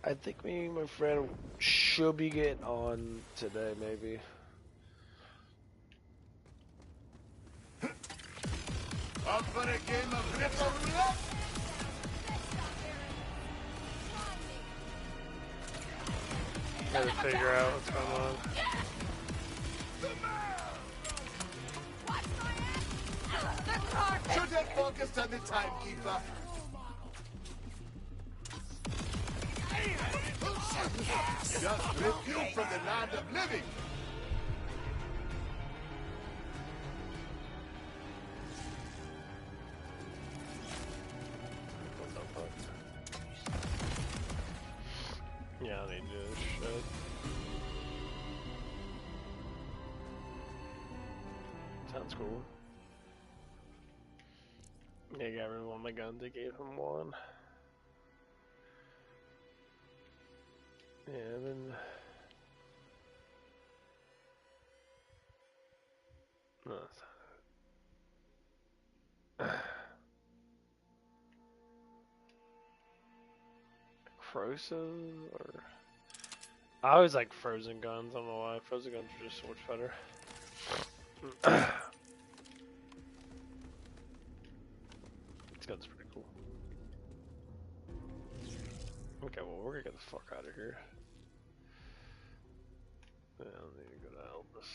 I think me and my friend should be getting on today, maybe. Up for a game of Ripper Roulette? Gotta figure out what's going on. Should have focused on the timekeeper. Just reviewed from the land of living. Yeah, I need to do this shit. Sounds cool. Yeah, I got rid of one of my guns. I gave him one. Yeah, and then... No, it's not. Frozen, or... I always like frozen guns, I don't know why. Frozen guns are just so much better. This gun's pretty cool. Okay, well, we're gonna get the fuck out of here. Yeah, I need to go to Elvis.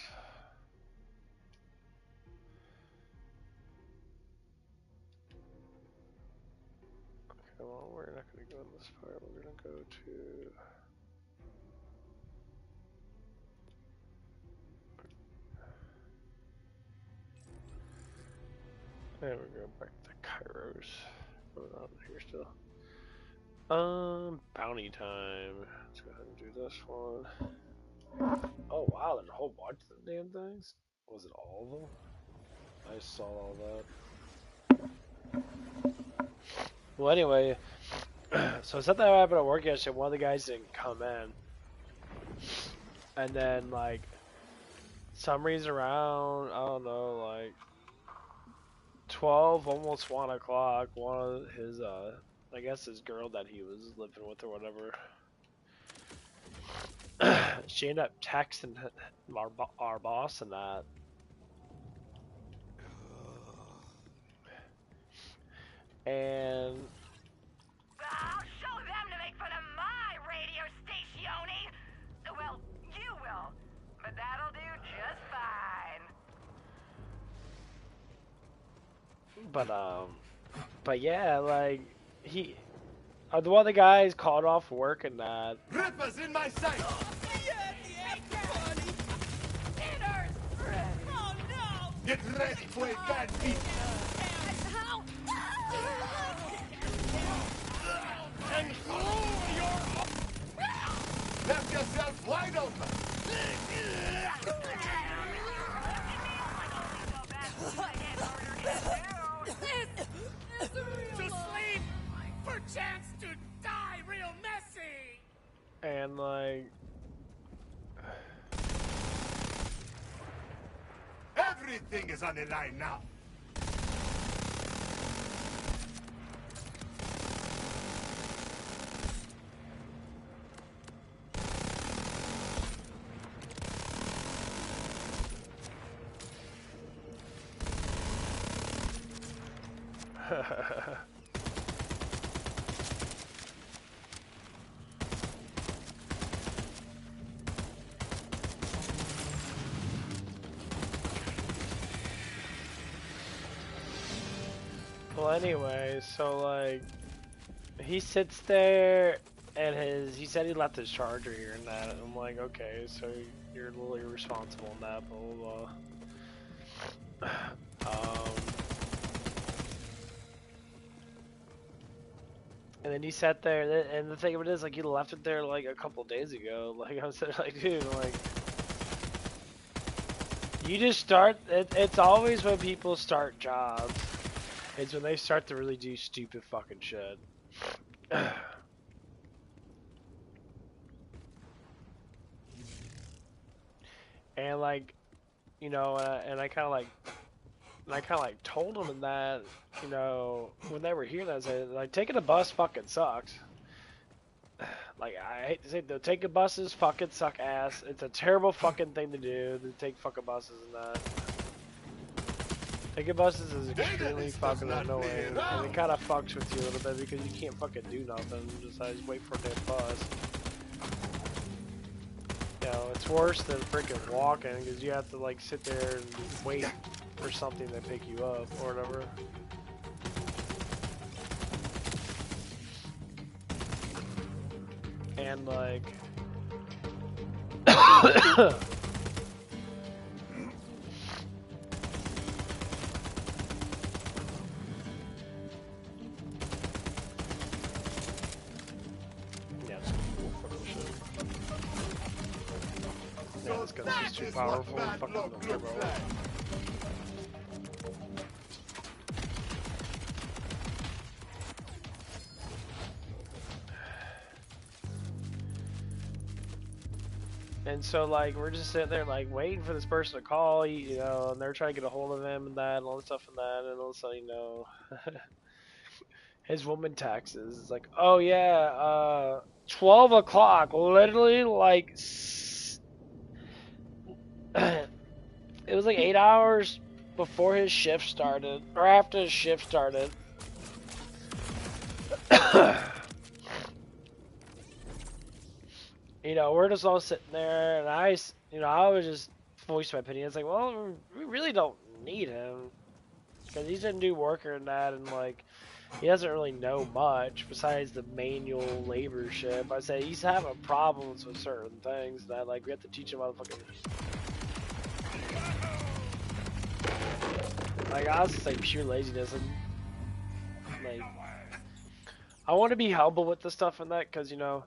Okay, well, we're not gonna go in this part. We're gonna go to... There we go, back to Kairos. Going on here still. Bounty time. Let's go ahead and do this one. Oh wow, there's a whole bunch of damn things. Was it all of them? I saw all that. Well, anyway, so something happened at work yesterday. One of the guys didn't come in, and then like some reason around, I don't know, like 12, almost 1 o'clock, one of his I guess his girl that he was living with or whatever, she ended up texting our boss and that. And I'll show them to make fun of my radio statione. Well, you will, but that'll do just fine. But yeah, like he, the one of the guys called off work and that. Ripper's in my sight. Dinner's ready. Oh no! Get ready for a bad beat. How? And throw your... Left yourself wide open. To sleep for chance to die real messy. And like, Everything is on the line now. well, anyway, so like, he sits there and he said he left his charger here and that. And I'm like, okay, so you're a little irresponsible in that, blah blah blah. And then he sat there, and the thing of it is, like, he left it there like a couple days ago. Like, I was like, dude, like, you just start. It's always when people start jobs. It's when they start to really do stupid fucking shit. And like, you know, and I kind of like told them that, you know, when they were here, that I said, like, taking a bus fucking sucks. Like, I hate to say it, though, taking buses fucking suck ass. It's a terrible fucking thing to do, to take fucking buses and that. Taking buses is extremely fucking annoying, and it kind of fucks with you a little bit because you can't fucking do nothing besides wait for a damn bus. You know, it's worse than freaking walking because you have to like sit there and wait for something to pick you up or whatever. And like yeah, this gun's just too powerful. Fucking no turbo. And so, like, we're just sitting there, like, waiting for this person to call, you know, and they're trying to get a hold of him and that, and all this stuff and that, and all of a sudden, you know, his woman taxes. It's like, oh, yeah, 12 o'clock, literally, like, it was like 8 hours before his shift started, or after his shift started. You know, we're just all sitting there, and I was just voicing my opinion. It's like, well, we really don't need him, because he's a new worker and that, and, like, he doesn't really know much besides the manual labor shit. I say he's having problems with certain things that, like, we have to teach him how to fucking... Like, honestly, like, pure laziness, and, like, I want to be humble with the stuff and that, because, you know,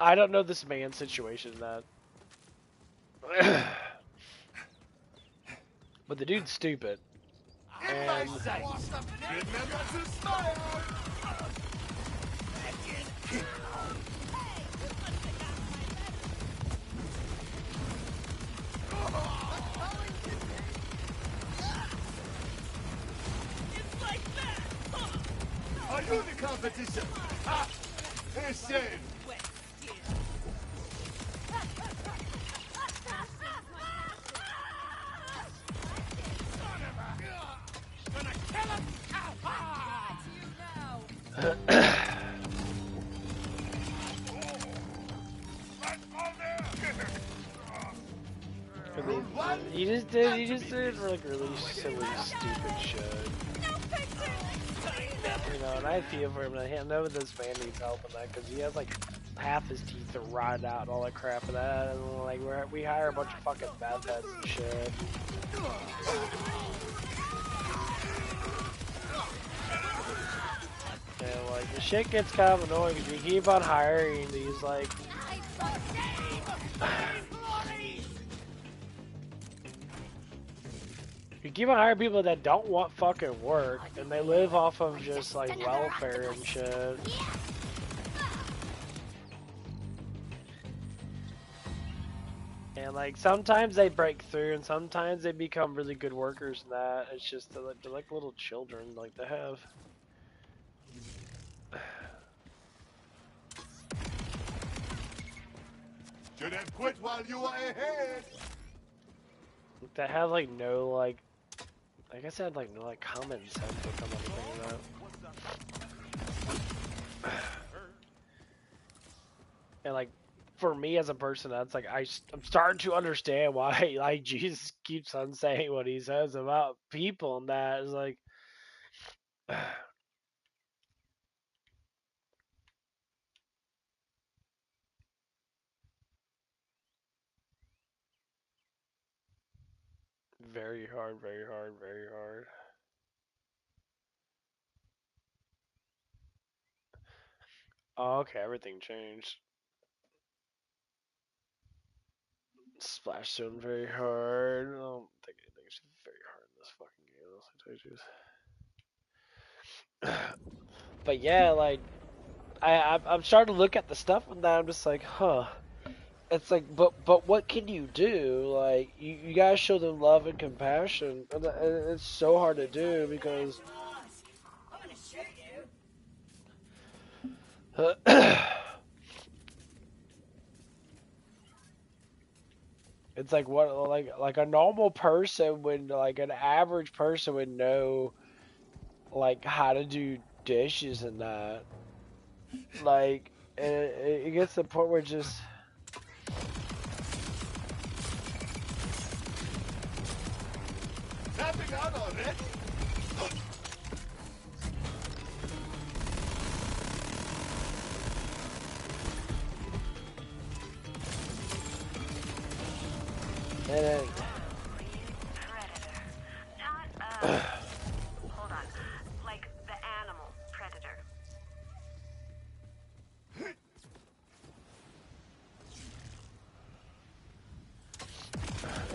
I don't know this man's situation that... But the dude's stupid. And... Are you in the competition? Ha! It's shame. He just did like really silly, stupid shit. You know, and I feel for him. I know this man needs help in that because he has like half his teeth are rotted out and all that crap and that. And like we hire a bunch of fucking bad heads and shit. And like the shit gets kind of annoying because you keep on hiring these like. You keep on hiring people that don't want fucking work, and they live off of just, like, welfare and shit. And, like, sometimes they break through, and sometimes they become really good workers and that. It's just, they're like little children, like, they have. Should have quit while you were ahead. They have, like, no, like, I guess I had like no like common sense or something like that. And like for me as a person, that's like I'm starting to understand why like Jesus keeps on saying what he says about people, and that is like very hard, very hard, very hard. Oh, okay, everything changed. Splash zone very hard. I don't think anything's very hard in this fucking game. I'll tell you. But yeah, like I'm starting to look at the stuff and that I'm just like, huh. It's like, but what can you do? Like, you gotta show them love and compassion, and it's so hard to do because It's like what like a normal person would like an average person would know like how to do dishes and that. Like it gets to the point where just Tapping out already? and then, Predator. Not, hold on. Like the animal predator.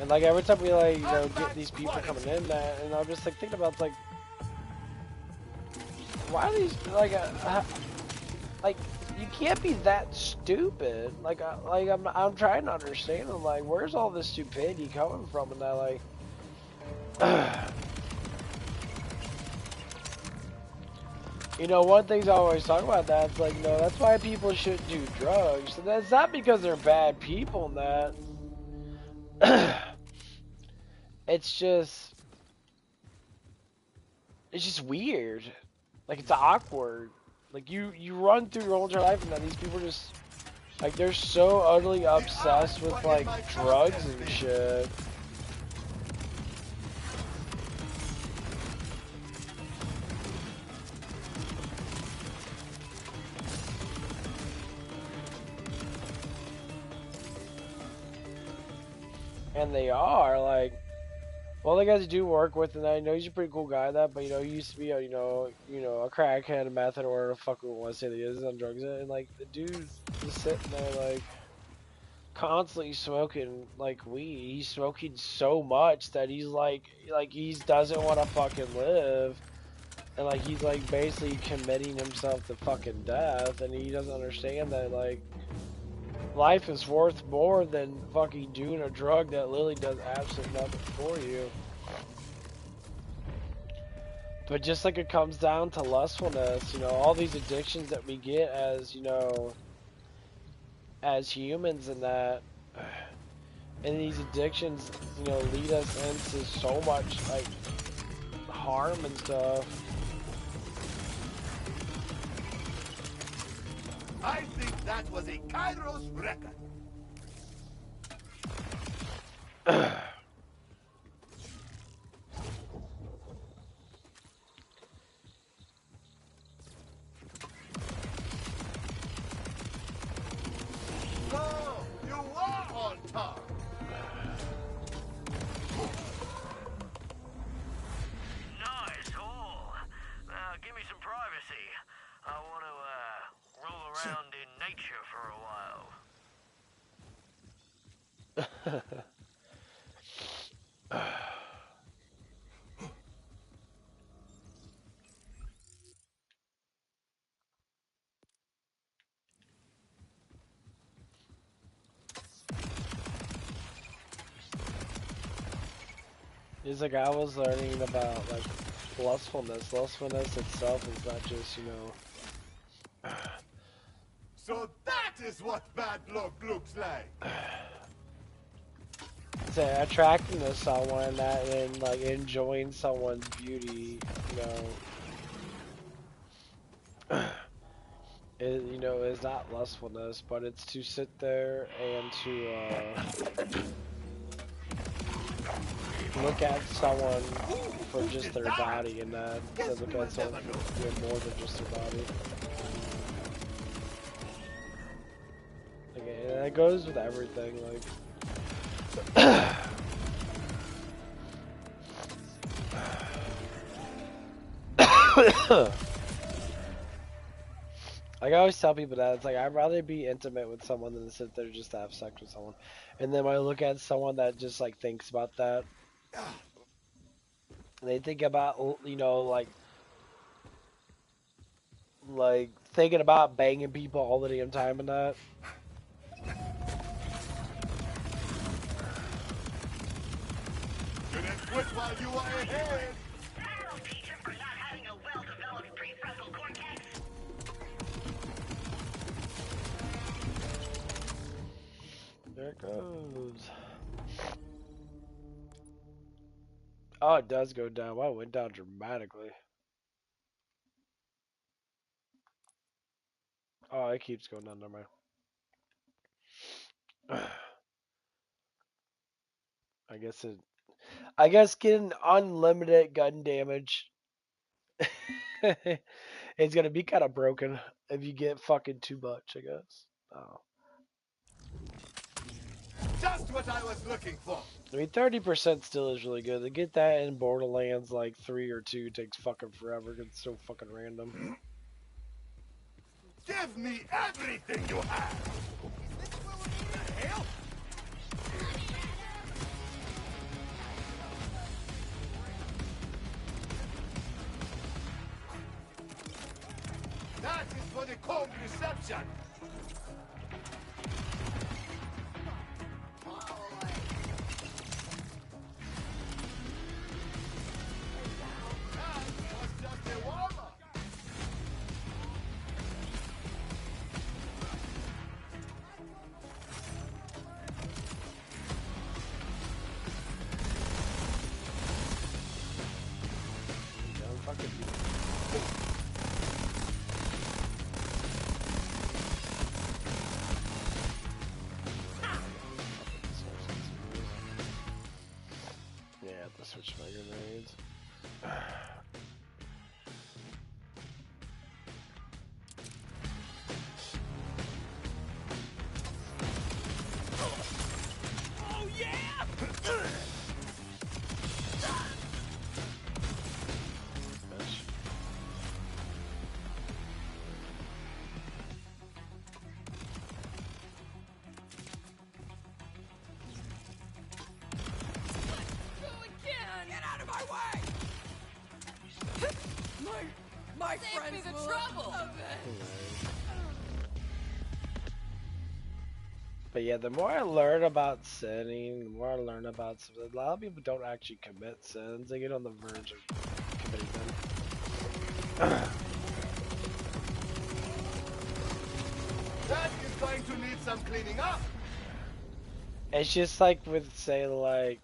and like every time we like get these people coming in that, and I'm just like thinking about like why are these like you can't be that stupid. Like I'm trying to understand. I'm like, where's all this stupidity coming from? And that like, you know, one thing I always talk about that. It's like, no, that's why people shouldn't do drugs. And that's not because they're bad people. And that it's just weird. Like it's awkward. Like you run through your whole entire life, and then these people just like they're so utterly obsessed with like drugs and shit. And they are like, well, the guys do work with, and I know he's a pretty cool guy. That, but you know, he used to be a a crackhead, a method, or a fuck we want to say that he is on drugs, and like the dude's just sitting there like constantly smoking like weed. He's smoking so much that he's like he doesn't want to fucking live, and like he's like basically committing himself to fucking death, and he doesn't understand that like life is worth more than fucking doing a drug that literally does absolutely nothing for you. But just like it comes down to lustfulness, you know, all these addictions that we get as, you know, as humans and that, and these addictions, you know, lead us into so much, like, harm and stuff. I think that was a Kairos record. So, you are on top. Nice hole. Now, give me some privacy. I want to, roll around in nature for a while. It's like I was learning about, like, lustfulness. Lustfulness itself is not just, you know... So that is what bad luck looks like. It's attracting to someone that and like enjoying someone's beauty, you know, is not lustfulness, but it's to sit there and to look at someone for just their body and not to look at someone for more than just their body. Okay, and that goes with everything, like. Like I always tell people that it's like I'd rather be intimate with someone than sit there just to have sex with someone. And then when I look at someone that just like thinks about that, they think about, you know, like thinking about banging people all the damn time and that. Couldn't quit while you were ahead. That'll teach him for not having a well-developed prefrontal cortex. Oh, it does go down. Wow, it went down dramatically. Oh, it keeps going down. Never mind. I guess it. I guess getting unlimited gun damage it's gonna be kind of broken if you get fucking too much. I guess. Oh. Just what I was looking for. I mean, 30% still is really good. To get that in Borderlands like 3 or 2 takes fucking forever. 'Cause it's so fucking random. Give me everything you have. The hell? That is for the cold reception. That was just a warm-up. Dumb fucking people. Yeah, I have to switch my grenades. Oh yeah! Bitch. Go again! Get out of my way! My Save friends me the will trouble! love it. But yeah, the more I learn about sinning, the more I learn about a lot of people don't actually commit sins. They get on the verge of committing them. That is going to need some cleaning up. It's just like with, say, like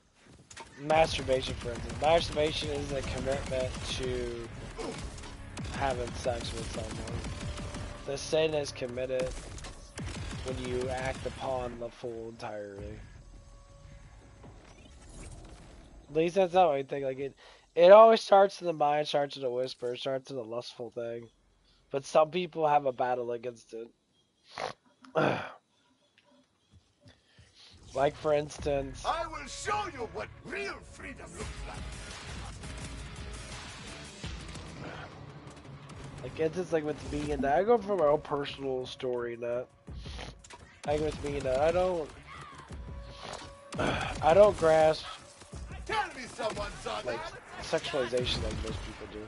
masturbation, for instance. Masturbation is a commitment to having sex with someone. The sin is committed when you act upon the full entirety. At least that's how I think. Like it always starts in the mind, starts in a whisper, starts in a lustful thing. But some people have a battle against it. Like for instance, I will show you what real freedom looks it's like with me and that. I go from my own personal story. That like with me and that, I don't grasp like. Tell me someone saw like that. sexualization like most people do.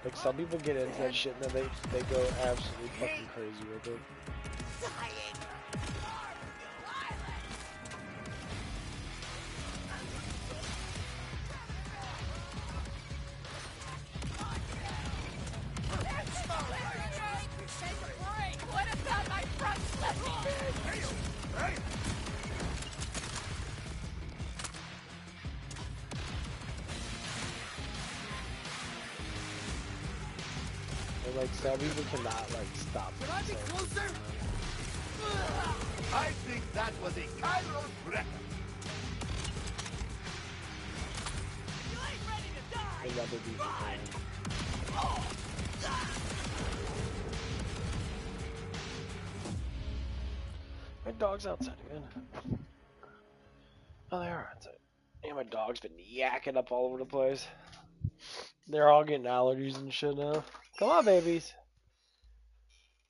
Like some people get into that shit and then they go absolutely fucking crazy with it. Take a break! What about my front lefty? Hey! And like some people cannot like stop. Should I be closer? I think that was a Kairos breath. You ain't ready to die! They never be My dog's outside again. Oh, they are outside. Yeah, my dog's been yakking up all over the place. They're all getting allergies and shit now. Come on, babies.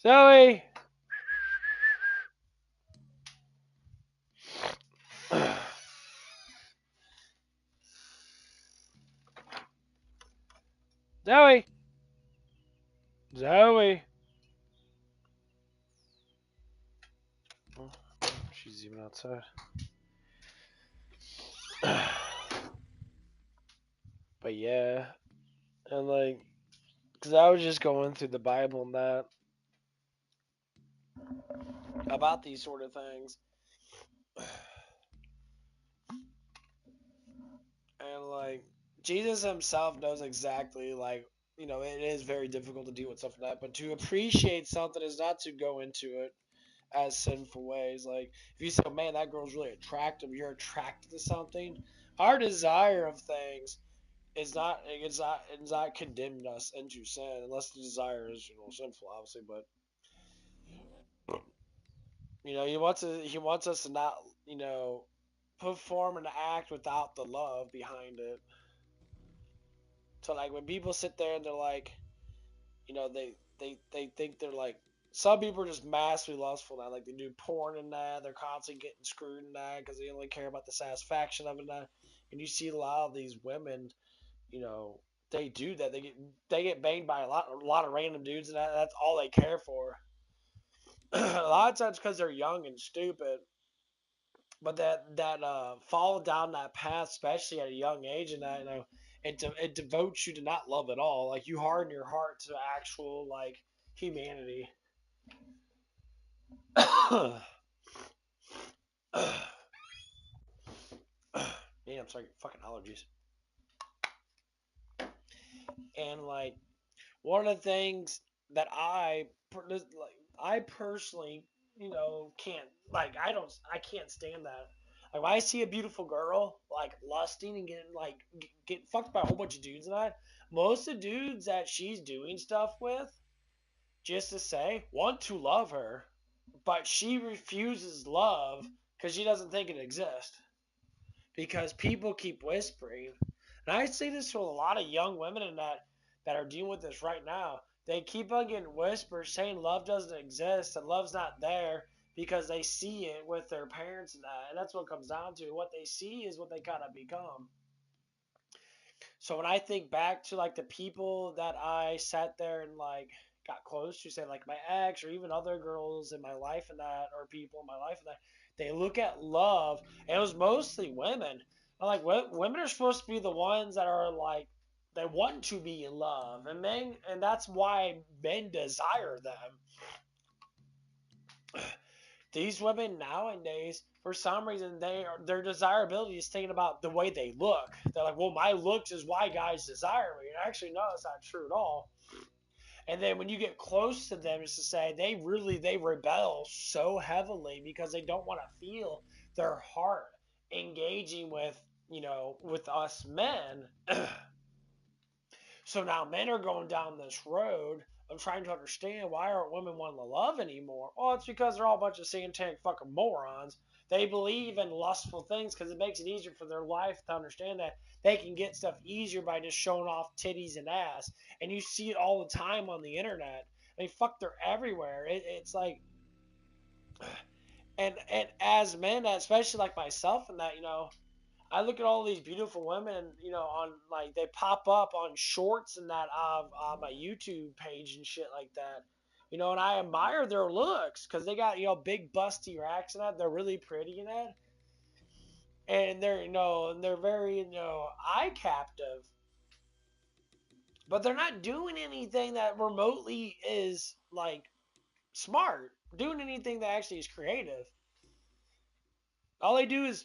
Zoe! Zoe! Zoe! Oh, she's even outside. But yeah. And like, because I was just going through the Bible and that. About these sort of things. And like, Jesus himself knows exactly, like, it is very difficult to deal with stuff like that, but to appreciate something is not to go into it as sinful ways. Like, if you say, oh, man, that girl's really attractive, you're attracted to something. Our desire of things it's not condemning us into sin unless the desire is sinful, obviously. But he wants us to not perform an act without the love behind it. So like when people sit there and they're like, they think they're like, some people are just massively lustful now. Like they do porn and that. They're constantly getting screwed in that because they only care about the satisfaction of it. And you see a lot of these women, you know, they do that. They get banged by a lot of random dudes, and that's all they care for. A lot of times because they're young and stupid. But that fall down that path, especially at a young age, and that it devotes you to not love at all. Like you harden your heart to actual like humanity. Man, I'm sorry, fucking allergies. And like one of the things that I personally, can't like I can't stand that. Like when I see a beautiful girl like lusting and getting like get fucked by a whole bunch of dudes and that, most of the dudes that she's doing stuff with, just to say, want to love her, but she refuses love because she doesn't think it exists. Because people keep whispering. And I say this to a lot of young women in that are dealing with this right now. They keep on getting whispers saying love doesn't exist and love's not there because they see it with their parents and that. And that's what it comes down to. What they see is what they kind of become. So when I think back to like the people that I sat there and like got close to, say like my ex or even other girls in my life and that, or people in my life and that, they look at love, and it was mostly women. I'm like, women are supposed to be the ones that are like they want to be in love, and men, and that's why men desire them. These women nowadays, for some reason, their desirability is thinking about the way they look. They're like, well, my looks is why guys desire me. And actually, no, that's not true at all. And then when you get close to them, it's to say they rebel so heavily because they don't want to feel their heart engaging with us men. So now men are going down this road of trying to understand why aren't women wanting to love anymore. Well, it's because they're all a bunch of satanic fucking morons. They believe in lustful things because it makes it easier for their life to understand that they can get stuff easier by just showing off titties and ass. And you see it all the time on the internet. I mean, fuck, they're everywhere. It's like, and as men, especially like myself, and that I look at all these beautiful women, on like they pop up on shorts and that on my YouTube page and shit like that. And I admire their looks because they got big busty racks and that. They're really pretty and that, and they're very eye captive. But they're not doing anything that remotely is like smart, doing anything that actually is creative. All they do is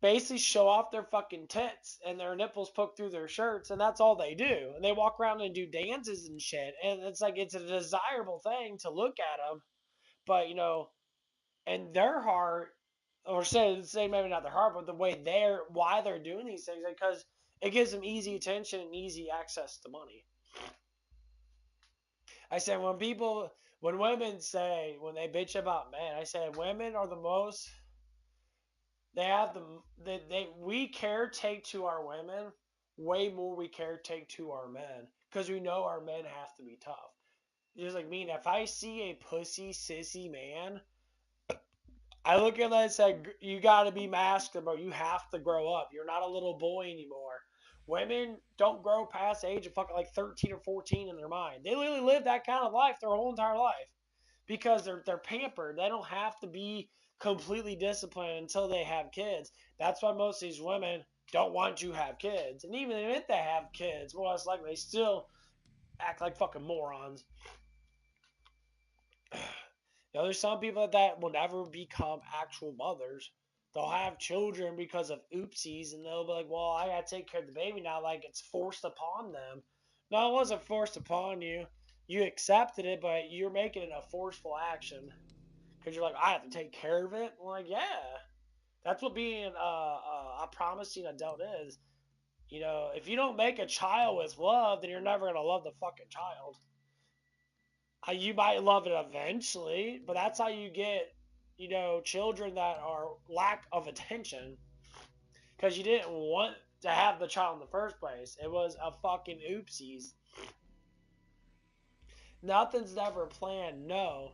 basically show off their fucking tits and their nipples poked through their shirts, and that's all they do. And they walk around and do dances and shit, and it's like it's a desirable thing to look at them, but and their heart, or say maybe not their heart, but the way why they're doing these things, because it gives them easy attention and easy access to money. I said when women say when they bitch about men, I said women are the most they have we caretake to our women way more we caretake to our men because we know our men have to be tough. Just like me, if I see a pussy sissy man, I look at that and say, you got to be masculine, bro. You have to grow up. You're not a little boy anymore. Women don't grow past the age of fucking like 13 or 14 in their mind. They literally live that kind of life their whole entire life because they're pampered. They don't have to be completely disciplined until they have kids. That's why most of these women don't want to have kids. And even if they have kids, more or less likely they still act like fucking morons. There's some people that will never become actual mothers They'll have children because of oopsies, and they'll be like, well, I gotta take care of the baby now, like it's forced upon them. No, it wasn't forced upon you. You accepted it, but you're making it a forceful action. Because you're like, I have to take care of it. I'm like, yeah. That's what being a promising adult is. You know, if you don't make a child with love, then you're never going to love the fucking child. You might love it eventually, but that's how you get, children that are lack of attention because you didn't want to have the child in the first place. It was a fucking oopsies. Nothing's never planned, no.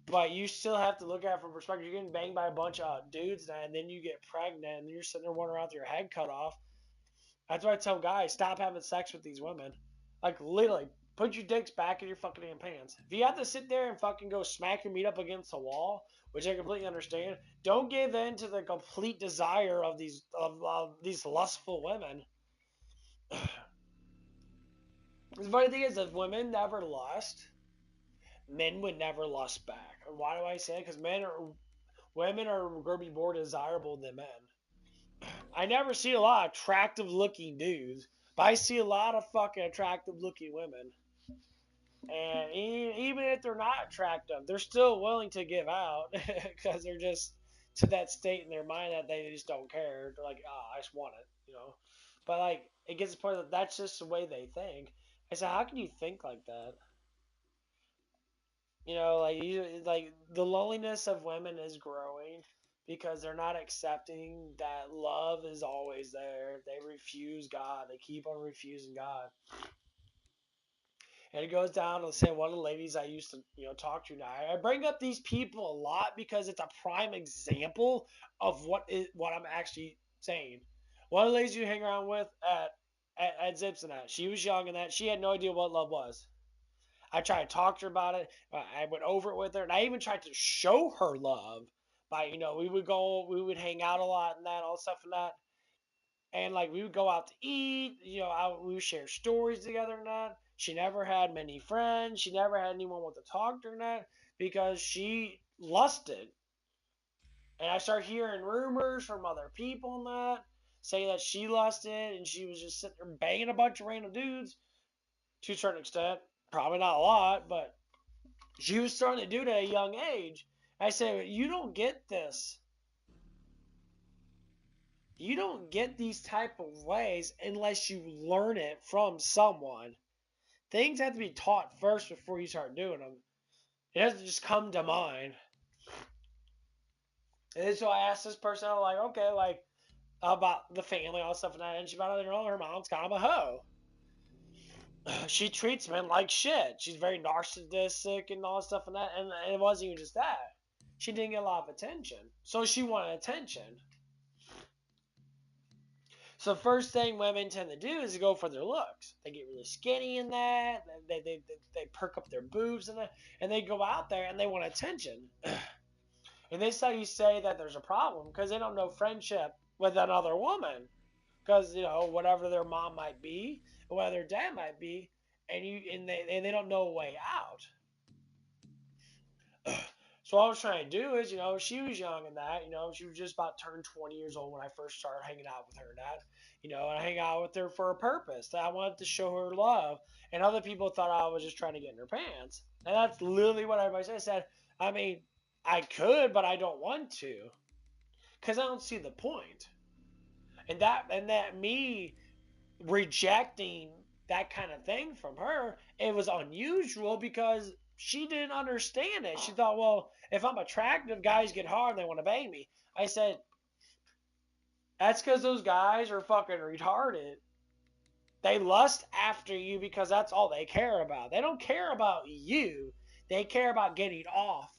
But you still have to look at it from perspective. You're getting banged by a bunch of dudes, and then you get pregnant, and you're sitting there wondering around with your head cut off. That's why I tell guys, stop having sex with these women. Like, literally, put your dicks back in your fucking damn pants. If you have to sit there and fucking go smack your meat up against the wall, which I completely understand, don't give in to the complete desire of these lustful women. The funny thing is, if women never lust, men would never lust back. And why do I say it? Because women are going to be more desirable than men. I never see a lot of attractive looking dudes, but I see a lot of fucking attractive looking women. And even if they're not attractive, they're still willing to give out because they're just to that state in their mind that they just don't care. They're like, oh, I just want it. But like, it gets to the point that that's just the way they think. I said, how can you think like that? Like the loneliness of women is growing because they're not accepting that love is always there. They refuse God. They keep on refusing God. And it goes down to say one of the ladies I used to, talk to now. I bring up these people a lot because it's a prime example of what I'm actually saying. One of the ladies you hang around with at Zips and that, she was young and that she had no idea what love was. I tried to talk to her about it. I went over it with her, and I even tried to show her love by, we would hang out a lot and that, all stuff and that. And like we would go out to eat, we would share stories together and that. She never had many friends. She never had anyone with to talk to her and that because she lusted. And I started hearing rumors from other people and that saying that she lusted and she was just sitting there banging a bunch of random dudes to a certain extent. Probably not a lot, but she was starting to do it at a young age. I say, you don't get this. You don't get these type of ways unless you learn it from someone. Things have to be taught first before you start doing them. It doesn't just come to mind. And so I asked this person, I'm like, okay, like about the family, all that stuff and that, and she found out her mom's kind of a hoe. She treats men like shit. She's very narcissistic and all that stuff and that, and it wasn't even just that. She didn't get a lot of attention, so she wanted attention. So first thing women tend to do is to go for their looks. They get really skinny in that. They perk up their boobs and that, and they go out there and they want attention. And this is how you say that there's a problem because they don't know friendship with another woman. Because whatever their mom might be, or whatever their dad might be, and they don't know a way out. So what I was trying to do is, she was young and that, she was just about turned 20 years old when I first started hanging out with her and that, and I hang out with her for a purpose. That I wanted to show her love, and other people thought I was just trying to get in her pants. And that's literally what everybody said. I said, I mean, I could, but I don't want to, because I don't see the point. And that me rejecting that kind of thing from her, it was unusual because she didn't understand it. She thought, well, if I'm attractive, guys get hard and they want to bang me. I said, that's because those guys are fucking retarded. They lust after you because that's all they care about. They don't care about you. They care about getting off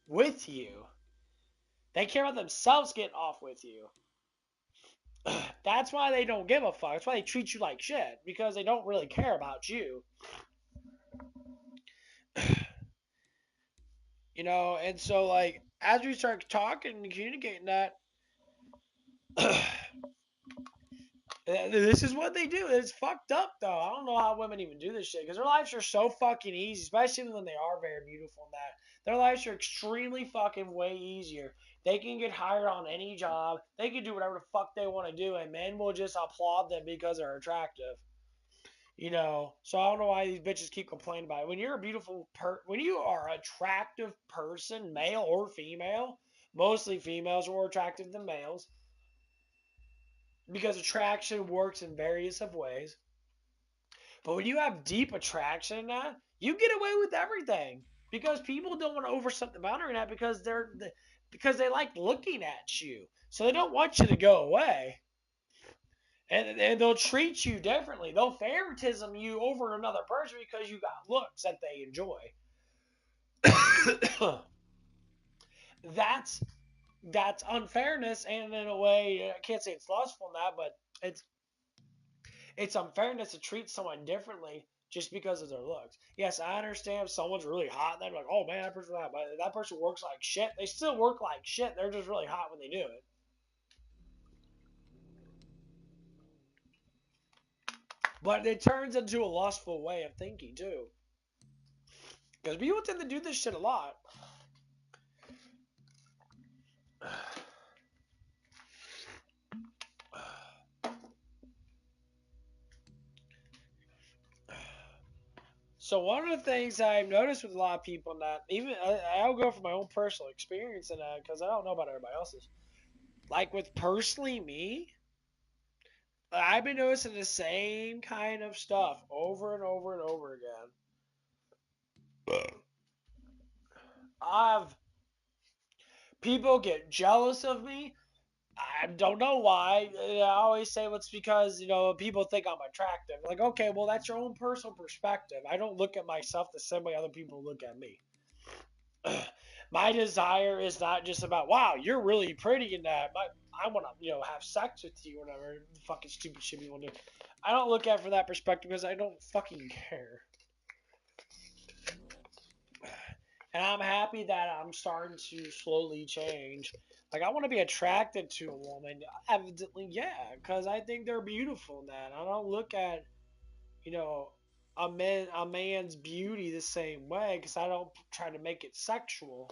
with you. They care about themselves getting off with you. That's why they don't give a fuck. That's why they treat you like shit. Because they don't really care about you. And so like as we start talking and communicating that, This is what they do. It's fucked up though. I don't know how women even do this shit because their lives are so fucking easy, especially when they are very beautiful. And that their lives are extremely fucking way easier. They can get hired on any job. They can do whatever the fuck they want to do, and men will just applaud them because they're attractive. So I don't know why these bitches keep complaining about it. When you're a when you are an attractive person, male or female, mostly females are more attractive than males because attraction works in various of ways. But when you have deep attraction in that, you get away with everything because people don't want to overstep the boundary in that because they like looking at you, so they don't want you to go away. And they'll treat you differently. They'll favoritism you over another person because you got looks that they enjoy. that's that's unfairness, and in a way, I can't say it's lustful in that, but it's unfairness to treat someone differently just because of their looks. Yes, I understand if someone's really hot, and they're like, oh man, that person's hot, but that person works like shit. They still work like shit. They're just really hot when they do it. But it turns into a lustful way of thinking too, because people tend to do this shit a lot. So one of the things I've noticed with a lot of people, and that even I'll go from my own personal experience in that because I don't know about everybody else's. Like with personally me, I've been noticing the same kind of stuff over and over and over again. I've People get jealous of me. I don't know why. I always say it's because people think I'm attractive. Like, okay, well that's your own personal perspective. I don't look at myself the same way other people look at me. My desire is not just about wow, you're really pretty in that. I want to have sex with you, or whatever fucking stupid shit people do. I don't look at it from that perspective because I don't fucking care. And I'm happy that I'm starting to slowly change. Like I want to be attracted to a woman, evidently, yeah, because I think they're beautiful. In that I don't look at you know a man's beauty the same way because I don't try to make it sexual.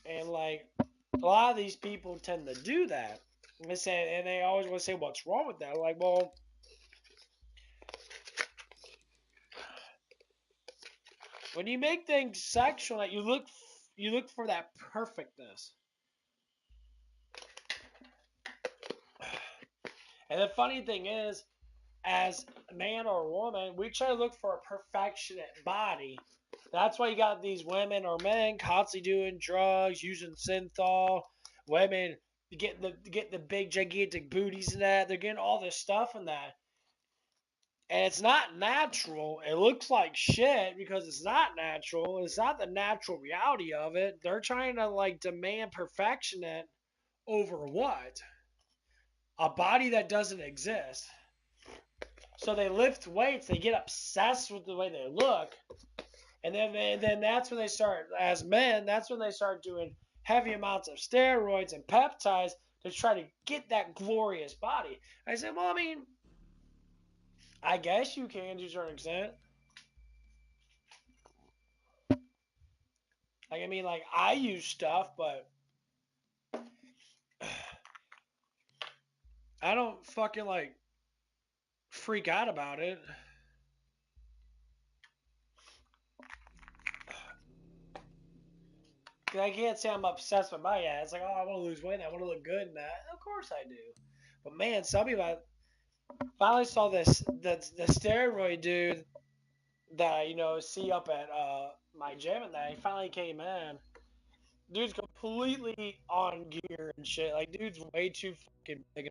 And like a lot of these people tend to do that. And they always want to say, "What's wrong with that?" Like, well, when you make things sexual, like you look for that perfectness. And the funny thing is, as a man or a woman, we try to look for a perfectionate body. That's why you got these women or men constantly doing drugs, using synthol. Women get the big gigantic booties and that. They're getting all this stuff and that. And it's not natural. It looks like shit because it's not natural. It's not the natural reality of it. They're trying to like demand perfection over what? A body that doesn't exist. So they lift weights, they get obsessed with the way they look, and then that's when they start, as men, that's when they start doing heavy amounts of steroids and peptides to try to get that glorious body. I said, well, I mean, I guess you can to a certain extent. Like, I mean, like, I use stuff, but I don't fucking, like, freak out about it. I can't say I'm obsessed with my ass. It's like, oh, I want to lose weight, I want to look good and that. Of course I do. But man, some people finally saw the steroid dude that I see up at my gym, and that he finally came in. Dude's completely on gear and shit. Like dude's way too fucking big.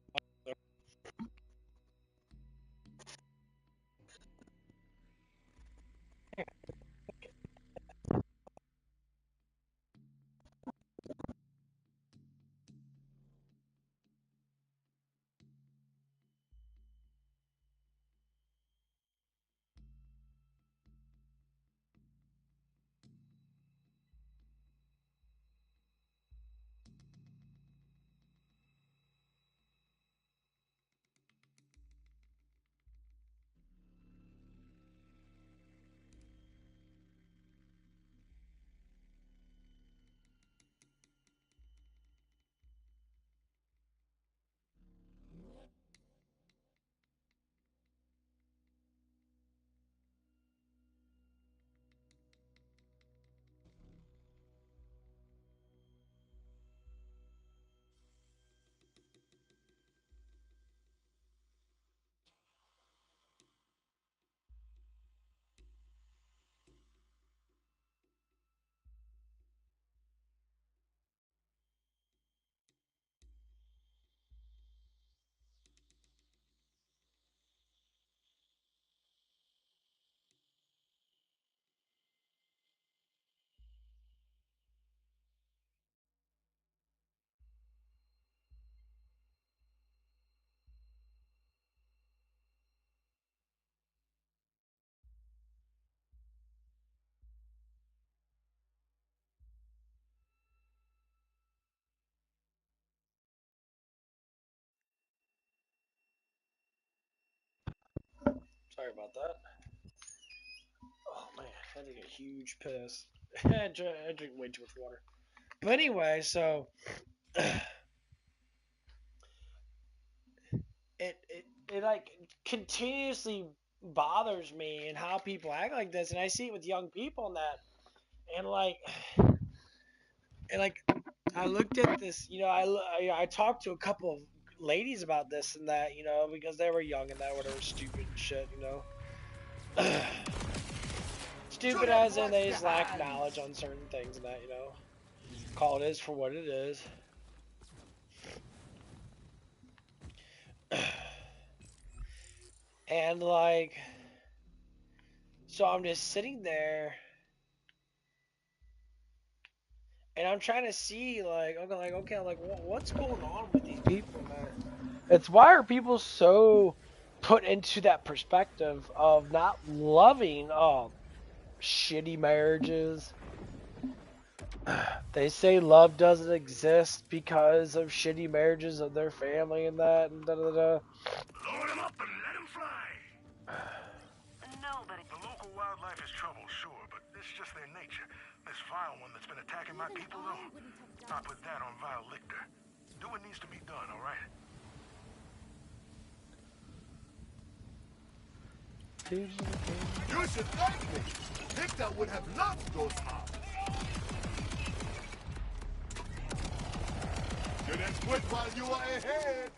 about that. Oh man, I had to get a huge piss. I drink way too much water. But anyway, so it like continuously bothers me and how people act like this, and I see it with young people and that, and like I looked at this, you know, I talked to a couple of ladies about this and that, you know, because they were young and that whatever stupid shit, you know. Stupid as in they just lack knowledge on certain things and that, you know. Call it is for what it is. And like, so I'm just sitting there and I'm trying to see like what's going on with these people, man? It's why are people so put into that perspective of not loving shitty marriages? They say love doesn't exist because of shitty marriages of their family and that and da da da. Load him up and let him fly. Nobody. The local wildlife is trouble, sure, but it's just their nature. This vile one that's been attacking my people, though, I put that on vile Lichter. Do what needs to be done, all right? You should thank me. Lichter would have loved those hops. Didn't quit while you were ahead.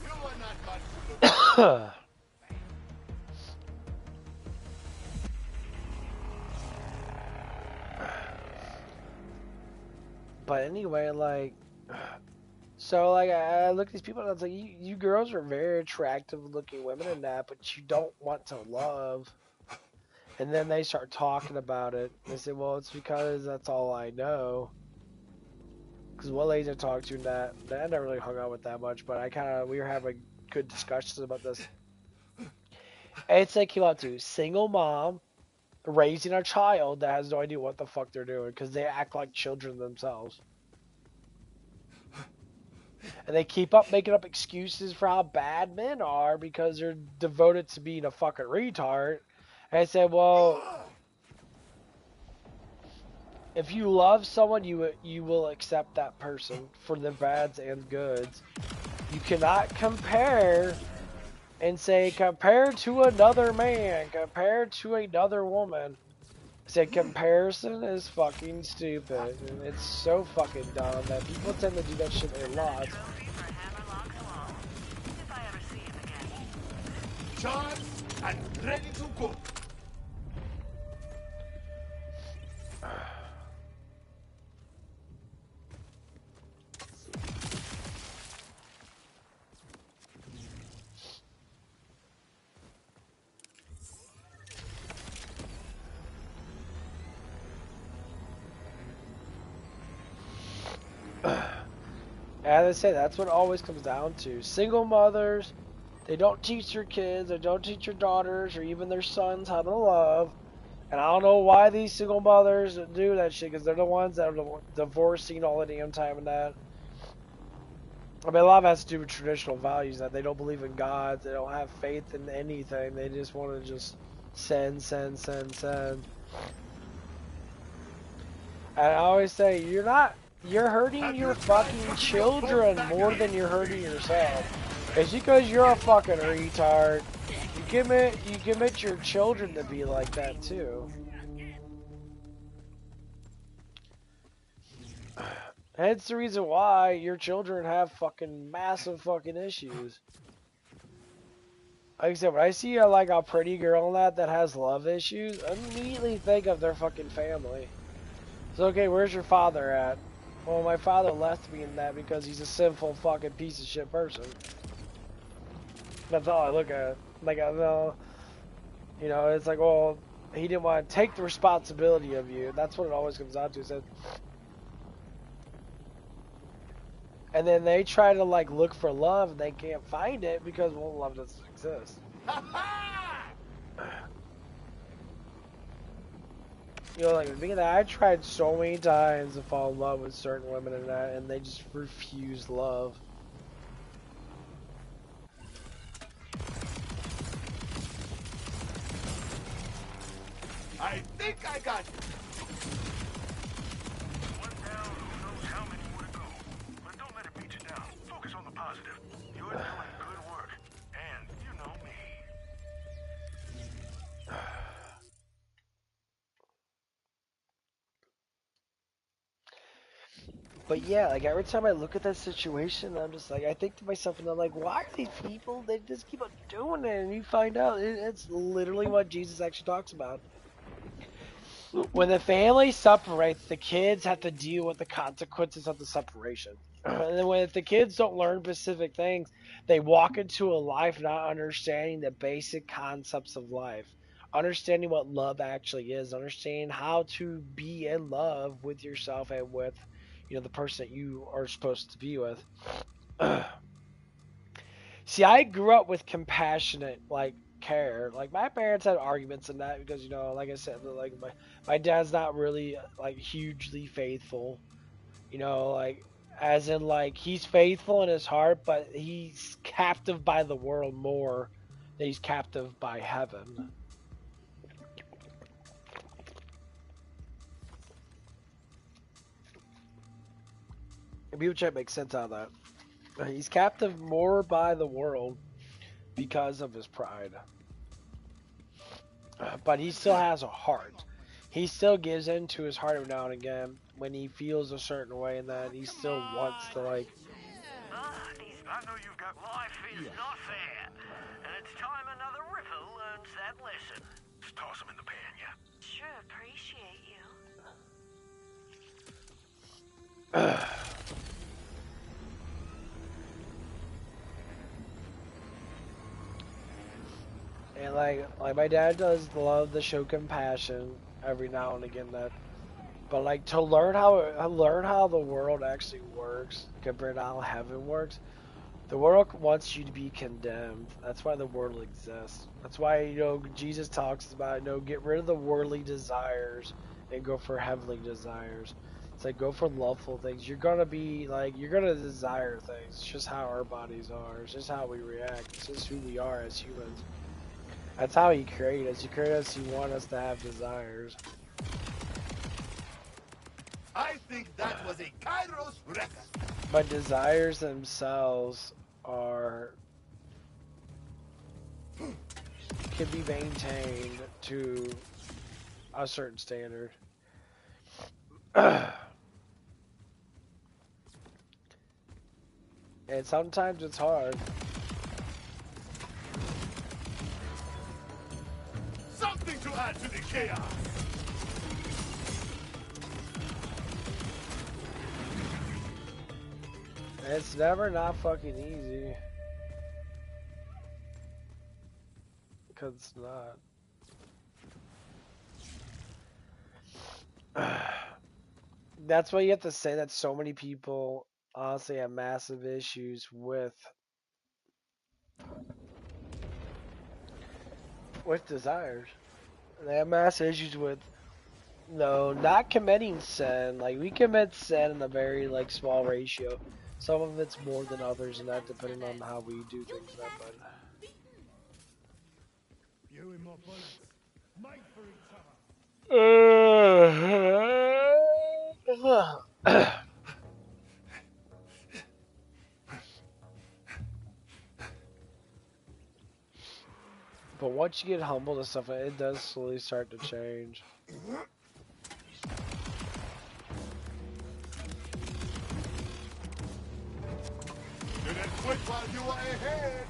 You are not much to look at. But anyway, like, so like I look at these people and I was like, you girls are very attractive looking women and that, but you don't want to love. And then they start talking about it. They say, well, it's because that's all I know. Because one lady I talked to that I never really hung out with that much, but we were having good discussions about this. And it's like came out to single mom raising a child that has no idea what the fuck they're doing because they act like children themselves. And they keep up making up excuses for how bad men are because they're devoted to being a fucking retard. And I said, well, if you love someone, you will accept that person for the bads and goods. You cannot compare and say, compared to another man, compared to another woman. I said, comparison is fucking stupid. And it's so fucking dumb that people tend to do that shit a lot. Charged and ready to go. As I say, that's what it always comes down to. Single mothers, they don't teach their kids, they don't teach their daughters, or even their sons how to love. And I don't know why these single mothers do that shit, because they're the ones that are divorcing all the damn time and that. I mean, a lot of it has to do with traditional values, that they don't believe in God, they don't have faith in anything, they just want to just send. And I always say, you're hurting your fucking children more than you're hurting yourself. It's because you're a fucking retard. You commit your children to be like that too. That's the reason why your children have fucking massive fucking issues. Like I said, when I see a pretty girl that has love issues, I immediately think of their fucking family. So okay, where's your father at? Well, my father left me in that because he's a sinful fucking piece of shit person. That's all I look at. Like, I know, you know, it's like, well, he didn't want to take the responsibility of you. That's what it always comes down to. So, and then they try to, like, look for love and they can't find it because, well, love doesn't exist. You know, like being that I tried so many times to fall in love with certain women and that, and they just refuse love. I think I got you. Positive. You're doing good work. And you know me. But yeah, like every time I look at that situation, I'm just like, I think to myself, and I'm like, why are these people? They just keep on doing it, and you find out it's literally what Jesus actually talks about. When the family separates, the kids have to deal with the consequences of the separation. And then when if the kids don't learn specific things, they walk into a life not understanding the basic concepts of life, understanding what love actually is, understanding how to be in love with yourself and with, the person that you are supposed to be with. See, I grew up with compassionate, like, care. Like, my parents had arguments and that because, like I said, like, my dad's not really, like, hugely faithful. Like, as in, like, he's faithful in his heart, but he's captive by the world more than he's captive by heaven. And people try to make sense out of that. He's captive more by the world because of his pride. But he still has a heart. He still gives in to his heart every now and again when he feels a certain way, and that he still wants to, like. I know you've got life is not fair, and it's time another ripper learns that lesson. Just toss him in the pan, yeah? Sure appreciate you. And like my dad does love to show compassion every now and again, but like to learn how the world actually works compared to how heaven works. The world wants you to be condemned. That's why the world exists. That's why, Jesus talks about, get rid of the worldly desires and go for heavenly desires. It's like, go for loveful things. You're going to desire things. It's just how our bodies are. It's just how we react. It's just who we are as humans. That's how he created us. He created us, he wants us to have desires. I think that was a Kairos record. But desires themselves can be maintained to a certain standard. And sometimes it's hard. Something to add to the chaos. It's never not fucking easy. Because it's not. That's why you have to say that so many people honestly have massive issues with desires. They have massive issues with not committing sin. Like, we commit sin in a very small ratio. Some of it's more than others, and that depending on how we do things. But You and my bullets, made for each other. But once you get humble to stuff, it does slowly start to change. Didn't quit while you were ahead.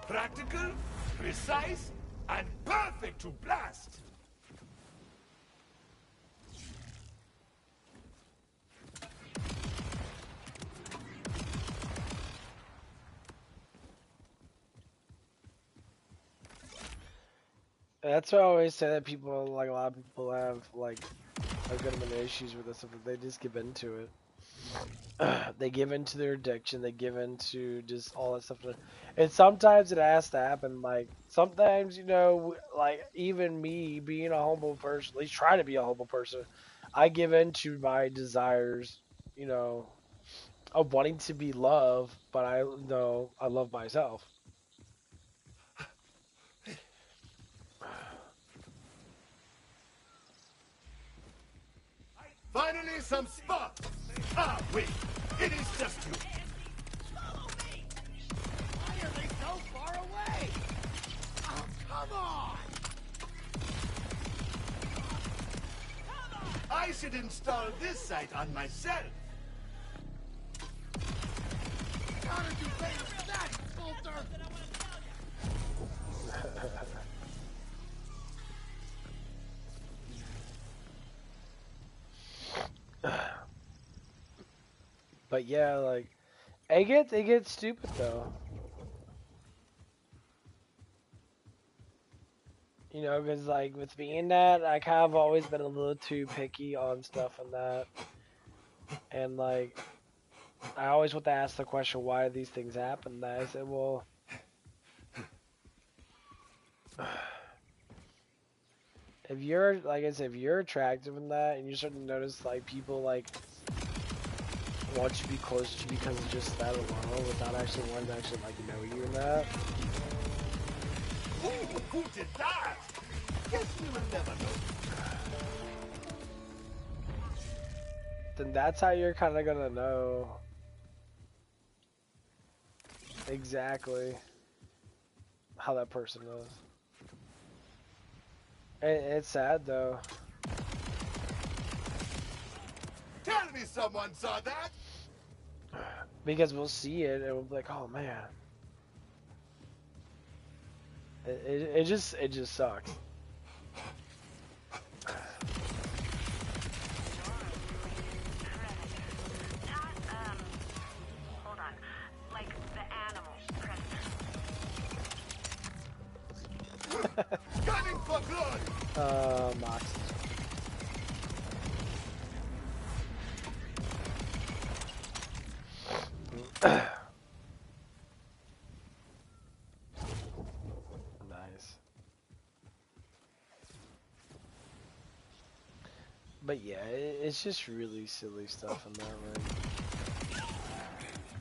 Practical, precise, and perfect to blast. That's why I always say that people, a lot of people have, I've got them in issues with this stuff. They just give into it. They give into their addiction. They give into just all that stuff. And sometimes it has to happen. Like sometimes, you know, like even me being a humble person, at least trying to be a humble person, I give into my desires, you know, of wanting to be loved, but I know I love myself. Finally, some spark! Ah, wait! It is just you! Follow me! Why are they so far away? Oh, come on! I should install this site on myself! Gotta do better than that, Bolter! But yeah, like it gets stupid though. You know, because like with me and that, I kind of always been a little too picky on stuff and that, and like I always want to ask the question, why do these things happen? And I said, well, if you're like I said, if you're attractive in that, and you start to notice like people like want to be close to you because of just that alone, without actually wanting to actually like know you in that. Who did that? Guess we will never know. Then that's how you're kind of gonna know exactly how that person is. It's sad though. Tell me someone saw that! Because we'll see it and we'll be like, oh man. It just sucks. Hold on. Like the animal predator. Gunning for blood! Mox. Nice. But yeah, it's just really silly stuff in that ring.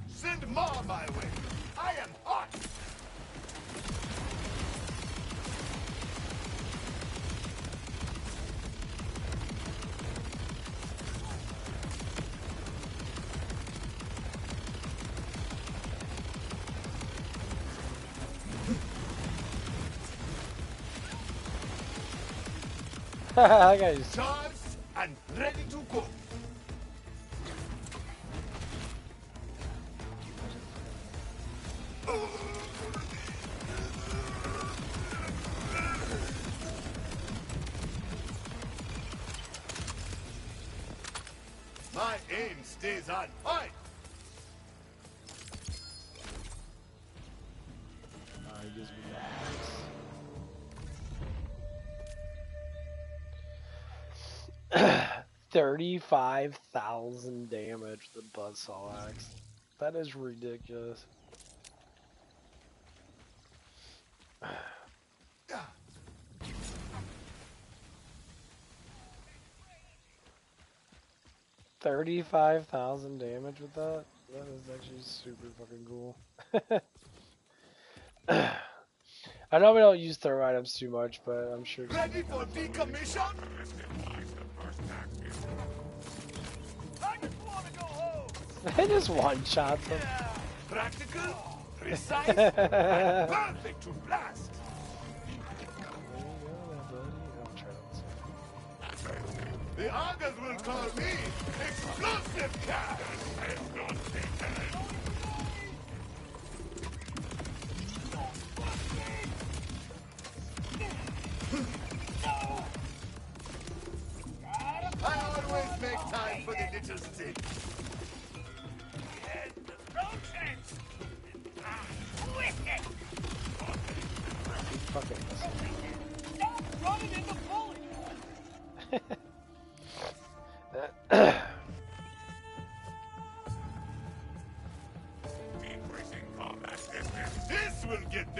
Send more my way! I am hot! That guy's Charged and ready to go! My aim stays on point! he gives me the axe. 35,000 damage with the buzzsaw axe. That is ridiculous. $35,000 damage with that? That is actually super fucking cool. I know we don't use throw items too much, but I'm sure. Ready for decommission? I just want to go home! They just one-shot them. Practical, precise, and perfect to blast! The others will call me Explosive Cat! I always make time for the little stick. Fucking Stop running into bullet!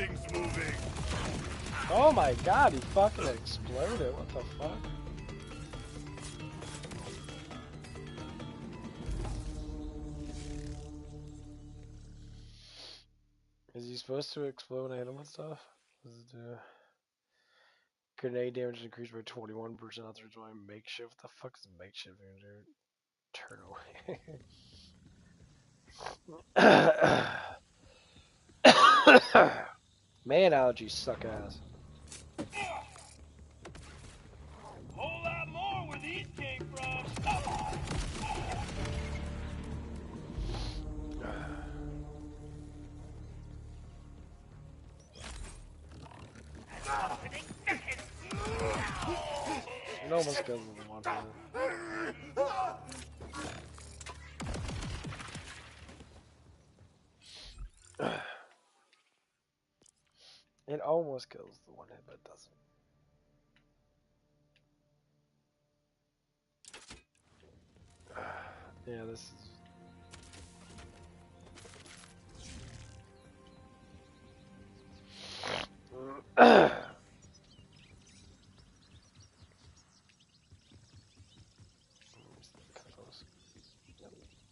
Everything's moving. Oh my god, he fucking exploded. What the fuck? Is he supposed to explode when I hit him with stuff? Does it do... Grenade damage increased by 21%. That's why makeshift. What the fuck is makeshift gonna do? Turn away. Man, allergies suck ass. Whole lot more where these came from. It almost goes with the one hand. It almost kills the one hit, but it doesn't. Yeah, this is...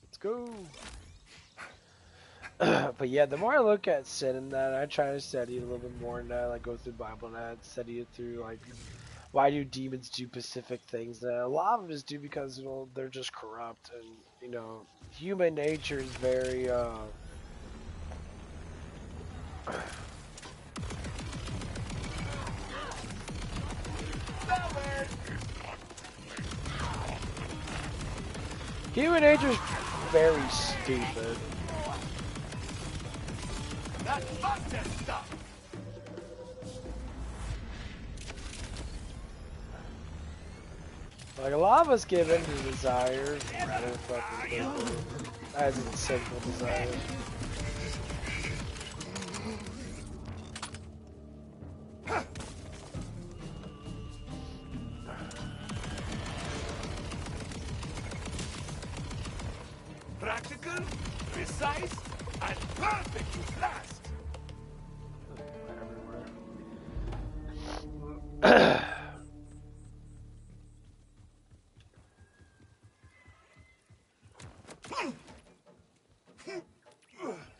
Let's go! But yeah, the more I look at sin in that, I try to study it a little bit more and like go through the Bible and that, study it through like why do demons do specific things? A lot of them just do because they're just corrupt, and human nature is very human nature is very stupid. That's busted stuff. Like, a lot of us give in to desires rather than fucking as in sinful desires. Practical, precise, and perfect to blast.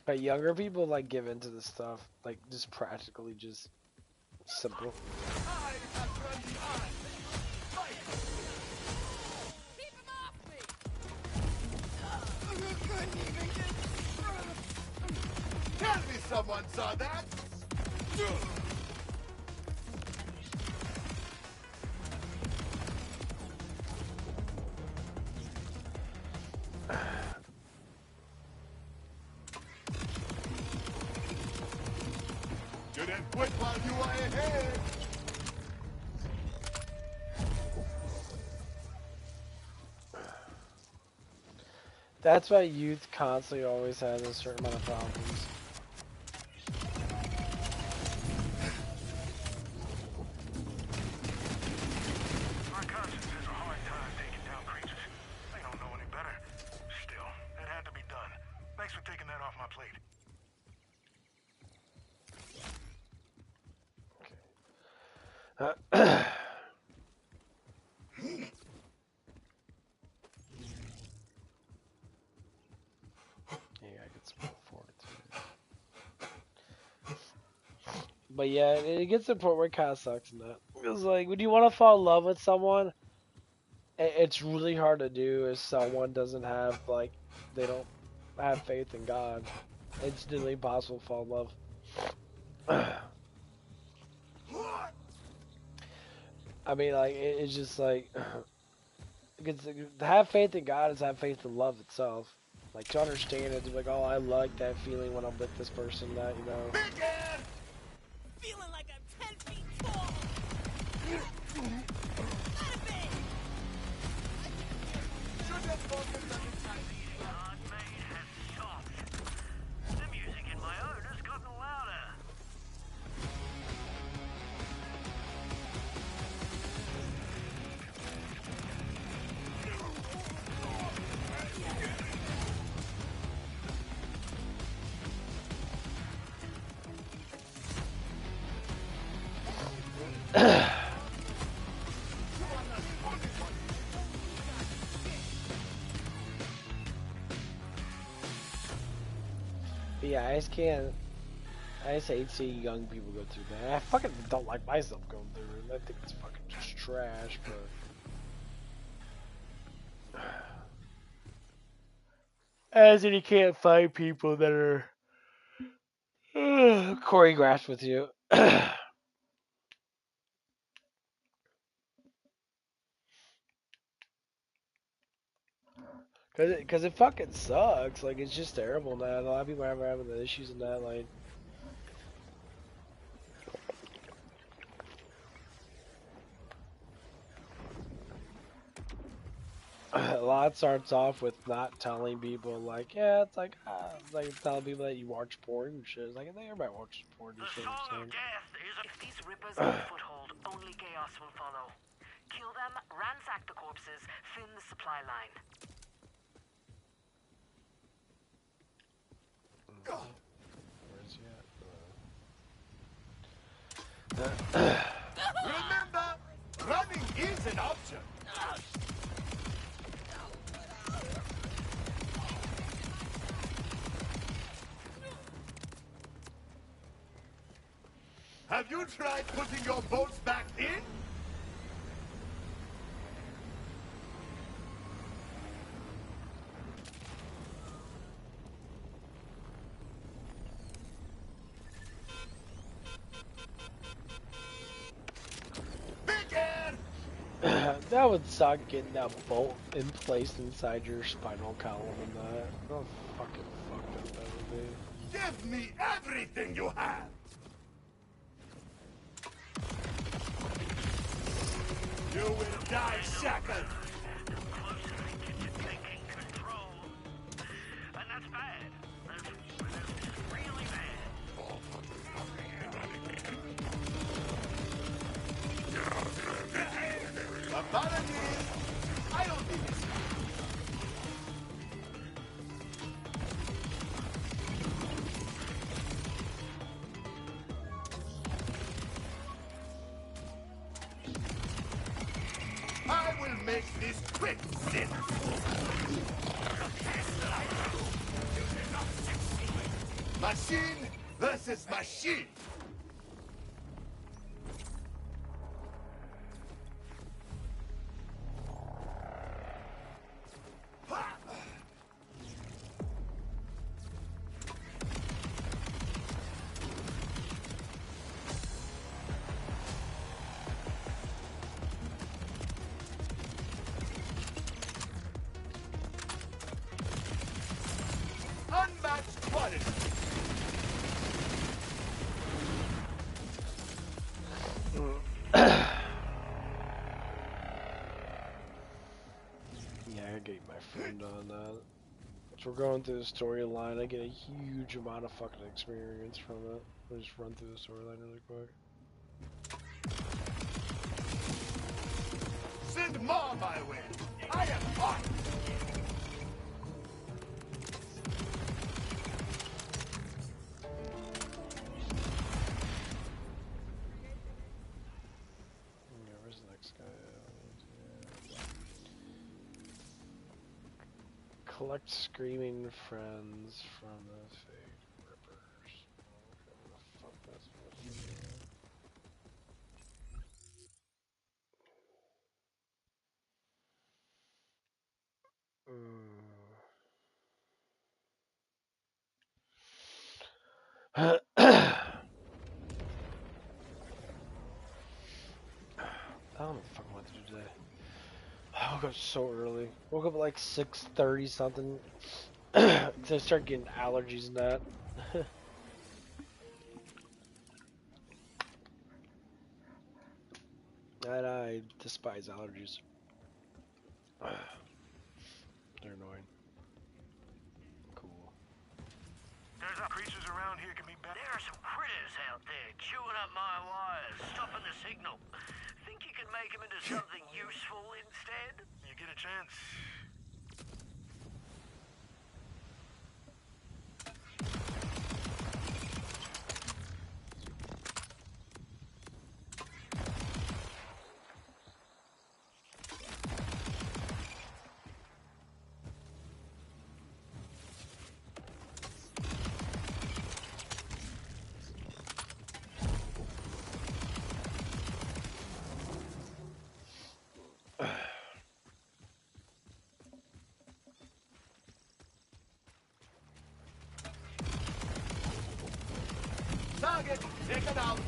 But younger people like give into this stuff, like just practically just simple. I have run the eye. Fight. Keep him off me. Couldn't even get. Tell me someone saw that. Good and quick while you are ahead. That's why youth constantly always has a certain amount of problems. My conscience has a hard time taking down creatures. They don't know any better. Still, it had to be done. Thanks for taking that off my plate. Yeah, I could spell fortitude. But yeah, it gets to the point where it kind of sucks in that. It's like, when you want to fall in love with someone, it's really hard to do if someone doesn't have, like, they don't have faith in God. It's nearly impossible to fall in love. I mean, like, it's just like, because to have faith in God is to have faith in love itself. Like, to understand it, to be like, oh, I like that feeling when I'm with this person, that, Feeling like I'm 10 feet tall. The music in my own has gotten louder. But yeah, I just can't. I just hate seeing young people go through that. I fucking don't like myself going through it. I think it's fucking just trash, but. As in, you can't find people that are choreographed with you. Cause it fucking sucks. Like, it's just terrible now. A lot of people are having the issues in that. Like, a lot starts off with not telling people, like, yeah, it's like telling people that you watch porn and shit. It's like, I think everybody watches porn and The shit. song So. of death is If these rippers get a foothold, only chaos will follow. Kill them, ransack the corpses, thin the supply line. Where's he at? Remember, running is an option. Have you tried putting your boats back in? That would suck getting that bolt placed inside your spinal column and that. How fucking fucked up that would be. Give me everything you have. You will die shackled. closer to taking control. And that's bad. That's really bad. Apologies. I don't think it's I will make this quick, Sid. Machine versus machine. Unmatched quality. Yeah, I get my friend on that. So we're going through the storyline. I get a huge amount of fucking experience from it. We'll just run through the storyline really quick. Send more my way. I am hot. Yeah, where's the next guy at? Collect screaming friends from the fake rippers. Okay, what the fuck that's supposed to be. I don't know what the fuck I want to do today. I woke up so early. Woke up at like 6:30 something. To start getting allergies and that. And I despise allergies. They're annoying. Cool. There's creatures around here can be better. There are some critters out there chewing up my wires, stopping the signal. Think you can make them into something useful instead? You get a chance. target. Take it out.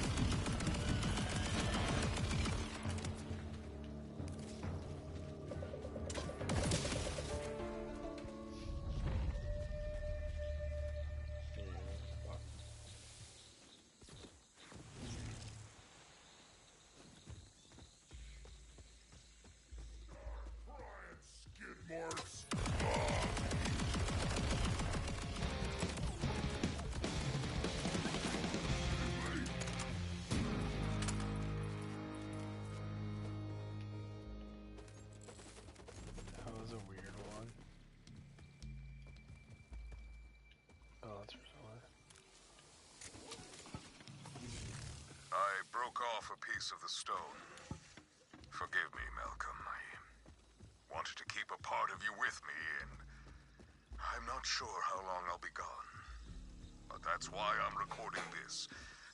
Skidmarks. That was a weird one. Oh, that's really. I broke off a piece of the stone. Forgive me, Malcolm. I wanted to keep a part of you with me, and I'm not sure how long I'll be gone. But that's why I'm recording this,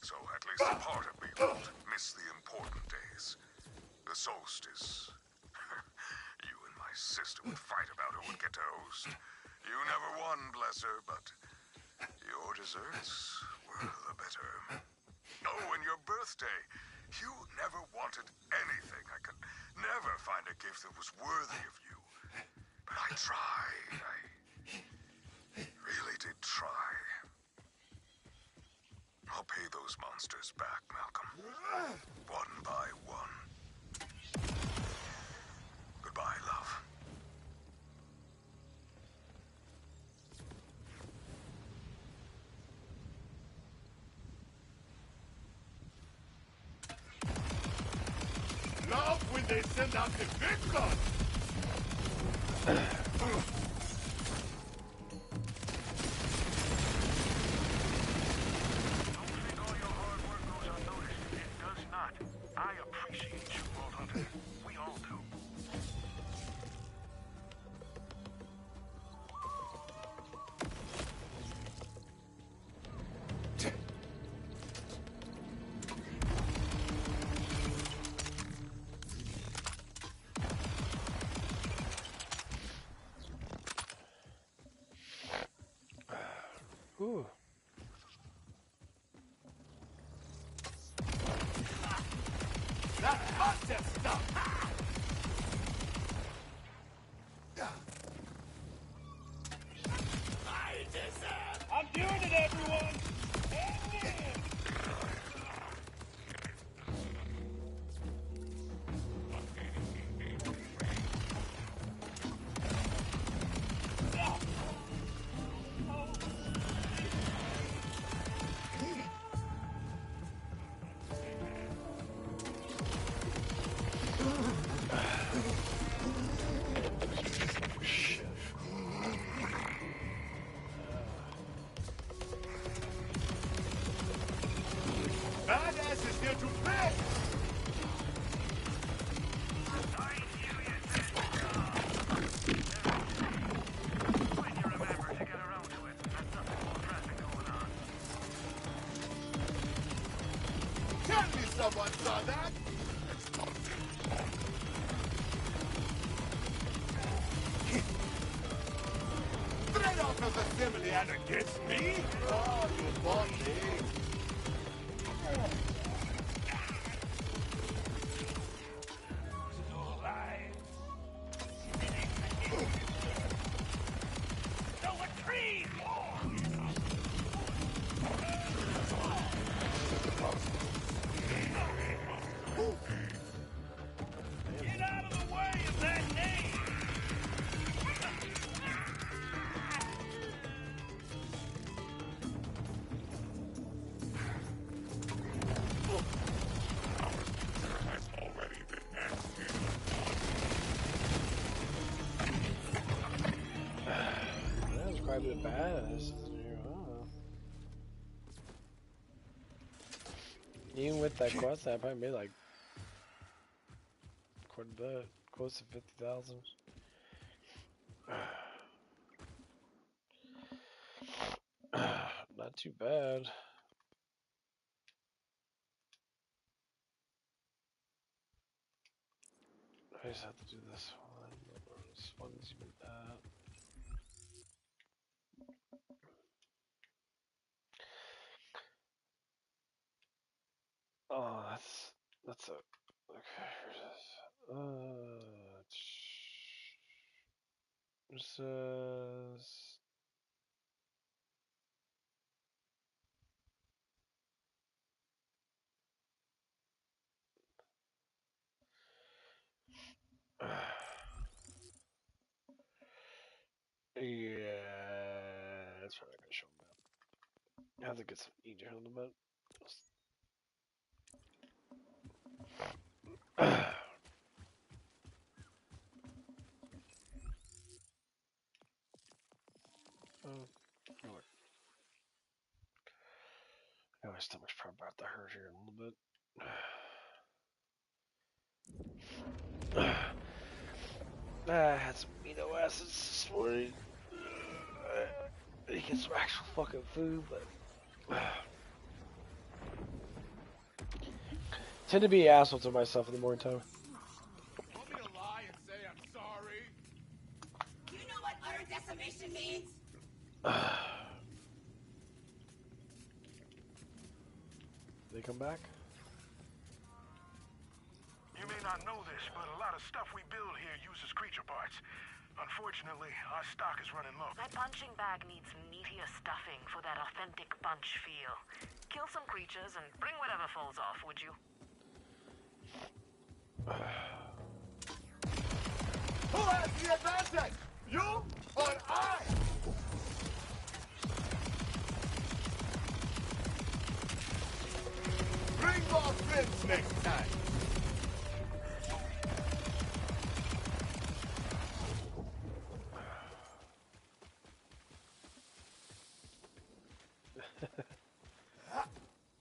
so at least a part of me won't miss the important days. The solstice. You and my sister would fight about who would get to host. You never won, bless her, but your desserts were the better. Oh, and your birthday. You never wanted anything. I could never find a gift that was worthy of you. But I tried. I really did try. I'll pay those monsters back, Malcolm. One by one. Goodbye, love. Love when they send out the big gun. Don't think all your hard work goes unnoticed. It does not. I appreciate you, Vault Hunter. We all do. Ooh. That contest stuff. I'm doing it, everyone. Badass is here to play. When you remember to get around to it, there's nothing more pressing going on. Tell me someone saw that. Straight off of assembly and against me? Oh, you bonding. Get out of the way of that name! That was quite a bit badass. Even with that quest, I probably made like quite a bit, close to 50,000. Not too bad. I just have to do this one. This one's even that. What's up? Okay, here's this. It says. Yeah, that's probably not gonna show map. I have to get some easier on the map. Oh, Lord. Oh, my stomach's probably about to hurt here in a little bit. I had some amino acids this morning. I need to get some actual fucking food, but tend to be an asshole to myself in the morning time. Want me to lie and say I'm sorry? You know what utter decimation means? They come back? You may not know this, but a lot of stuff we build here uses creature parts. Unfortunately, our stock is running low. My punching bag needs meatier stuffing for that authentic punch feel. Kill some creatures and bring whatever falls off, would you? Who has the advantage? You or I? Bring more friends next time.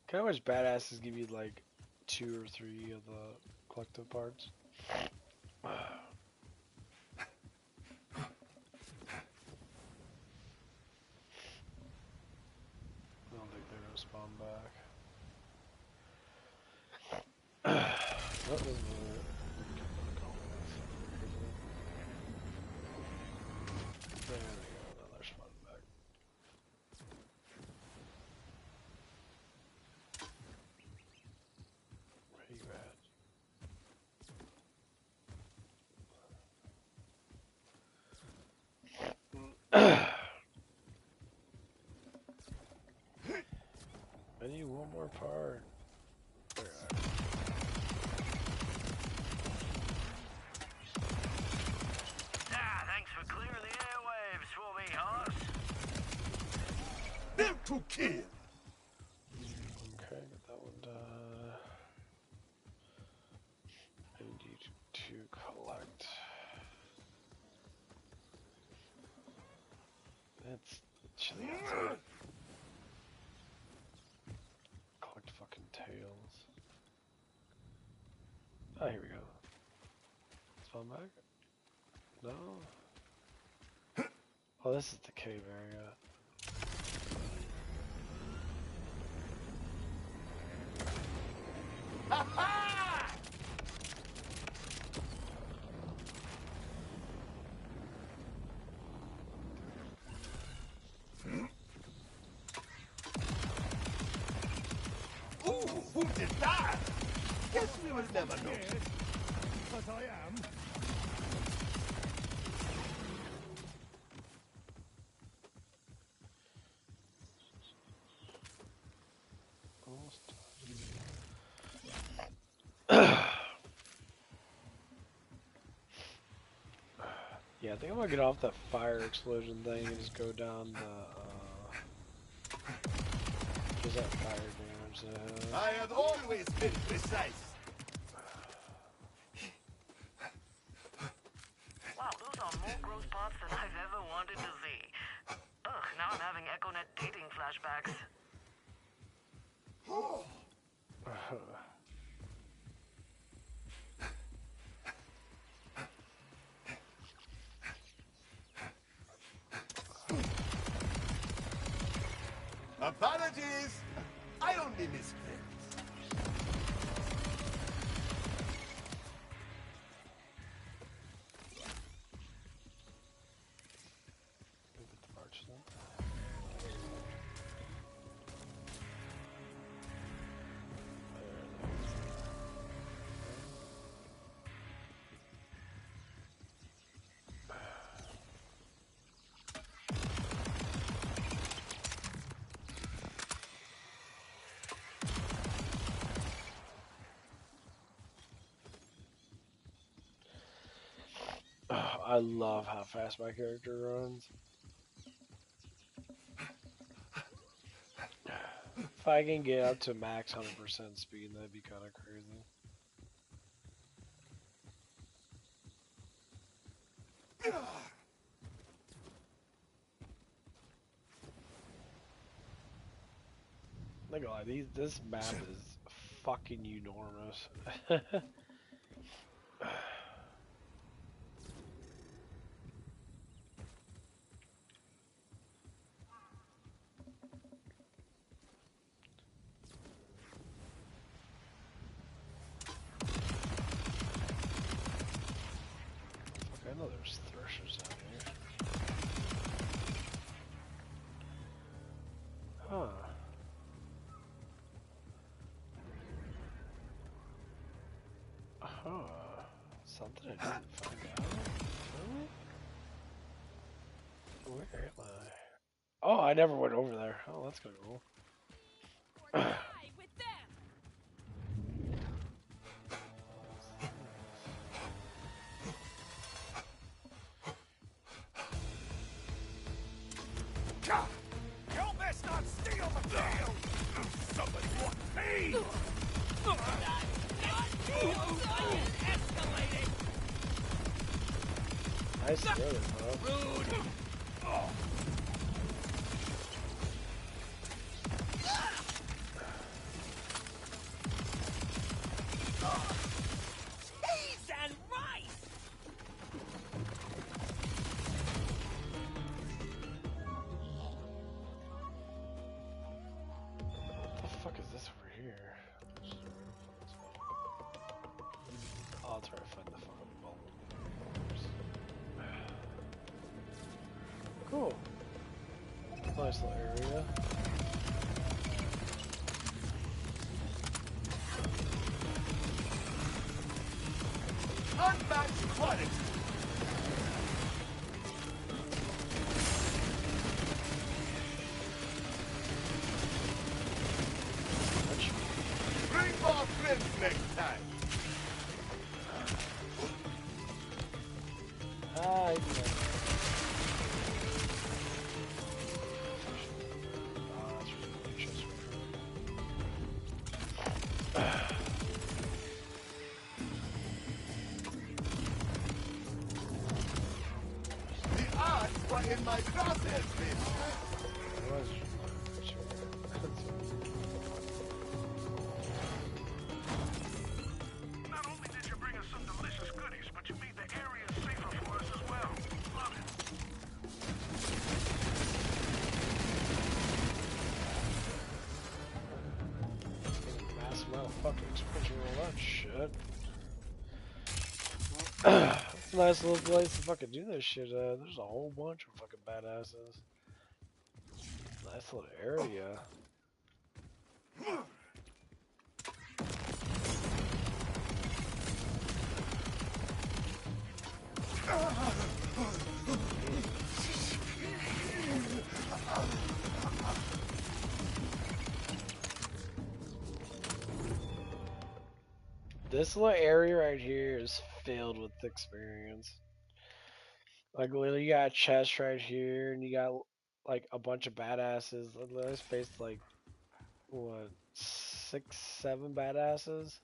Kind of wish badasses give you like 2 or 3 of the collective parts. I don't think they're gonna spawn back. What was the... There we go, now they're spawning back. Where you at? I need one more part. There you are. Thanks for clearing the airwaves for me, horse. Built to kill. Okay, get that one done. I need to collect. That's chilly outside. Collect fucking tails. Oh, here we go. Spawn back? No? Oh, this is the cave area. Ha ha! Ooh, who did that? Guess we will never know. But I am. Almost done. Yeah, I think I'm gonna get off that fire explosion thing and just go down the, just that fire damage there. I have always been precise. Wow, those are more gross parts than I've ever wanted to see. Ugh, now I'm having EchoNet dating flashbacks. Apologies. I only miss friends. Get the parts then. I love how fast my character runs. If I can get up to max 100% speed, that'd be kind of crazy. Not gonna lie, this map is fucking enormous. I know there's threshers down here. Huh. Huh. Something I didn't find out? Really? Where am I? Oh, I never went over there. Oh, that's kind of cool. You best not steal the field! Somebody want me! Escalating! Nice brother, bro. Rude! Oh. Cheese and rice! What the fuck is this over here? I'll try to find the fucking ball. Cool. Nice little area. Unmatched quality! Bring more friends next time! Ah, you know. The odds were in my crosshairs, bitch! Not only did you bring us some delicious goodies, but you made the area safer for us as well. Love it. Massive amount of fucking exposure and all that shit. It's a nice little place to fucking do this shit. There's a whole bunch of fucking badasses. Nice little area. This little area right here is filled with experience. Like literally, you got a chest right here, and you got like a bunch of badasses. Let's face like what 6, 7 badasses.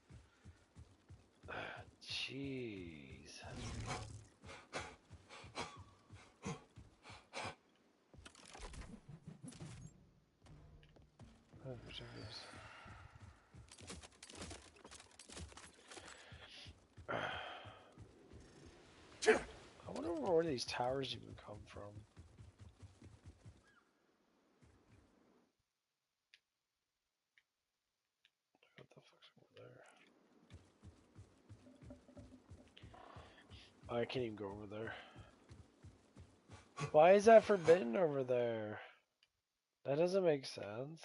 Jeez. Oh, ridiculous. I wonder where these towers even come from. What the fuck's over there? Oh, I can't even go over there. Why is that forbidden over there? That doesn't make sense.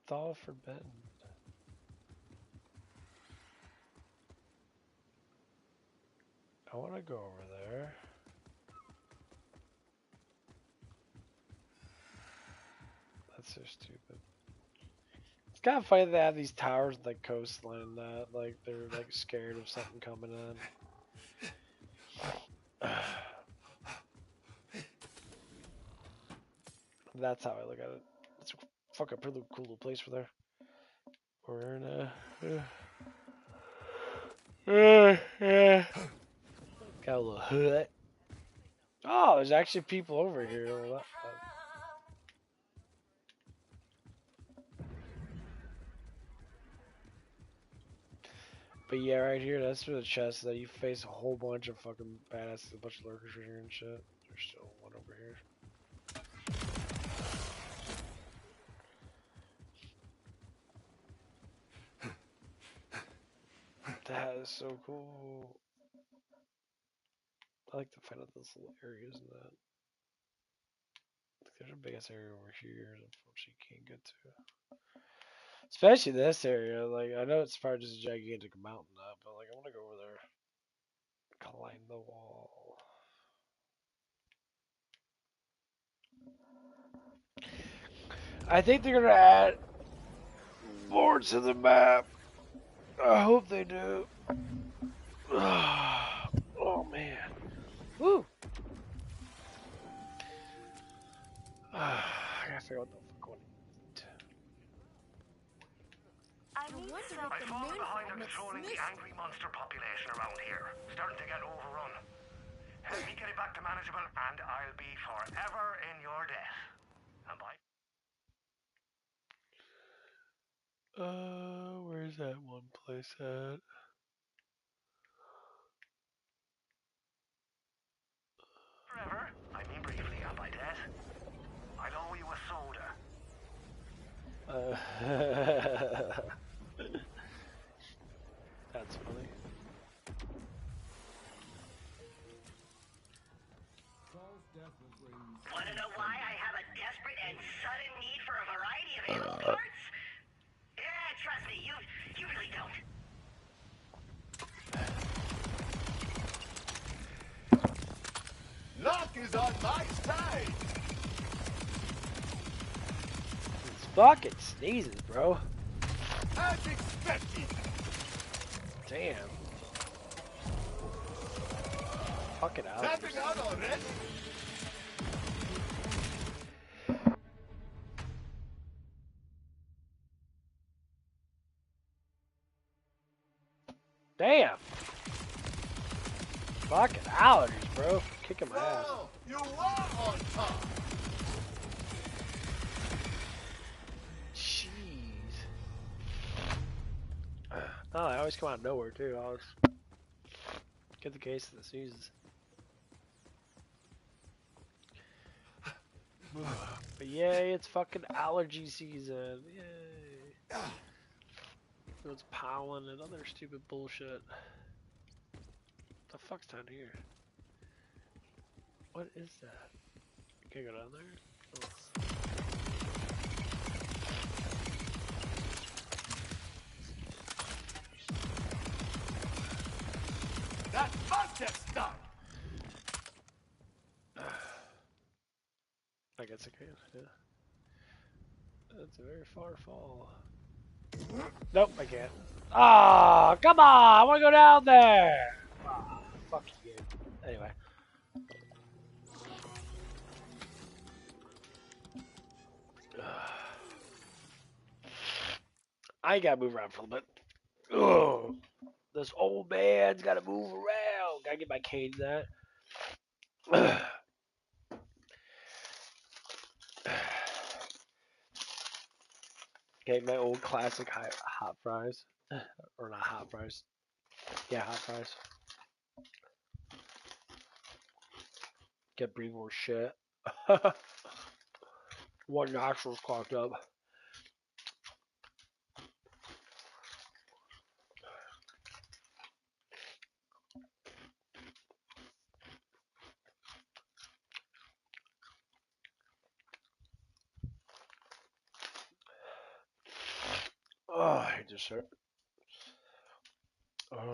It's all forbidden. I want to go over there. That's so stupid. kind of funny they have these towers at the coastline that like they're like scared of something coming in. That's how I look at it. It's a fucking pretty cool little place for there. We're in a got a little hut. Oh, there's actually people over here. Well, but yeah, right here, that's for the chest that you face a whole bunch of fucking badasses, a bunch of lurkers right here and shit. There's still one over here. That is so cool. I like to find out those little areas and that. There's a big ass area over here that unfortunately you can't get to. Especially this area. Like, I know it's probably just a gigantic mountain up, but like, I want to go over there. Climb the wall. I think they're gonna add more to the map. I hope they do. Oh man. Woo! I gotta figure out what the fuck I want to eat. I need some. I've fallen behind on controlling the angry monster population around here. Starting to get overrun. Help me get it back to manageable, and I'll be forever in your debt. And bye. Where's that one place at? Forever? I mean briefly, and by debt, I'll owe you a soda. That's funny. Want to know why I have a desperate and sudden need for a variety of animal parts? Yeah, trust me, you really don't. Luck is on my side. It's fucking sneezes, bro. As expected. Damn. Fucking out. Tapping out already. Damn. Fucking allergies, bro. Kicking my ass. Oh, you are on top. Jeez. Oh, they always come out of nowhere too. I'll just get the case of the sneezes. But yay, it's fucking allergy season. Yay. It's pollen and other stupid bullshit. What the fuck's down here? What is that? Can I go down there? Oh. That must have stuck. I guess I can, yeah. That's a very far fall. Nope, I can't. Ah, oh, come on! I want to go down there! Oh, fuck you. Anyway. I gotta move around for a little bit. Ugh. This old man's gotta move around. Gotta get my cane that. Okay, my old classic hot fries. Or not hot fries. Yeah, hot fries. Get breathe more shit. One nostril's clogged up. Oh, I hate this shit. Oh,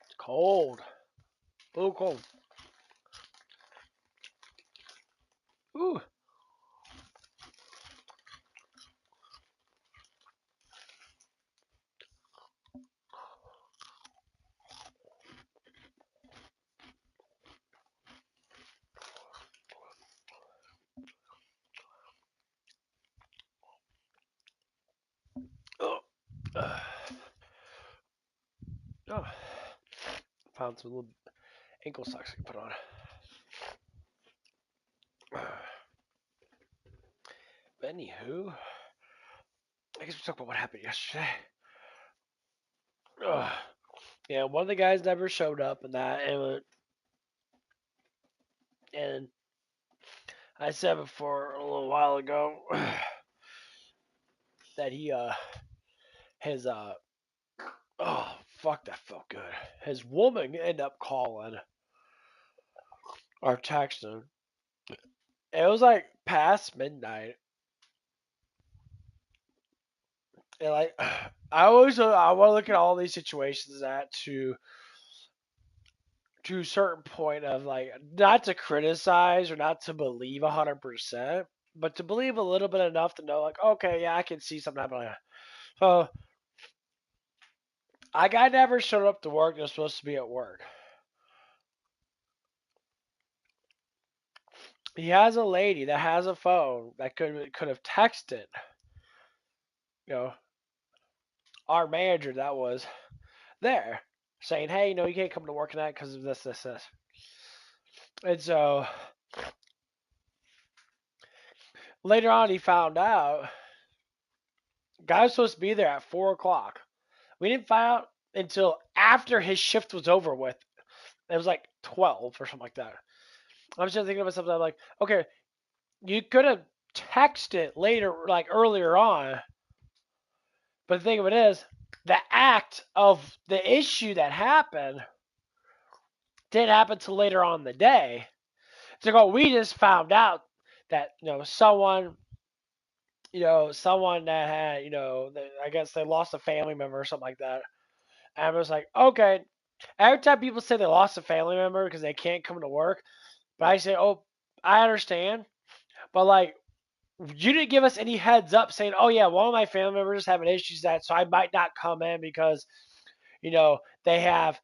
it's cold. A little cold. Ooh. Oh, found some little ankle socks I can put on. But anywho, I guess we talk about what happened yesterday. Ugh. Yeah, one of the guys never showed up, and and I said before a little while ago that his oh fuck, that felt good. His woman ended up calling or texting. It was like past midnight, and like I want to look at all these situations at to a certain point of like not to criticize or not to believe 100%, but to believe a little bit enough to know like okay, yeah, I can see something happening. So I guy never showed up to work. He was supposed to be at work. He has a lady that has a phone that could have texted, you know, our manager that was there, saying, "Hey, you can't come to work tonight because of this, this, this." And so later on, he found out guy was supposed to be there at 4 o'clock. We didn't find out until after his shift was over with. It was like 12 or something like that. I'm just thinking to myself, I'm like, okay, you could have texted later, like earlier on. But the thing of it is, the act of the issue that happened didn't happen till later on in the day. So we just found out that someone that had I guess they lost a family member or something like that. And I was like, okay. Every time people say they lost a family member because they can't come to work, but I say, oh, I understand, but like you didn't give us any heads up saying, oh yeah, one of my family members is having issues so I might not come in because they have,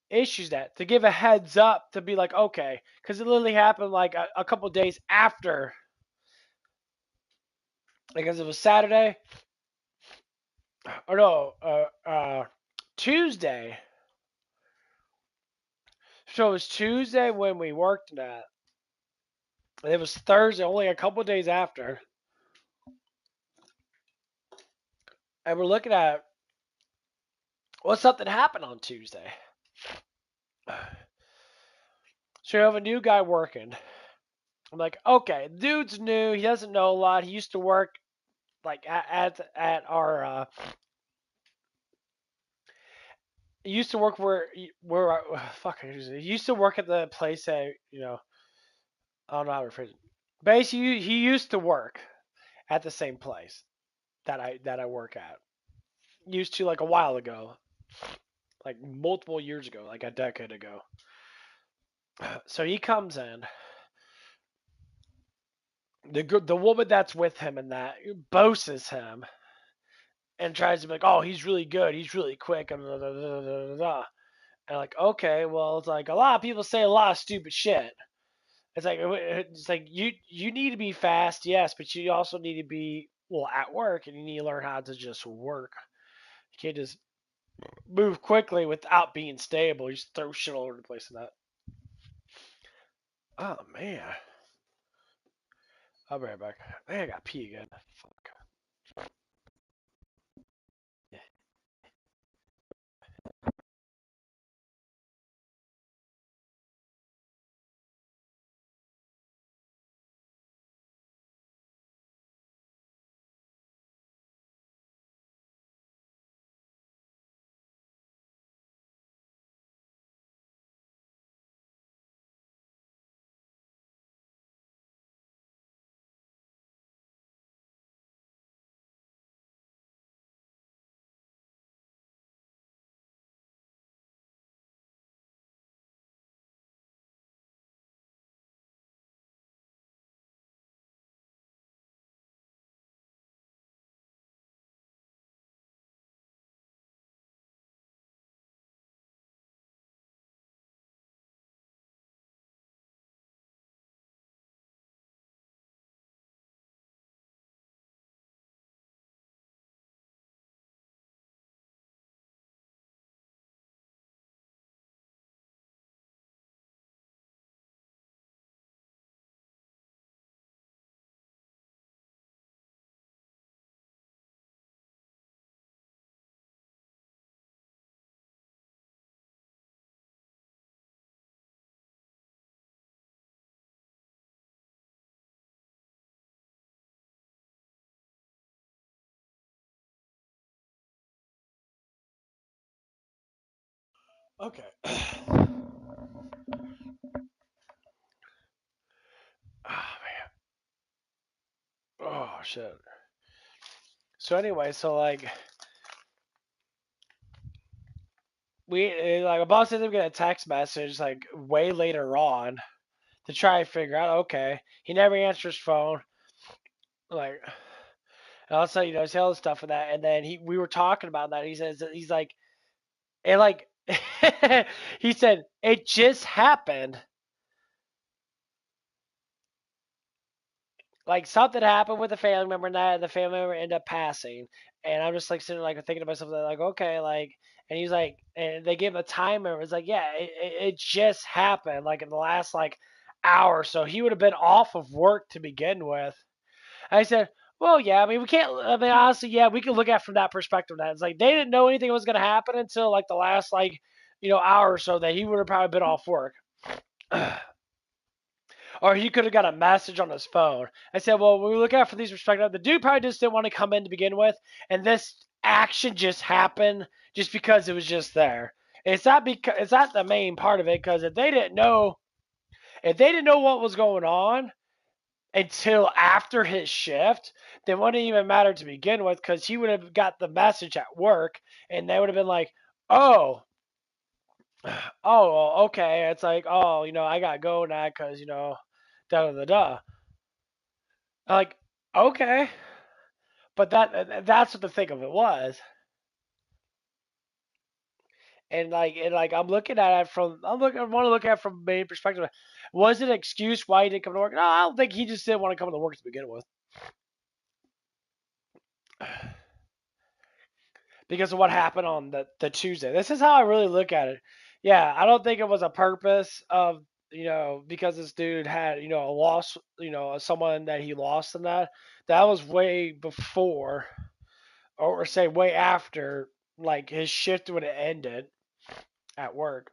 issues to give a heads up to be like, okay, because it literally happened like a couple days after, because it was Saturday, or no, Tuesday. So it was Tuesday when we worked that. And it was Thursday, only a couple days after. And we're looking at something happened on Tuesday. So you have a new guy working. I'm like, okay, dude's new. He doesn't know a lot. He used to work like at our. He used to work where fuck. He used to work at the place that I don't know how to phrase it. Basically, he used to work at the same place that I work at. Used to like a while ago, like multiple years ago, like a decade ago. So he comes in. The woman that's with him and that boasts him and tries to be like, oh, he's really good, he's really quick, and and like, okay, well, it's like a lot of people say a lot of stupid shit. It's like you need to be fast, yes, but you also need to be at work, and you need to learn how to just work. You can't just move quickly without being stable. You just throw shit all over the place in that. Oh man, I'll be right back. Man, I got pee again. Fuck. Okay. Oh man. Oh shit. So anyway, so like my boss ended up getting a text message like way later on to try and figure out. Okay, he never answers phone. Like, and also he's all this stuff and that, and then we were talking about that. He says that he's like, and like, he said it just happened. Like something happened with a family member, and that the family member ended up passing. And I'm just like sitting like thinking to myself like, okay, like, and he's like, and they gave him a timer. It's like, yeah, it just happened like in the last like hour, so he would have been off of work to begin with. I said, well, yeah, I mean, we can't. I mean, honestly, yeah, we can look at it from that perspective. That it's like they didn't know anything was going to happen until like the last like hour or so that he would have probably been off work. Or he could have got a message on his phone. I said, well, when we look at it from these perspectives, the dude probably just didn't want to come in to begin with, and this action just happened just because it was just there. It's not the main part of it because if they didn't know what was going on until after his shift, then it wouldn't even matter to begin with because he would have got the message at work, and they would have been like, oh. Oh, okay. It's like, oh, I gotta go now because da da da da. Like, okay, but that's what the thing of it was, and I want to look at it from main perspective. Was it an excuse why he didn't come to work? No, I don't think he just didn't want to come to work to begin with because of what happened on the Tuesday. This is how I really look at it. Yeah, I don't think it was a purpose of because this dude had a loss, someone that he lost in that was way before or say way after like his shift would have ended at work.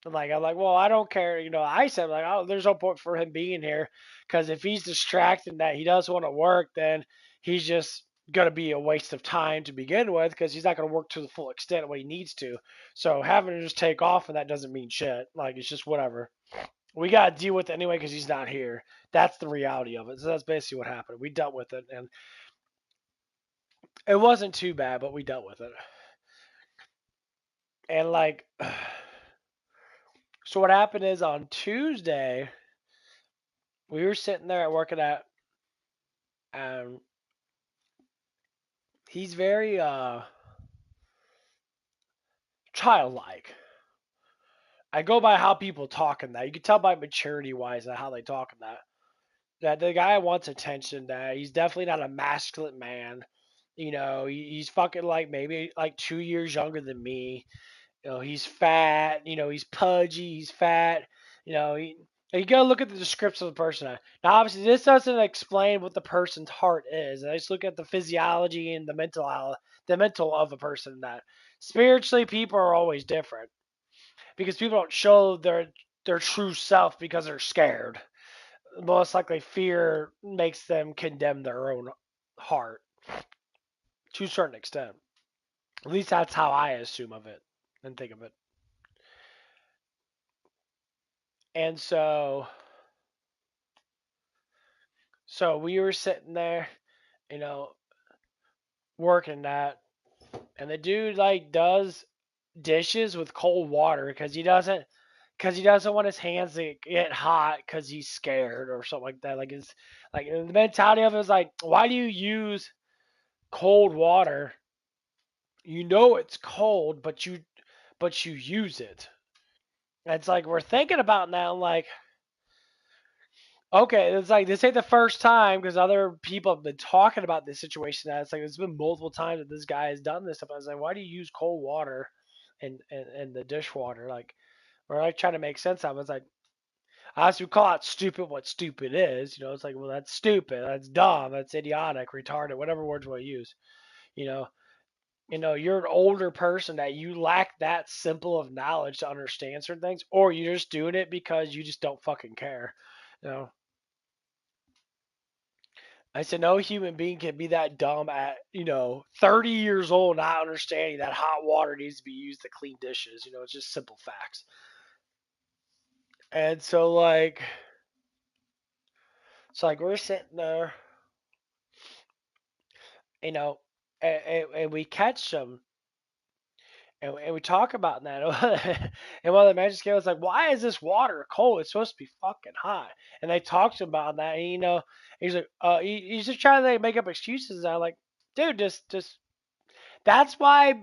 Like I'm like, well, I don't care. I said like, oh, there's no point for him being here because if he's distracted that he doesn't want to work, then he's just gonna be a waste of time to begin with because he's not gonna work to the full extent of what he needs to. So having to just take off and that doesn't mean shit. Like it's just whatever. We gotta deal with it anyway because he's not here. That's the reality of it. So that's basically what happened. We dealt with it, and it wasn't too bad, but we dealt with it. And like, so what happened is on Tuesday, we were sitting there working at, and he's very childlike. I go by how people talk in that. You can tell by maturity wise how they talk in that the guy wants attention. That he's definitely not a masculine man. He's fucking like maybe like 2 years younger than me. He's fat. He's pudgy. He's fat. You gotta look at the description of the person. Now, obviously, this doesn't explain what the person's heart is. I just look at the physiology and the mental of a person. That spiritually, people are always different because people don't show their true self because they're scared. Most likely, fear makes them condemn their own heart to a certain extent. At least that's how I assume of it and think of it. And so we were sitting there, you know, working that, and the dude like does dishes with cold water because he doesn't want his hands to get hot because he's scared or something like that. Like it's like the mentality of it is like, why do you use cold water? You know it's cold, but you use it. And it's like we're thinking about now, like, okay, it's like this ain't the first time because other people have been talking about this situation. That it's like it's been multiple times that this guy has done this stuff. I was like, why do you use cold water and the dishwater? Like, we're like trying to make sense of it. It's like, obviously, we call it stupid what stupid is. It's like, well, that's stupid, that's dumb, that's idiotic, retarded, whatever words we use. You know, you're an older person that you lack that simple of knowledge to understand certain things, or you're just doing it because you just don't fucking care. You know, I said no human being can be that dumb at 30 years old, not understanding that hot water needs to be used to clean dishes. It's just simple facts. And so like we're sitting there, you know, and we catch them. And we talk about that. And one of the magic scales was like, why is this water cold? It's supposed to be fucking hot. And they talked about that. And, he's like, he's just trying to make up excuses. And I'm like, dude, just that's why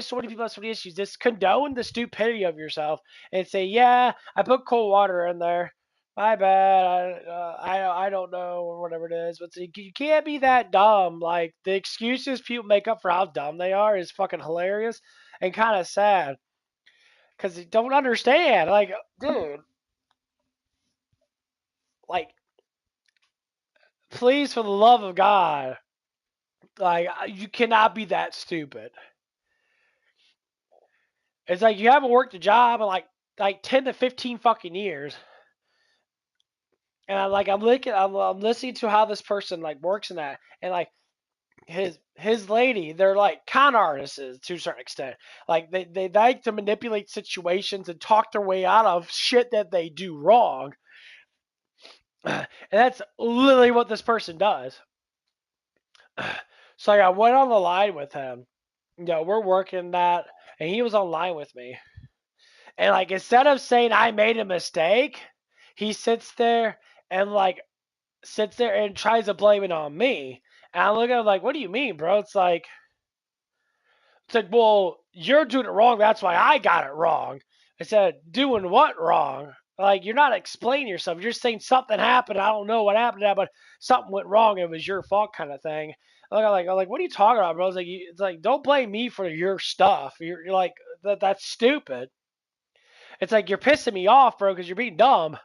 so many people have so many issues. Just condone the stupidity of yourself and say, yeah, I put cold water in there. My bad. I don't know or whatever it is. But you can't be that dumb. Like the excuses people make up for how dumb they are is fucking hilarious and kind of sad because they don't understand. Like, dude, like, please, for the love of God, like, you cannot be that stupid. It's like you haven't worked a job in like 10 to 15 fucking years. And I'm listening to how this person like works in that, and like his lady, they're like con artists to a certain extent. Like they like to manipulate situations and talk their way out of shit that they do wrong. And that's literally what this person does. So like, I went on the line with him. We're working that, and he was online with me. And like instead of saying I made a mistake, he sits there and tries to blame it on me. And I look at him like, what do you mean, bro? It's like, well, you're doing it wrong. That's why I got it wrong. I said, doing what wrong? Like, you're not explaining yourself. You're just saying something happened. I don't know what happened, but something went wrong. It was your fault, kind of thing. I'm like, what are you talking about, bro? It's like, don't blame me for your stuff. You're like, that's stupid. It's like you're pissing me off, bro, because you're being dumb.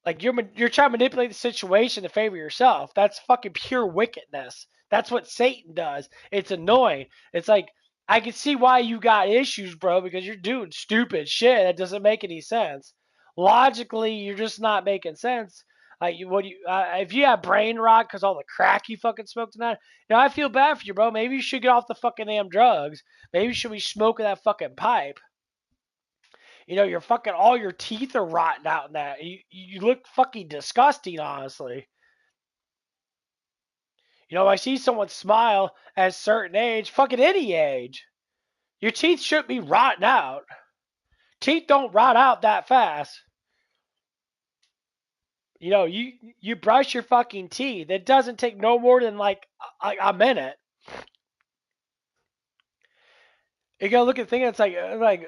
Like you're trying to manipulate the situation to favor yourself. That's fucking pure wickedness. That's what Satan does. It's annoying. It's like I can see why you got issues, bro, because you're doing stupid shit that doesn't make any sense. Logically, you're just not making sense. Like if you have brain rot because all the crack you fucking smoked tonight, I feel bad for you, bro. Maybe you should get off the fucking damn drugs. Maybe you should be smoking that fucking pipe. You're fucking all your teeth are rotting out in that. You look fucking disgusting, honestly. I see someone smile at a certain age, fucking any age. Your teeth shouldn't be rotting out. Teeth don't rot out that fast. You brush your fucking teeth. It doesn't take no more than like a minute. You gotta look at the thing. It's like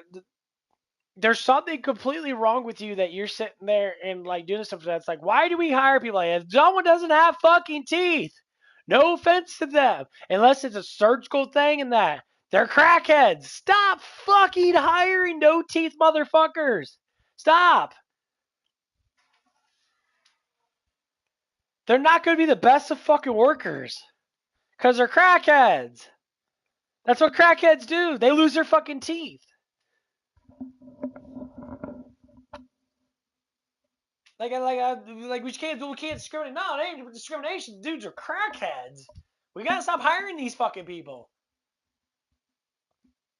there's something completely wrong with you that you're sitting there and like doing stuff that's like, why do we hire people like that? If someone doesn't have fucking teeth, no offense to them, unless it's a surgical thing and that they're crackheads. Stop fucking hiring no teeth motherfuckers. Stop. They're not going to be the best of fucking workers because they're crackheads. That's what crackheads do. They lose their fucking teeth. We can't discriminate. No, it ain't discrimination. Dudes are crackheads. We gotta stop hiring these fucking people.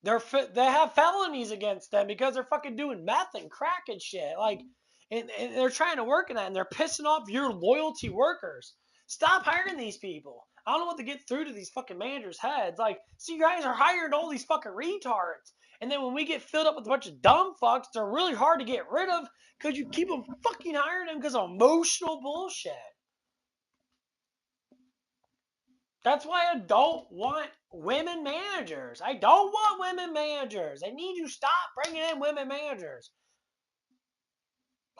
They have felonies against them because they're fucking doing meth and crack and shit. And they're trying to work in that, and they're pissing off your loyalty workers. Stop hiring these people. I don't know what to get through to these fucking managers' heads. See, you guys are hiring all these fucking retards. And then when we get filled up with a bunch of dumb fucks, they're really hard to get rid of because you keep them fucking hiring them because of emotional bullshit. That's why I don't want women managers. I don't want women managers. I need you to stop bringing in women managers.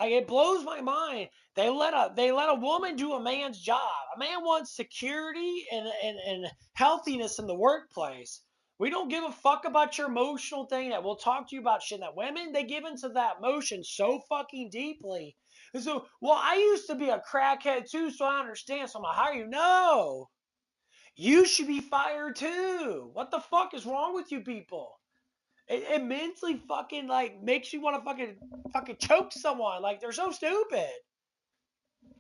It blows my mind. They let a woman do a man's job. A man wants security and healthiness in the workplace. We don't give a fuck about your emotional thing. That we'll talk to you about shit. That women, they give into that emotion so fucking deeply. And so, well, I used to be a crackhead too, so I understand. So I'm gonna hire you. No, you should be fired too. What the fuck is wrong with you people? It mentally fucking makes you want to fucking choke someone. They're so stupid.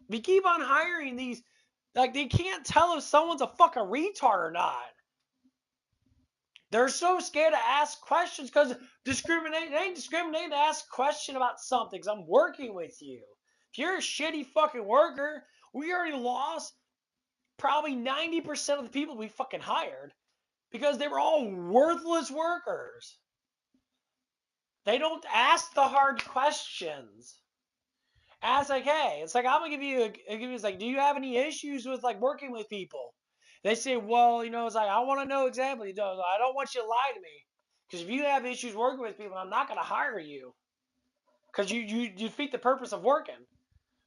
We keep on hiring these Like, they can't tell if someone's a fucking retard or not. They're so scared to ask questions because discriminate. It ain't discriminating to ask a question about something because I'm working with you. If you're a shitty fucking worker, we already lost probably 90% of the people we fucking hired because they were all worthless workers. They don't ask the hard questions. Ask like, hey, it's like I'm gonna give you it's like, do you have any issues with like working with people? They say, well, it's like I want to know exactly. I don't want you to lie to me, because if you have issues working with people, I'm not gonna hire you, because you defeat the purpose of working.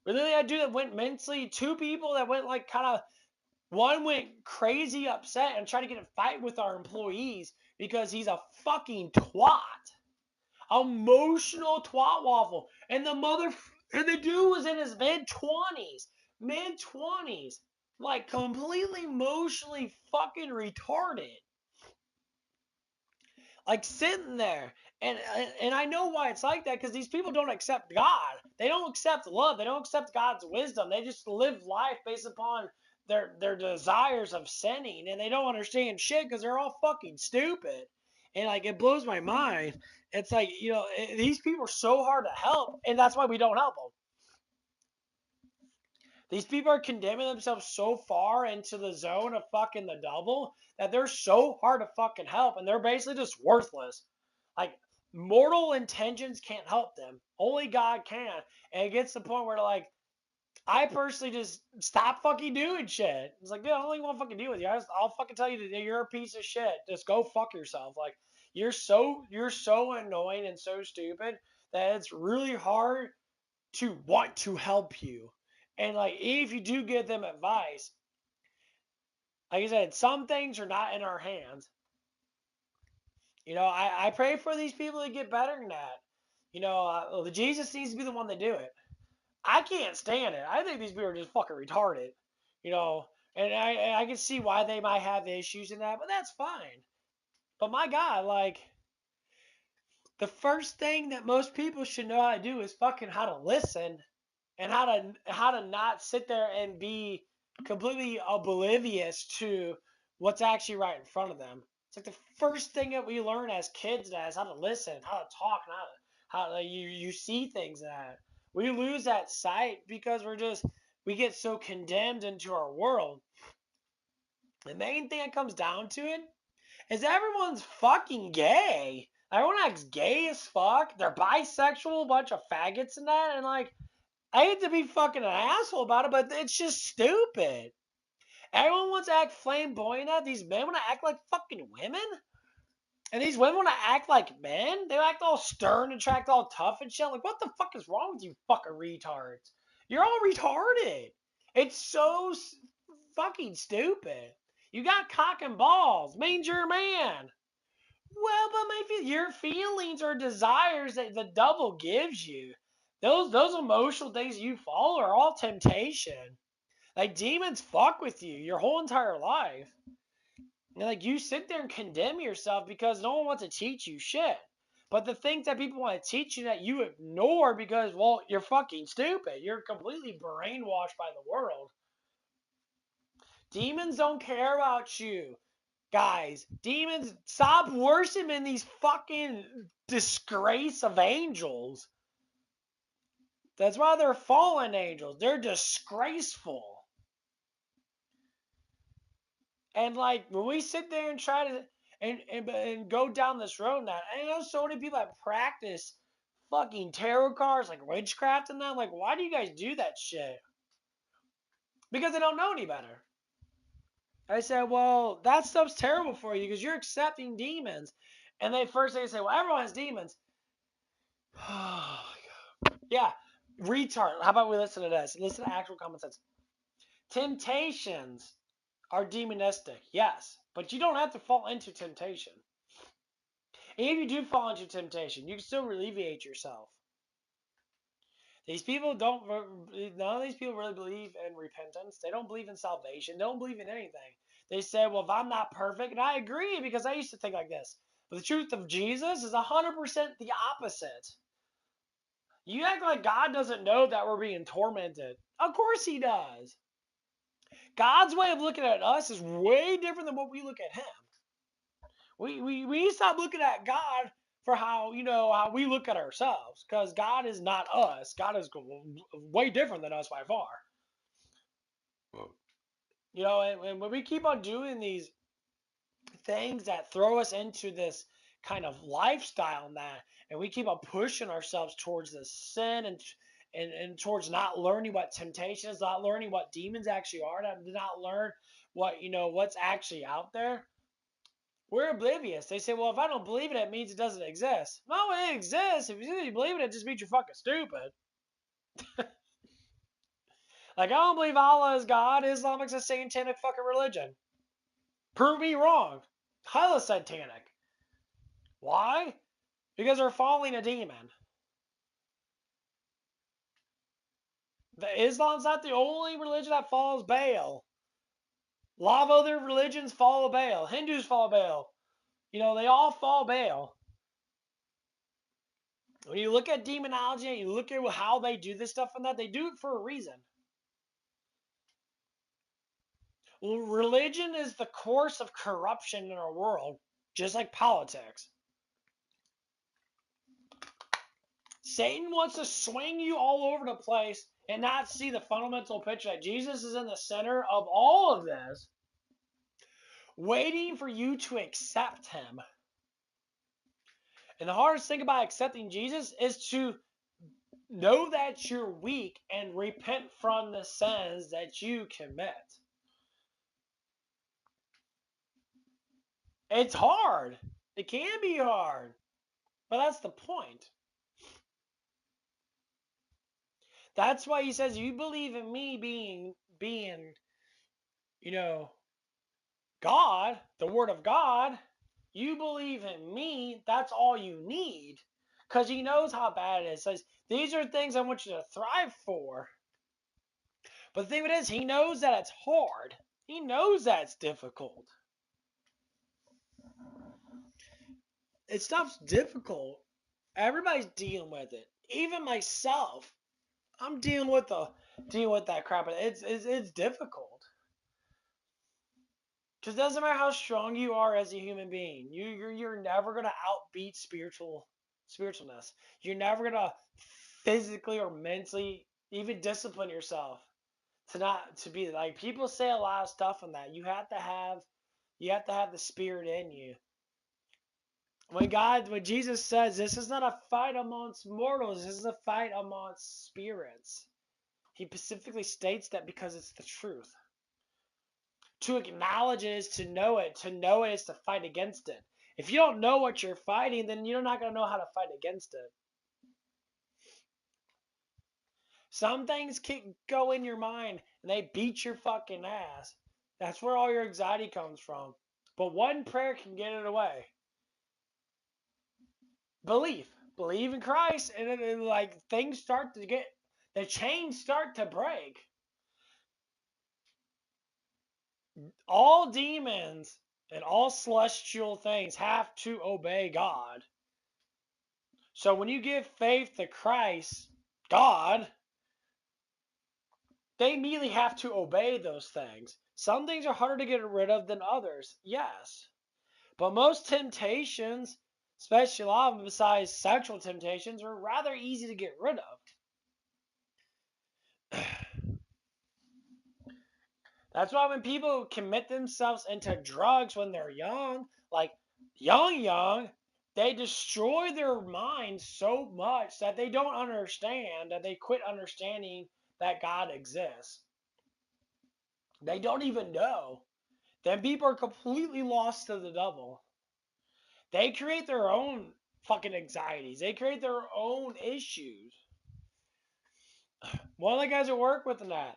But then I do that went mentally. Two people that went like kind of one went crazy upset and tried to get in a fight with our employees because he's a fucking twat. Emotional twat waffle. And the dude was in his mid-20s. Like completely emotionally fucking retarded. Like sitting there. And I know why it's like that, because these people don't accept God. They don't accept love. They don't accept God's wisdom. They just live life based upon their desires of sinning, and they don't understand shit because they're all fucking stupid. And like, it blows my mind. It's like, these people are so hard to help, and that's why we don't help them. These people are condemning themselves so far into the zone of fucking the double that they're so hard to fucking help, and they're basically just worthless. Like, mortal intentions can't help them. Only God can. And it gets to the point where, like, I personally just stop fucking doing shit. It's like, dude, I don't even want to fucking deal with you. I'll fucking tell you that you're a piece of shit. Just go fuck yourself. Like, you're so annoying and so stupid that it's really hard to want to help you. And like, if you do give them advice, like I said, some things are not in our hands. I pray for these people to get better than that. Jesus needs to be the one to do it. I can't stand it. I think these people are just fucking retarded. And I can see why they might have issues in that, but that's fine. But my God, like, the first thing that most people should know how to do is fucking how to listen, and how to not sit there and be completely oblivious to what's actually right in front of them. It's like the first thing that we learn as kids is how to listen, how to talk, and how you see things. That we lose that sight because we get so condemned into our world. The main thing that comes down to it is everyone's fucking gay. Everyone acts gay as fuck. They're bisexual, a bunch of faggots and that, and like, I hate to be fucking an asshole about it, but it's just stupid. Everyone wants to act flamboyant. These men want to act like fucking women. And these women want to act like men. They act all stern and act all tough and shit. Like, what the fuck is wrong with you fucking retards? You're all retarded. It's so fucking stupid. You got cock and balls. Means you're a man. Well, but your feelings or desires that the devil gives you, those emotional things you follow are all temptation. Like, demons fuck with you your whole entire life. And like, you sit there and condemn yourself because no one wants to teach you shit. But the things that people want to teach you that you ignore because, well, you're fucking stupid. You're completely brainwashed by the world. Demons don't care about you. Guys, demons, stop worshiping these fucking disgrace of angels. That's why they're fallen angels. They're disgraceful. And like, when we sit there and try to and go down this road now, I know so many people that practice fucking tarot cards, like witchcraft and that. Like, why do you guys do that shit? Because they don't know any better. I said, well, that stuff's terrible for you because you're accepting demons. And they say, well, everyone has demons. Yeah, retard. How about we listen to this? Listen to actual common sense. Temptations are demonistic, yes, but you don't have to fall into temptation. And if you do fall into temptation, you can still alleviate yourself. None of these people really believe in repentance. They don't believe in salvation. They don't believe in anything. They say, well, if I'm not perfect, and I agree because I used to think like this. But the truth of Jesus is 100% the opposite. You act like God doesn't know that we're being tormented. Of course he does. God's way of looking at us is way different than what we look at him. We need to stop looking at God for how we look at ourselves, because God is not us. God is way different than us by far. And when we keep on doing these things that throw us into this kind of lifestyle and we keep on pushing ourselves towards this sin and towards not learning what temptation is, not learning what demons actually are, not learn what's actually out there, we're oblivious. They say, well, if I don't believe it, it means it doesn't exist. No, it exists. If you believe it just means you're fucking stupid. Like, I don't believe Allah is God. Islamic's a satanic fucking religion. Prove me wrong. Hella satanic. Why? Because they're following a demon. Islam's not the only religion that follows Baal. A lot of other religions follow Baal. Hindus follow Baal. They all follow Baal. When you look at demonology and you look at how they do this stuff and that, they do it for a reason. Well, religion is the course of corruption in our world, just like politics. Satan wants to swing you all over the place and not see the fundamental picture that Jesus is in the center of all of this, waiting for you to accept him. And the hardest thing about accepting Jesus is to know that you're weak and repent from the sins that you commit. It's hard. It can be hard. But that's the point. That's why he says, you believe in me being God, the Word of God. You believe in me, that's all you need. Because he knows how bad it is. He says, these are things I want you to thrive for. But the thing is, he knows that it's hard. He knows that it's difficult. It's stuff's difficult. Everybody's dealing with it. Even myself. I'm dealing with that crap. It's difficult. Because it doesn't matter how strong you are as a human being. You're never gonna outbeat spiritualness. You're never gonna physically or mentally even discipline yourself to be like, people say a lot of stuff on that. You have to have the spirit in you. When Jesus says this is not a fight amongst mortals, this is a fight amongst spirits. He specifically states that because it's the truth. To acknowledge it is to know it. To know it is to fight against it. If you don't know what you're fighting, then you're not going to know how to fight against it. Some things can go in your mind and they beat your fucking ass. That's where all your anxiety comes from. But one prayer can get it away. Belief. Believe in Christ, and things start to get, the chains start to break. All demons and all celestial things have to obey God. So when you give faith to Christ, God, they immediately have to obey those things. Some things are harder to get rid of than others, yes. But most temptations, especially a lot of them besides sexual temptations, are rather easy to get rid of. That's why when people commit themselves into drugs when they're young, like young, they destroy their minds so much that they don't understand, that they quit understanding that God exists. They don't even know. Then people are completely lost to the devil. They create their own fucking anxieties. They create their own issues. One of the guys at work with that,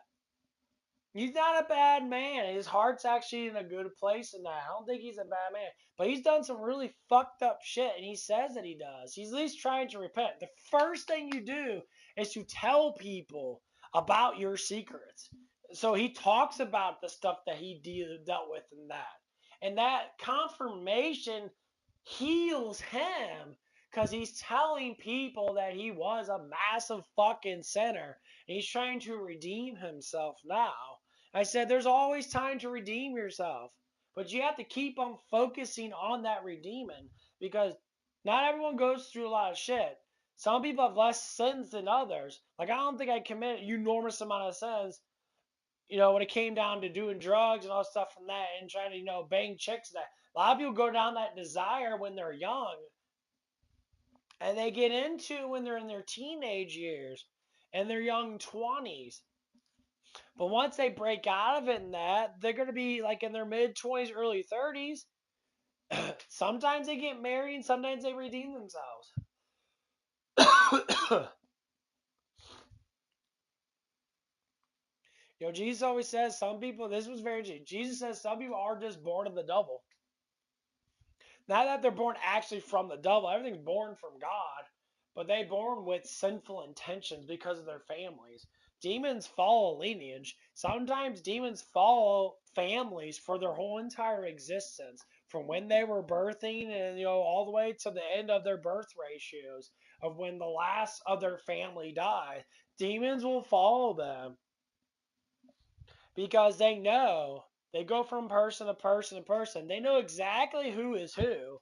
he's not a bad man. His heart's actually in a good place in that. I don't think he's a bad man. But he's done some really fucked up shit, and he says that he does. He's at least trying to repent. The first thing you do is to tell people about your secrets. So he talks about the stuff that he dealt with in that. And that confirmation heals him, because he's telling people that he was a massive fucking sinner. And he's trying to redeem himself now. I said there's always time to redeem yourself, but you have to keep on focusing on that redeeming because not everyone goes through a lot of shit. Some people have less sins than others. Like, I don't think I committed an enormous amount of sins, when it came down to doing drugs and all stuff from that and trying to, bang chicks. That a lot of people go down that desire when they're young, and they get into it when they're in their teenage years and their young 20s. But once they break out of it and that, they're going to be like in their mid 20s, early 30s. Sometimes they get married and sometimes they redeem themselves. Jesus always says some people, this was very true. Jesus says some people are just born of the devil. Not that they're born actually from the devil. Everything's born from God. But they're born with sinful intentions because of their families. Demons follow lineage. Sometimes demons follow families for their whole entire existence. From when they were birthing and, all the way to the end of their birth ratios. Of when the last of their family died. Demons will follow them. Because they know. They go from person to person to person. They know exactly who is who.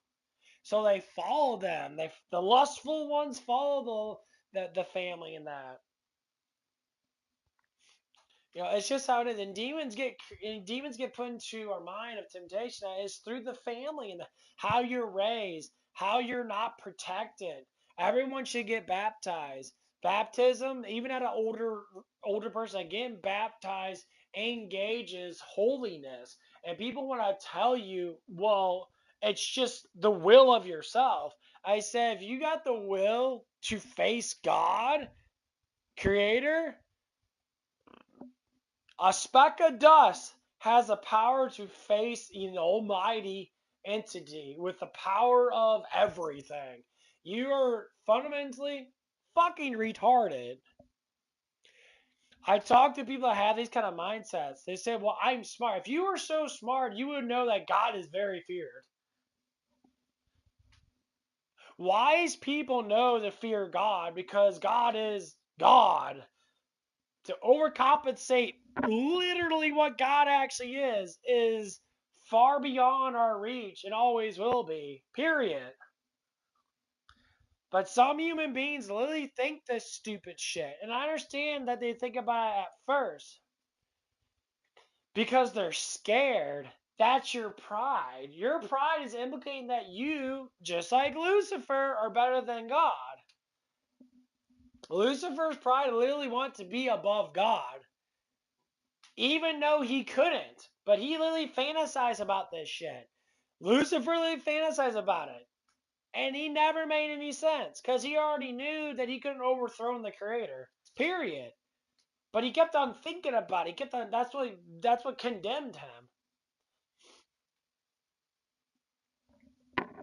So they follow them. The lustful ones follow the family in that. It's just how it is. And demons get put into our mind of temptation. It's through the family and how you're raised, how you're not protected. Everyone should get baptized. Baptism, even at an older person, getting baptized engages holiness. And people want to tell you, well, it's just the will of yourself. I said, if you got the will to face God, Creator, a speck of dust has the power to face an almighty entity with the power of everything. You are fundamentally fucking retarded. I talk to people that have these kind of mindsets. They say, well, I'm smart. If you were so smart, you would know that God is very feared. Wise people know to fear God because God is God. To overcompensate literally what God actually is far beyond our reach and always will be. Period. But some human beings literally think this stupid shit. And I understand that they think about it at first. Because they're scared. That's your pride. Your pride is implicating that you, just like Lucifer, are better than God. Lucifer's pride literally wants to be above God. Even though he couldn't. But he literally fantasized about this shit. Lucifer literally fantasized about it. And he never made any sense. Because he already knew that he couldn't overthrow the creator. Period. But he kept on thinking about it. He kept on, that's what condemned him.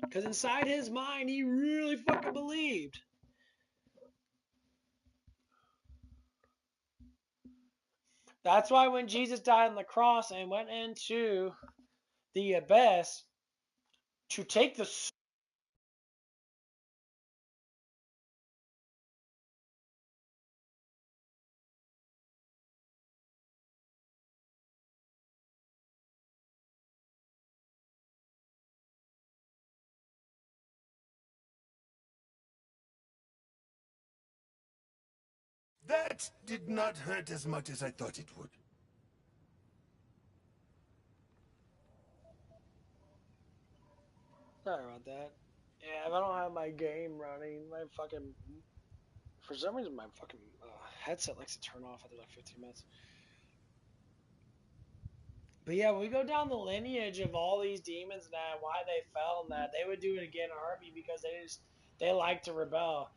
Because inside his mind, he really fucking believed. That's why when Jesus died on the cross and went into the abyss to take the That did not hurt as much as I thought it would. Sorry about that. Yeah, if I don't have my game running, my fucking... For some reason, my fucking headset likes to turn off after like 15 minutes. But yeah, when we go down the lineage of all these demons and that, why they fell and that, they would do it again in a heartbeat because they like to rebel.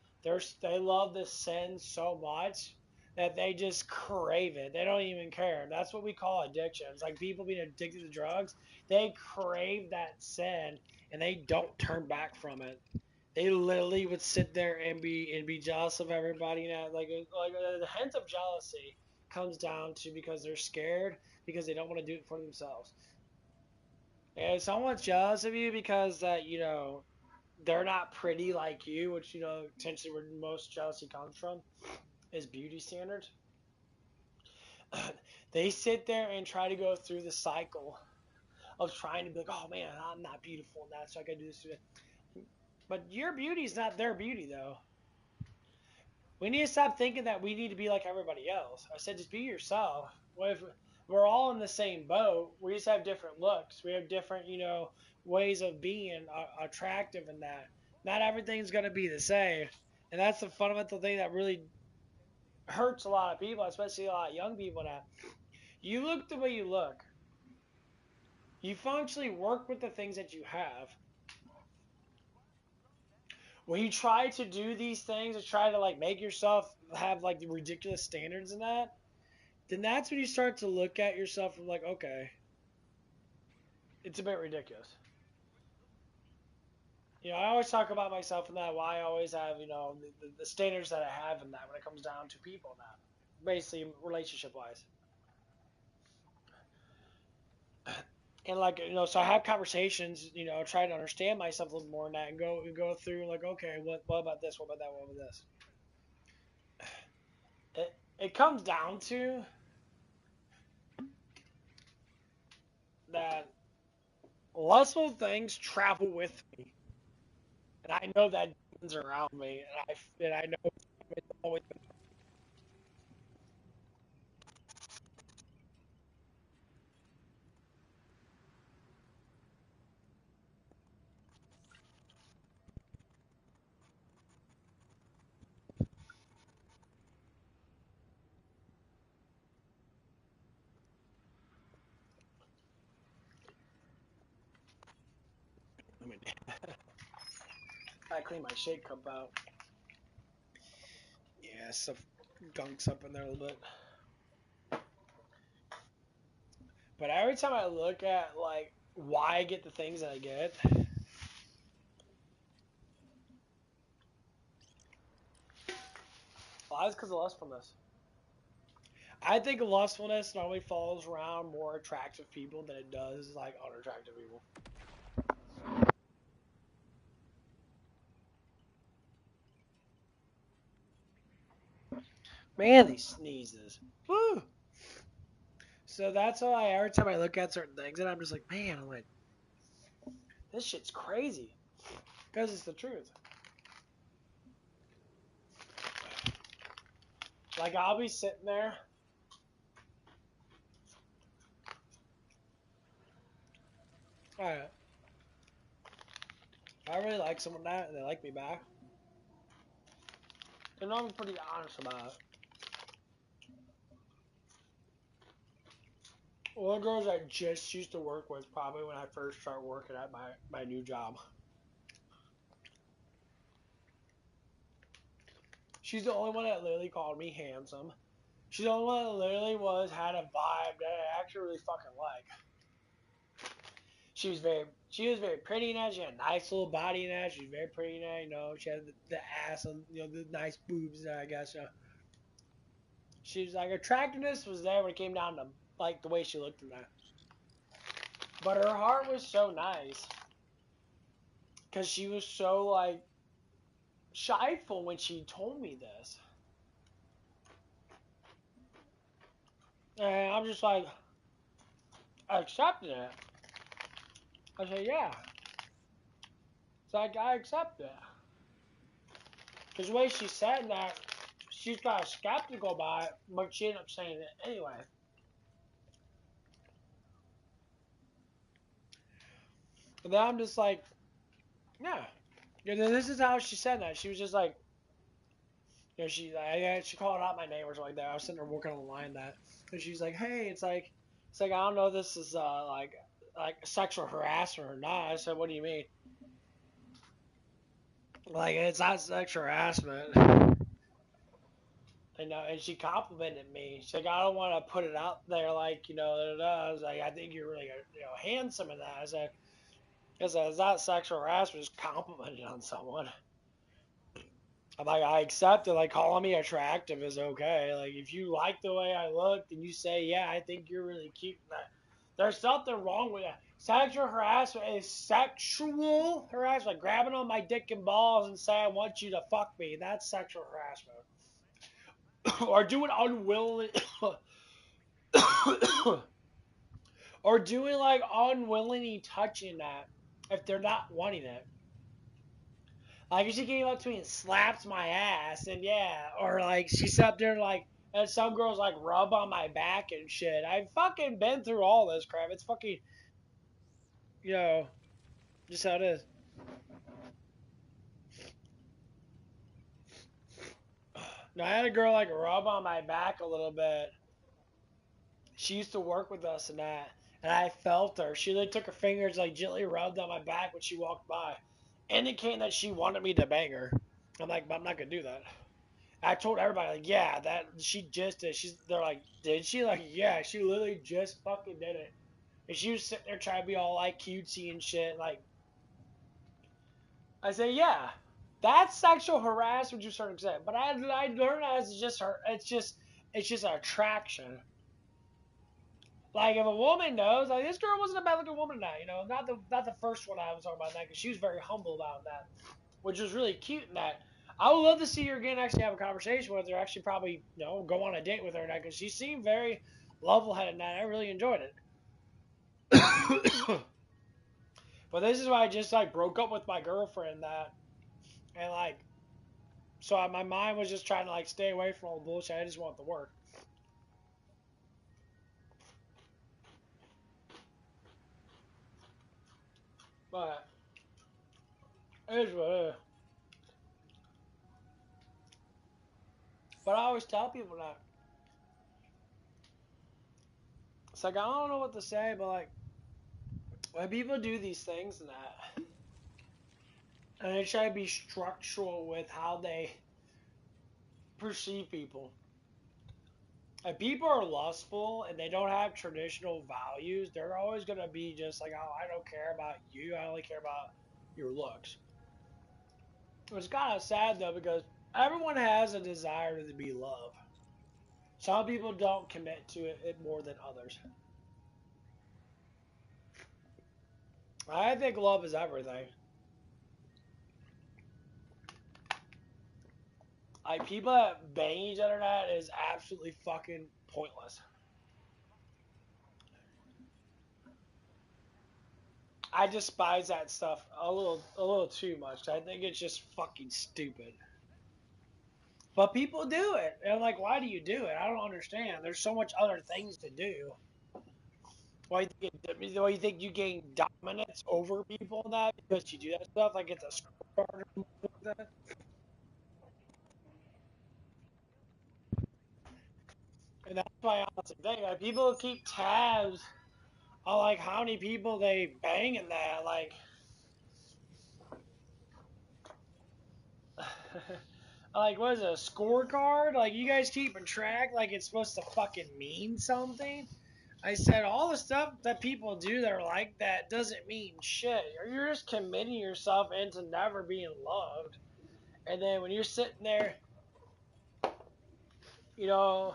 They love this sin so much that they just crave it. They don't even care. That's what we call addiction. It's like people being addicted to drugs. They crave that sin and they don't turn back from it. They literally would sit there and be jealous of everybody. Like the hint of jealousy comes down to because they're scared because they don't want to do it for themselves. And if someone's jealous of you because they're not pretty like you, which potentially where most jealousy comes from is beauty standards. They sit there and try to go through the cycle of trying to be like, oh man, I'm not beautiful and that, so I gotta do this. But your beauty is not their beauty, though. We need to stop thinking that we need to be like everybody else. I said, just be yourself. What if we're all in the same boat? We just have different looks. We have different, ways of being attractive and that. Not everything's gonna be the same, and that's the fundamental thing that really hurts a lot of people, especially a lot of young people now. You look the way you look. You functionally work with the things that you have. When you try to do these things and try to like make yourself have like the ridiculous standards in that, then that's when you start to look at yourself and like, okay, it's a bit ridiculous. I always talk about myself and that, why I always have, the standards that I have in that when it comes down to people and that, basically relationship wise. And like, so I have conversations, try to understand myself a little more in that and go through like, okay, what about this? What about that? What about this? It comes down to that lustful things travel with me, and I know that demons are around me, and I know it's always been. I mean, I clean my shake cup out. Yeah, stuff gunks up in there a little bit. But every time I look at like why I get the things that I get, well, that's because of lustfulness. I think lustfulness normally falls around more attractive people than it does like unattractive people. Man, these sneezes. Woo! So that's why every time I look at certain things, and I'm just like, man, I'm like, this shit's crazy. Because it's the truth. Like, I'll be sitting there. Alright. If I really like someone that and they like me back, then I'm pretty honest about it. One of the girls I just used to work with probably when I first started working at my new job. She's the only one that literally called me handsome. She's the only one that literally had a vibe that I actually really fucking like. She was very pretty in that. She had a nice little body in that. She was very pretty in that. She had the ass and the nice boobs there, I guess. She was like, attractiveness was there when it came down to like the way she looked in that. But her heart was so nice because she was so like shyful when she told me this. And I'm just like, I accepted it. I said, yeah. It's like, I accept it. Because the way she said that, she's kind of skeptical about it, but she ended up saying it anyway. And then I'm just like, yeah. This is how she said that. She was just like, she called out my name or something like that. I was sitting there working on the line that, and she's like, hey, it's like I don't know if this is like sexual harassment or not. I said, what do you mean? Like, it's not sexual harassment. And she complimented me. She's like, I don't want to put it out there like, I was like, I think you're really, handsome in that. I said, it's not sexual harassment, it's complimenting on someone. I'm like, I accept it. Like, calling me attractive is okay. Like, if you like the way I look, then you say, yeah, I think you're really cute. There's something wrong with that. Sexual harassment is sexual harassment. Like grabbing on my dick and balls and saying, I want you to fuck me. That's sexual harassment. Or doing unwillingly, Or doing like unwillingly touching that if they're not wanting it. Like if she came up to me and slapped my ass, and yeah, or like she sat there like, and some girls like rub on my back and shit. I've fucking been through all this crap. It's fucking, you know, just how it is. Now I had a girl like rub on my back a little bit. She used to work with us and that, and I felt her. She like took her fingers like gently rubbed on my back when she walked by, indicating that she wanted me to bang her. I'm like, but I'm not gonna do that. I told everybody like, yeah, that she just did. They're like, did she? Like, yeah, she literally just fucking did it. And she was sitting there trying to be all like cutesy and shit. Like, I say, yeah, that's sexual harassment to a certain extent. But I learned as it's just her. It's just an attraction. Like if a woman knows, like this girl wasn't a bad looking woman now, not the first one I was talking about that, because she was very humble about that, which was really cute in that. I would love to see her again, actually have a conversation with her, actually probably, go on a date with her now, because she seemed very level-headed in that. I really enjoyed it. But this is why I just like broke up with my girlfriend that, and like, so my mind was just trying to like stay away from all the bullshit. I just want the work. But it is what it is. But I always tell people that. It's like, I don't know what to say, but like, when people do these things and that, and they try to be structural with how they perceive people, if people are lustful and they don't have traditional values, they're always going to be just like, oh, I don't care about you, I only care about your looks. It's kind of sad though, because everyone has a desire to be loved. Some people don't commit to it more than others. I think love is everything. Like people that bang each other, that is absolutely fucking pointless. I despise that stuff a little too much. I think it's just fucking stupid. But people do it. And I'm like, why do you do it? I don't understand. There's so much other things to do. Why you think you gain dominance over people in that because you do that stuff? Like it's a scorecard or something like that. And that's why I honestly think like people keep tabs on like how many people they bang in that. Like like what is it, a scorecard? Like you guys keeping track like it's supposed to fucking mean something? I said all the stuff that people do that are like that doesn't mean shit. You're just committing yourself into never being loved. And then when you're sitting there, you know,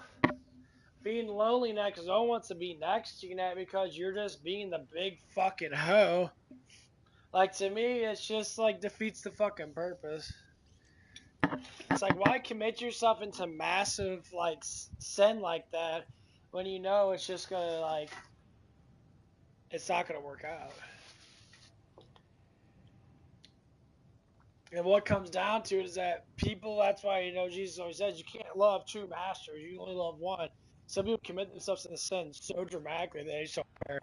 being lonely now because no one wants to be next to you now because you're just being the big fucking hoe. Like to me, it's just like defeats the fucking purpose. It's like why commit yourself into massive like sin like that when you know it's just gonna like it's not gonna work out. And what comes down to it is that people, that's why, Jesus always says you can't love two masters. You only love one. Some people commit themselves to the sin so dramatically that they just don't care.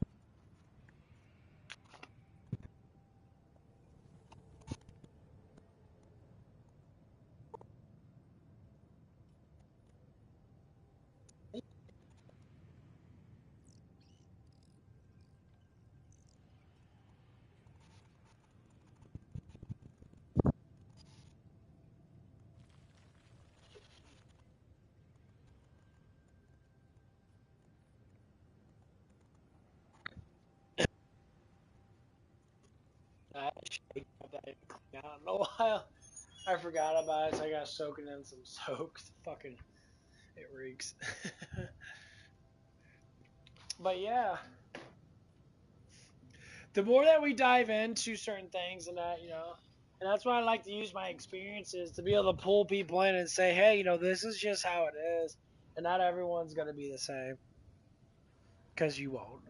I shake up that I didn't clean out in a while. I forgot about it, so I got soaking in some soap. Fucking, it reeks. But yeah, the more that we dive into certain things and that, and that's why I like to use my experiences to be able to pull people in and say, hey, this is just how it is, and not everyone's gonna be the same. Because you won't.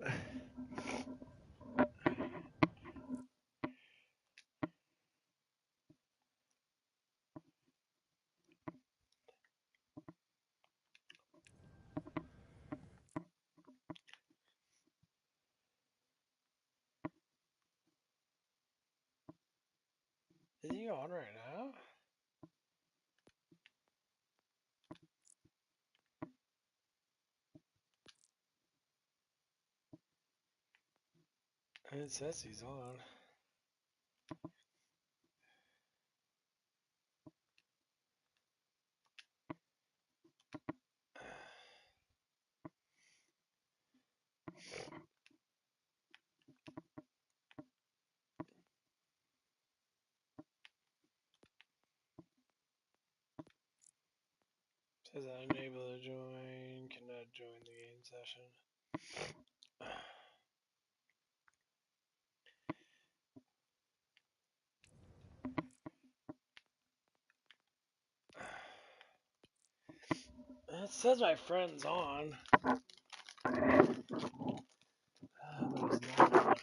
Is he on right now? It says he's on. Says unable to join, cannot join the game session. It says my friend's on. But he's not.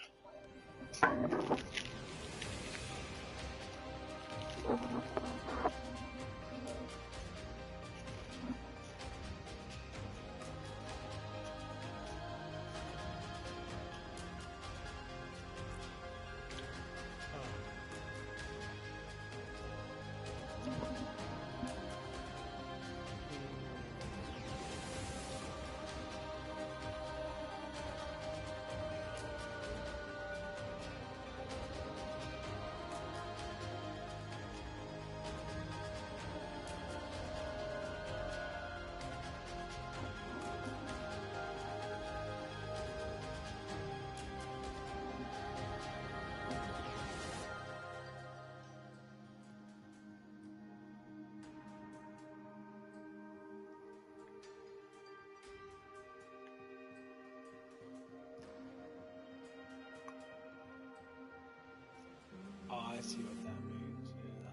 Oh, I see what that means, yeah.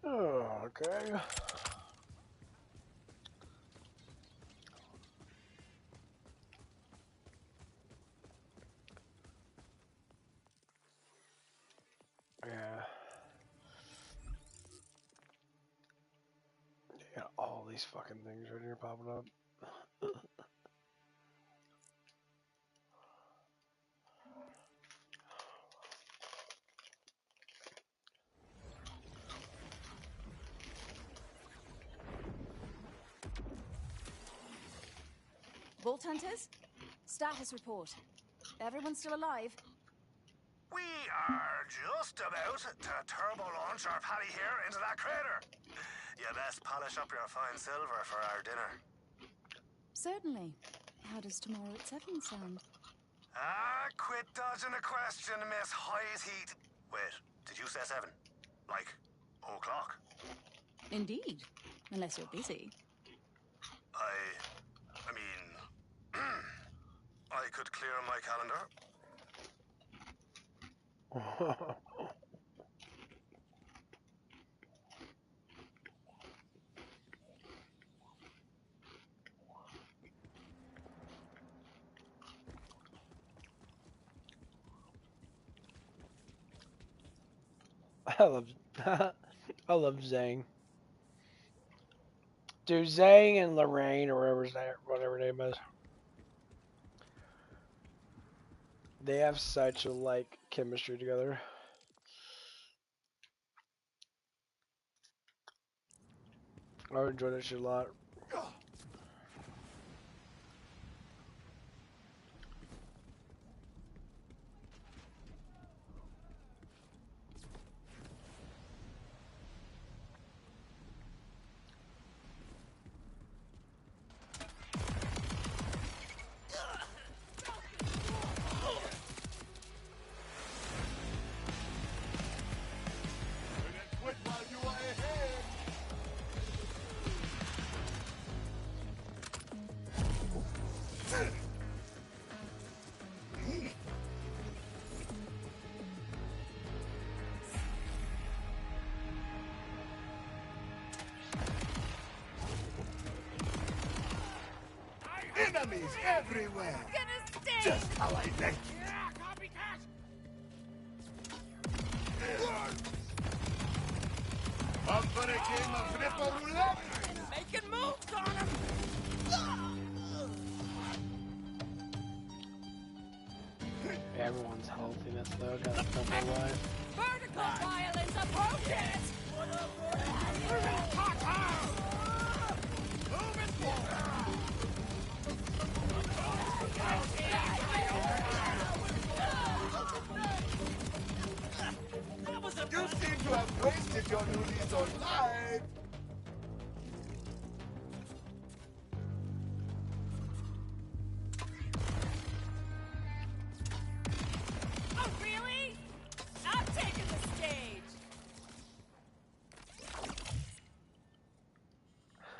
Oh, okay. Yeah. You got all these fucking things right here popping up. Vault Hunters? Status report. Everyone still alive? We are just about to turbo launch our paddy here into that crater. You best polish up your fine silver for our dinner. Certainly. How does tomorrow at 7 sound? Quit dodging the question, Miss High's Heat. Wait, did you say 7? Like, o'clock? Indeed. Unless you're busy. I mean, I could clear my calendar. I love I love Zhang. Dude, Zhang and Lorraine or whatever her name is. They have such a like chemistry together. I enjoy that shit a lot. Enemies everywhere. Gonna stay. Just how I like it. Yeah, copycat! Up for a game of flipper roulette? Making moves on him! Everyone's healthiness though got a couple life. Vertical violence approaches. You seem to have wasted your new lease on life. Oh, really? I'm taking the stage.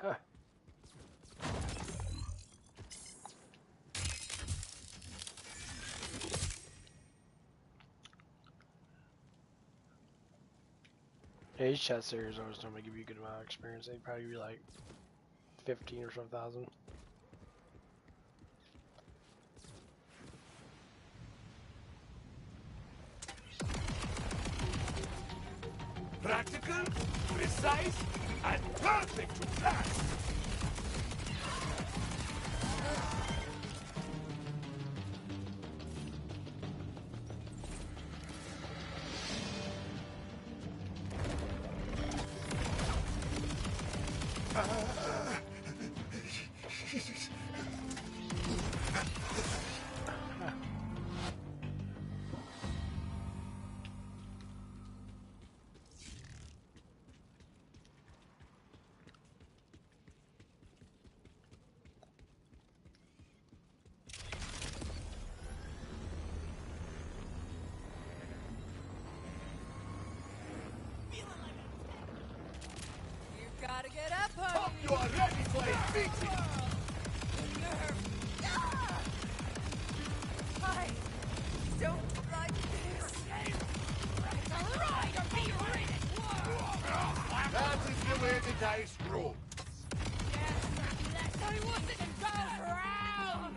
Huh. Yeah, these chest series always don't give you a good amount of experience. They'd probably be like 15 or some thousand. Practical, precise, and perfect to blast. You gotta get up, Hope honey. you are ready for a beating. I don't like this. That is the way the dice roll. I wasn't in go round.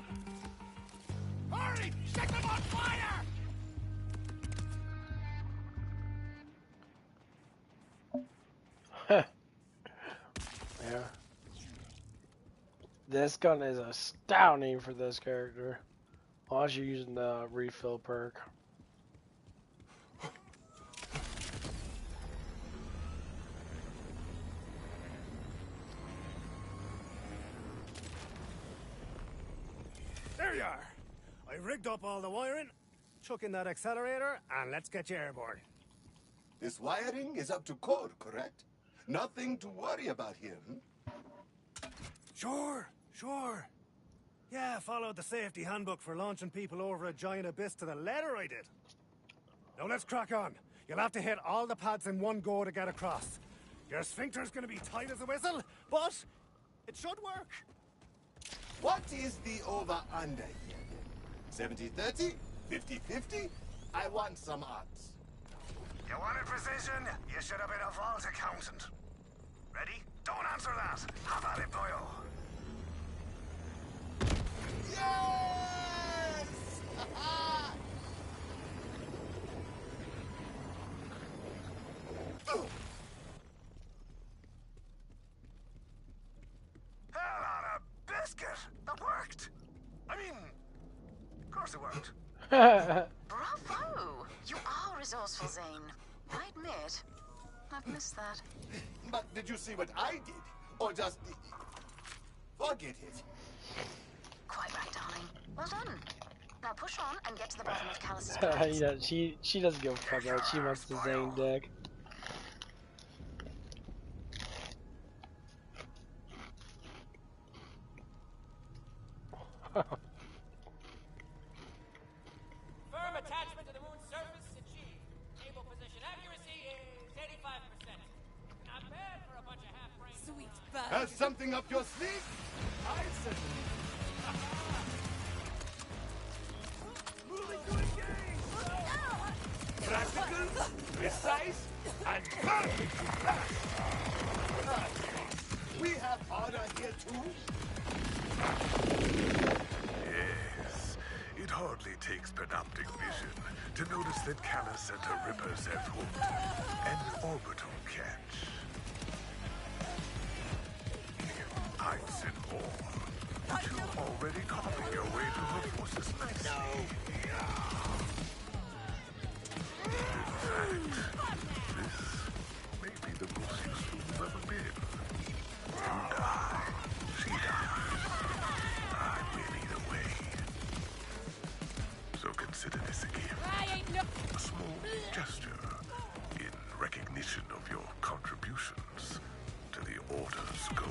Hurry! Set them on fire! Yeah. This gun is astounding for this character. Unless you're using the refill perk. There you are. I rigged up all the wiring, chuck in that accelerator, and let's get you airborne. This wiring is up to code, correct? Nothing to worry about here, Sure. Yeah, followed the safety handbook for launching people over a giant abyss to the letter, I did. Now let's crack on. You'll have to hit all the pads in one go to get across. Your sphincter's gonna be tight as a whistle, but it should work. What is the over-under here? 70-30? 50-50? I want some odds. You wanted precision? You should have been a vault accountant. Ready? Don't answer that. Have at it, boyo. Yes! Hell on a biscuit! That worked! I mean, of course it worked. Bravo! You are resourceful, Zane. I admit, I've missed that. But did you see what I did? Or just... forget it? Quite right, darling. Well done. Now push on and get to the bottom of Callus's You plans. know, she doesn't give a fuck about it. She wants the Zane deck. Firm attachment to the moon's surface achieved. Cable position accuracy is 85%. Not bad for a bunch of half-brains. Sweet bud. Have something up your sleeve? I certainly... Moving to engage! Practical, precise, and perfect to blast. We have order here too. Yes, it hardly takes panoptic vision to notice that Callus and her Rippers have hooked an orbital catch. I'd said more, but you're already carving your way through her forces nicely. In fact, this may be the most useful you've ever been. You die, she dies. I win either way. So consider this a gift. A small gesture in recognition of your contributions to the Order's goal.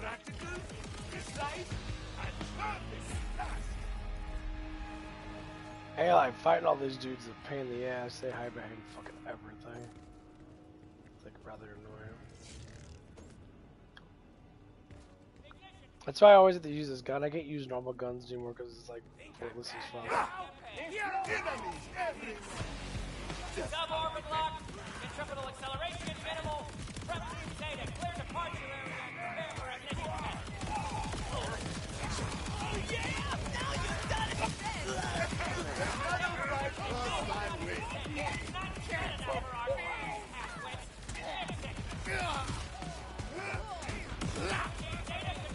Practical, precise, and purpose. Hey, like fighting all these dudes is a pain in the ass. They hide behind fucking everything. It's like rather annoying. That's why I always have to use this gun. I can't use normal guns anymore because it's like pointless as fuck. Enemies everywhere. Sub-orbit lock. Centripetal acceleration minimal. Prep team Zeta. Clear departure area and prepare for ignition test. Oh yeah! Now you've done it! Another right across my way. Not good enough for our half-wits. Zeta, you're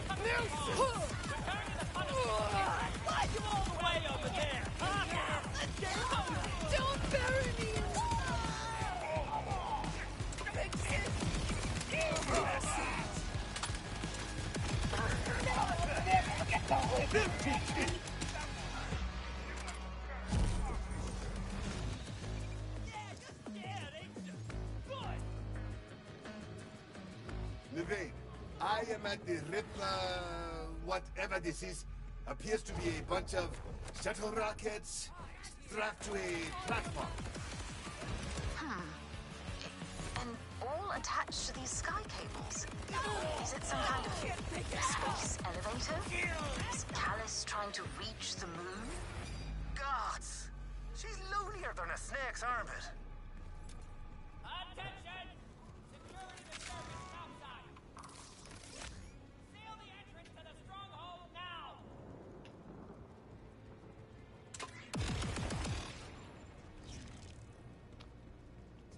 coming home. Return to the punishment. Why'd you all the way over there? Don't bury me! Levine, I am at the whatever this is. Appears to be a bunch of shuttle rockets strapped to a platform. And all attached to these sky cables. Is it some kind of space elevator? Is Callus trying to reach the moon? Gods! She's loonier than a snake's armpit. Attention! Security to surface topside. Seal the entrance to the stronghold now!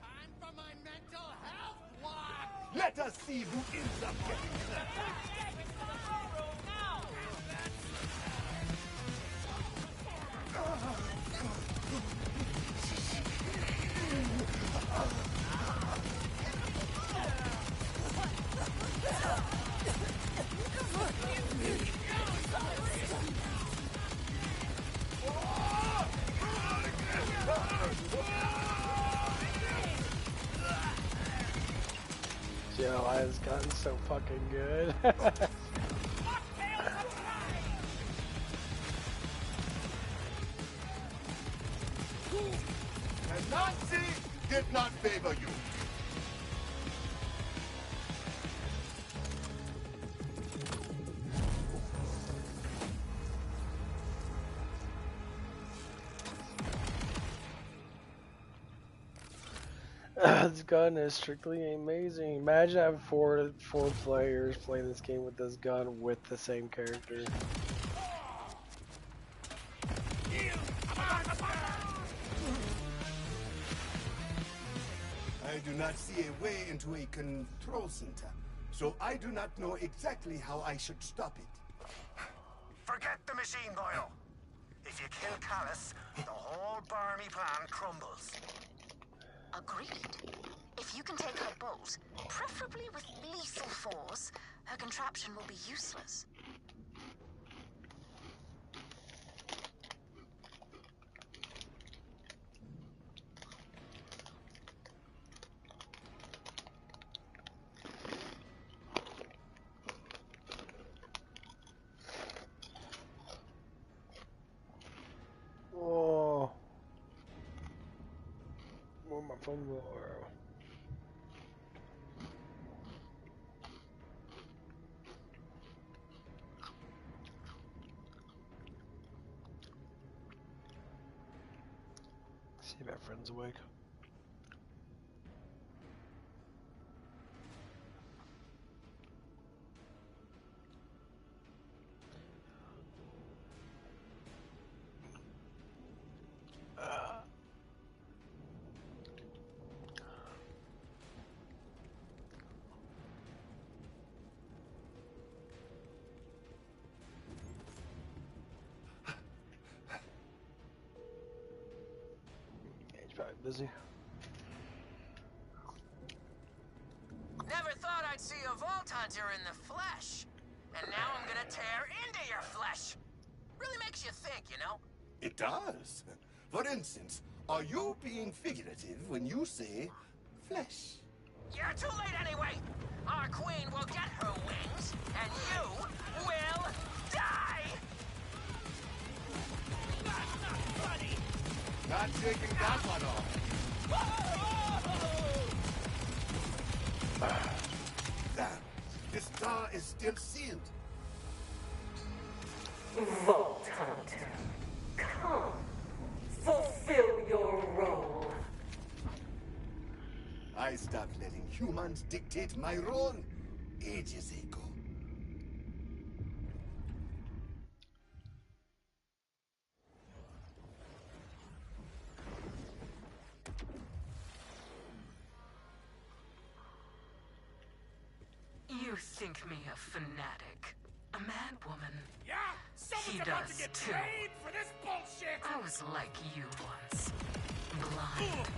Time for my mental health block. Let us see who ends up getting clapped. Entrance to the throne room now! Yo, I've gotten so fucking good. And Nazi did not favor you. This gun is strictly amazing. Imagine having four players playing this game with this gun with the same character. I do not see a way into a control center, so I do not know exactly how I should stop it. Forget the machine, Boyle. If you kill Callus, the whole Barmy plan crumbles. Agreed. If you can take her bolt, preferably with lethal force, her contraption will be useless. Oh, where my phone go? friend's awake. He's probably busy. Never thought I'd see a Vault Hunter in the flesh. And now I'm gonna tear into your flesh. Really makes you think, you know? It does. For instance, are you being figurative when you say flesh? You're too late anyway. Our queen will get her wings, and you will die! That's not funny! Not taking that one off. Damn, the star is still sealed. Vault Hunter, come, fulfill your role. I stopped letting humans dictate my role ages ago. You think me a fanatic, a mad woman. Yeah? Someone's He about does to get too. paid for this bullshit! I was like you once, blind.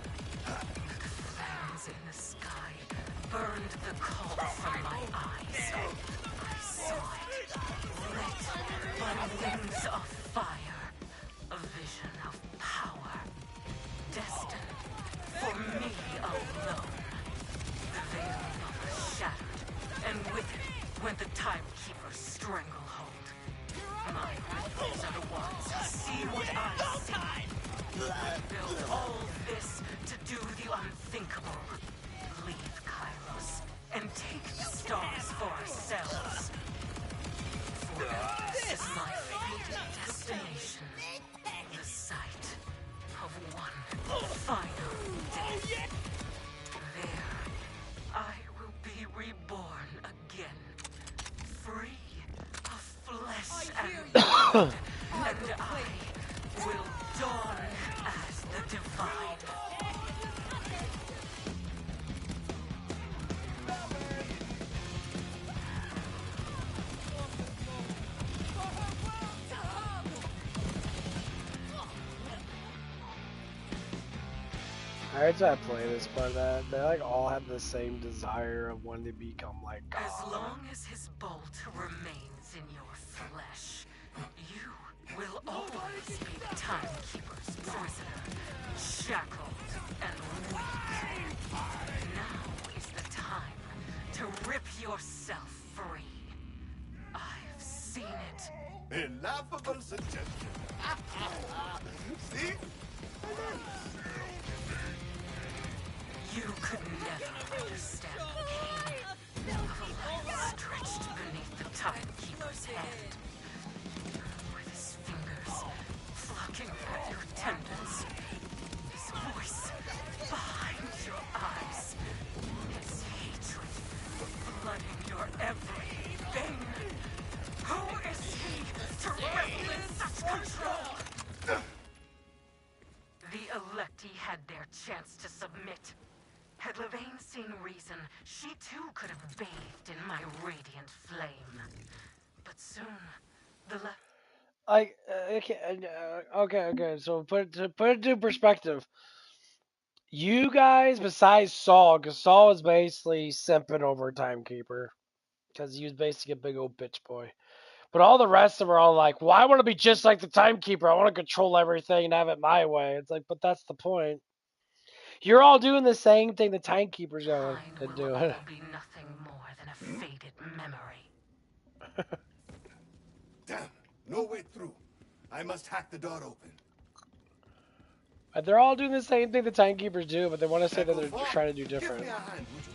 The fans in the sky burned the cult from my eyes. I saw it, lit by wings of fire, a vision of power, destined for me alone. The veil was shattered, and with it went the Timekeeper's stranglehold. My ripples are the ones who see what I see. We built all this to do the unthinkable. Leave Kairos and take the stars for ourselves. For this is my fated destination. The site of one final death. There, I will be reborn again. Free of flesh and blood. And I will dawn as the divine. I heard I play this, but they like all have the same desire of wanting to become like God. As long as his bolt remains in your flesh, you will always be the Timekeeper's prisoner, shackled and weak. Now is the time to rip yourself free. I've seen it. A laughable suggestion. See? You could never understand the pain of a life stretched beneath the Timekeeper's hand. With his fingers plucking at your tendons, his voice behind your eyes, his hatred flooding your every vein. Who is he to wrestle in such control? The Electi had their chance to submit. Had Levain seen reason, she too could have bathed in my radiant flame. But soon, the Okay. So put it into perspective. You guys, besides Saul, because Saul is basically simping over Timekeeper, because he was basically a big old bitch boy. But all the rest of them are all like, "Well, I want to be just like the Timekeeper. I want to control everything and have it my way." It's like, but that's the point. You're all doing the same thing the Timekeeper's going to do. will all be nothing more than a faded memory. Damn, no way through. I must hack the door open. But they're all doing the same thing the Timekeepers do, but they want to say that they're trying to do different. Give me a hand, would you?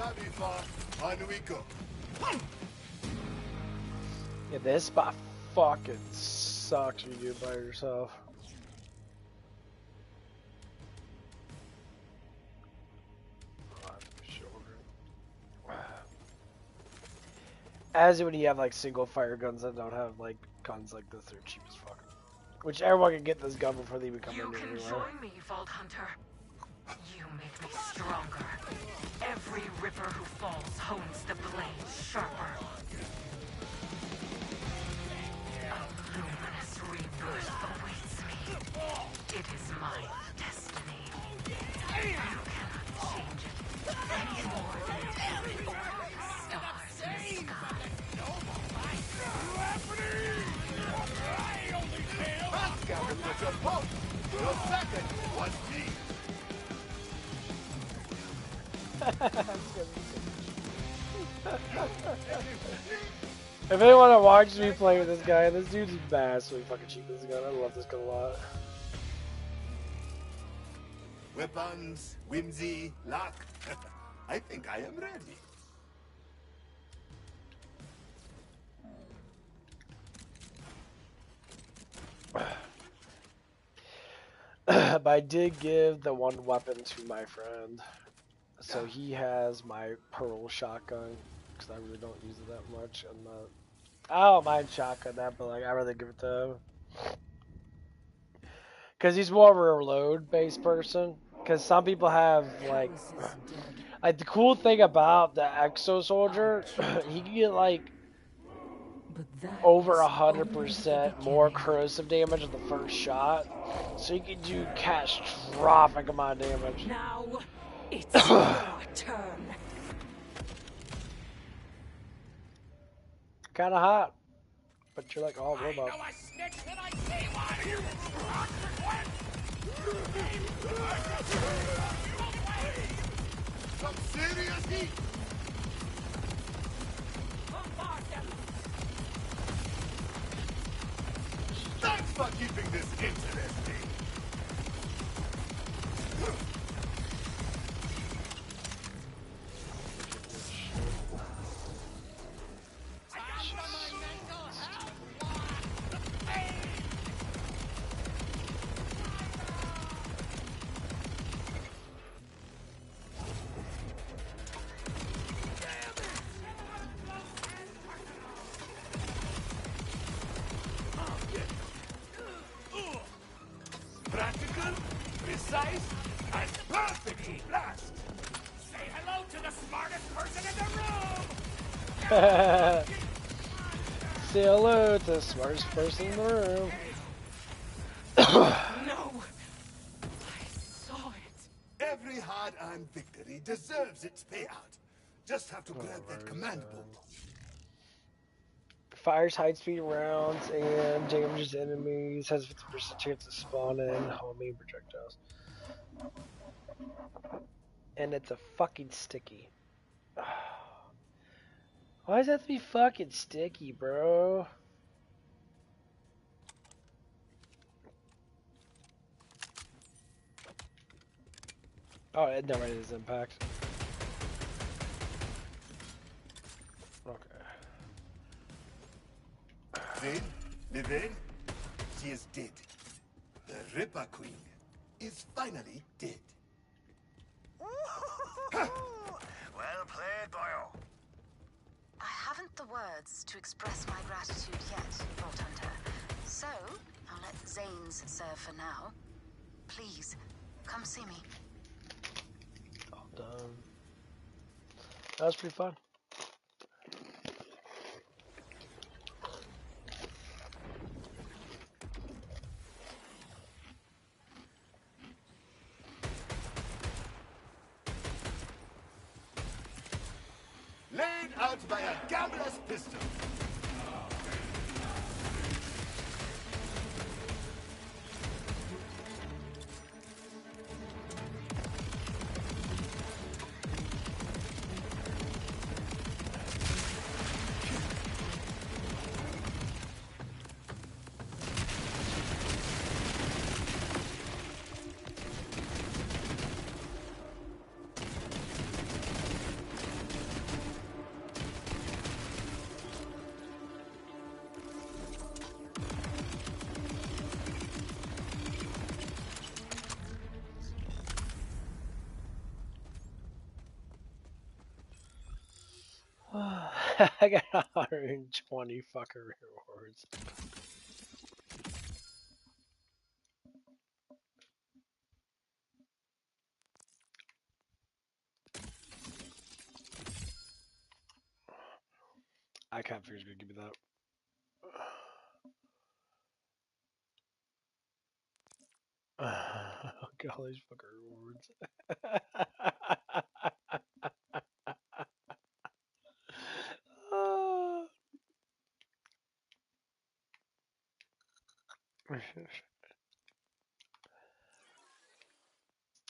lobby for on we go. Yeah, this spot fucking sucks when you do it by yourself. As when you have like single fire guns that don't have like guns like this, they're cheap as fuck. Which everyone can get this gun before they even come in You can anywhere. join me, Vault Hunter. You make me stronger. Every ripper who falls hones the blade sharper. A luminous rebirth awaits me. It is my destiny. You cannot change it any more than it can over the stars in the sky. Backgammon was your boat. Your second was me. If anyone watches me play with this guy, this dude's massively fucking cheap this gun. I love this gun a lot. Weapons, whimsy, luck. I think I am ready. But I did give the one weapon to my friend. So he has my pearl shotgun, because I really don't use it that much. And I don't mind shotgun that, but like I rather give it to him. Because he's more of a reload-based person. Because some people have like the cool thing about the Exo Soldier, he can get like over 100% more corrosive damage on the first shot. So you can do catastrophic amount of damage. Now it's your turn. Kinda hot. But you're like all robot. I snitch when I see one! Some serious heat. Thanks for keeping this interesting. Practical, precise, and perfectly blast. Say hello to the smartest person in the room! Say hello to the smartest person in the room. No! I saw it. Every hard-earned victory deserves its payout. Just have to grab that command bolt. Fires high speed rounds and damages enemies. Has 50% chance of spawning homing projectiles. And it's a fucking sticky. Why does that have to be fucking sticky, bro? Oh, it never is impact. Okay. Then, Levin, she is dead. The Ripper Queen is finally dead. Well played, boyo. I haven't the words to express my gratitude yet, Vault Hunter. So, I'll let Zanes serve for now. Please, come see me. All done. That was pretty fun. Laid out by a gambler's pistol. I got 120 fucking rewards. I can't figure it's gonna give me that. Look at all these fucking rewards.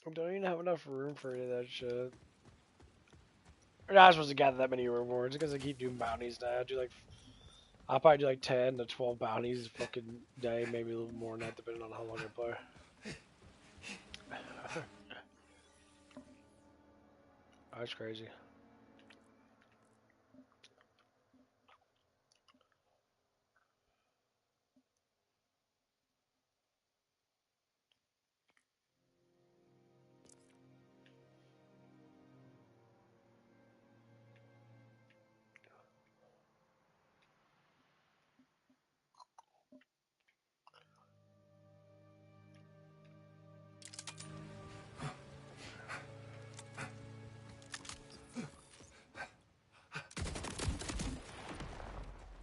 I don't even have enough room for any of that shit. We're not supposed to gather that many rewards because I keep doing bounties now. I'll probably do like 10 to 12 bounties a fucking day, maybe a little more than that, depending on how long I play. That's crazy.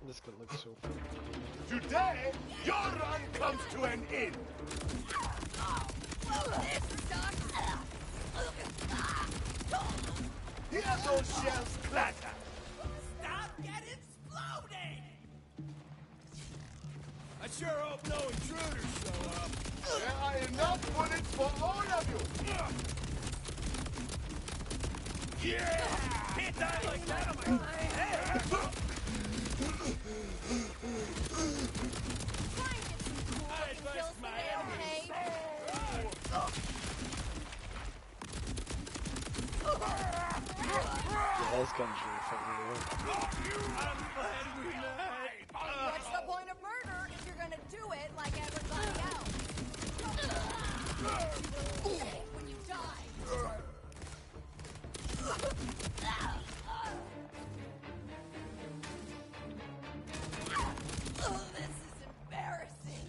This could look so fucking cool. Today, your run comes to an end. Hear those shells clatter. Stop getting exploding! I sure hope no intruders show up. There are enough bullets for all of you. Yeah! Can't die like that on my head! Yeah, this gun's really fucking good. What's the point of murder if you're gonna do it like everybody else? When you die. Oh, this is embarrassing.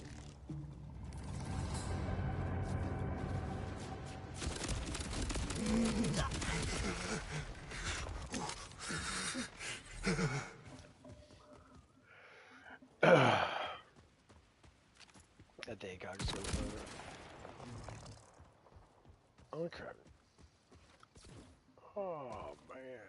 That day got so over. Oh crap. Oh man.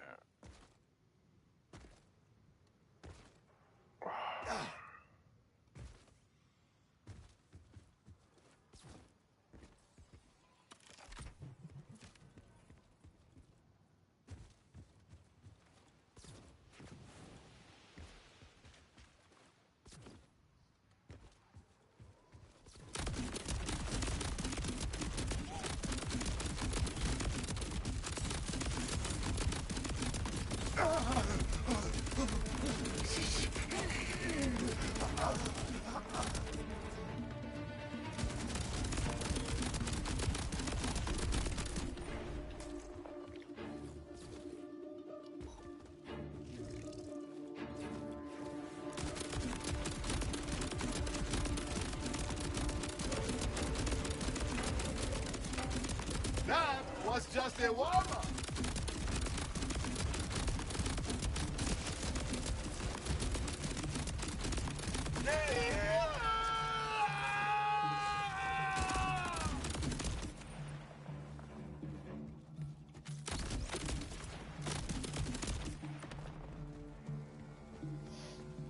That was just a warm-up.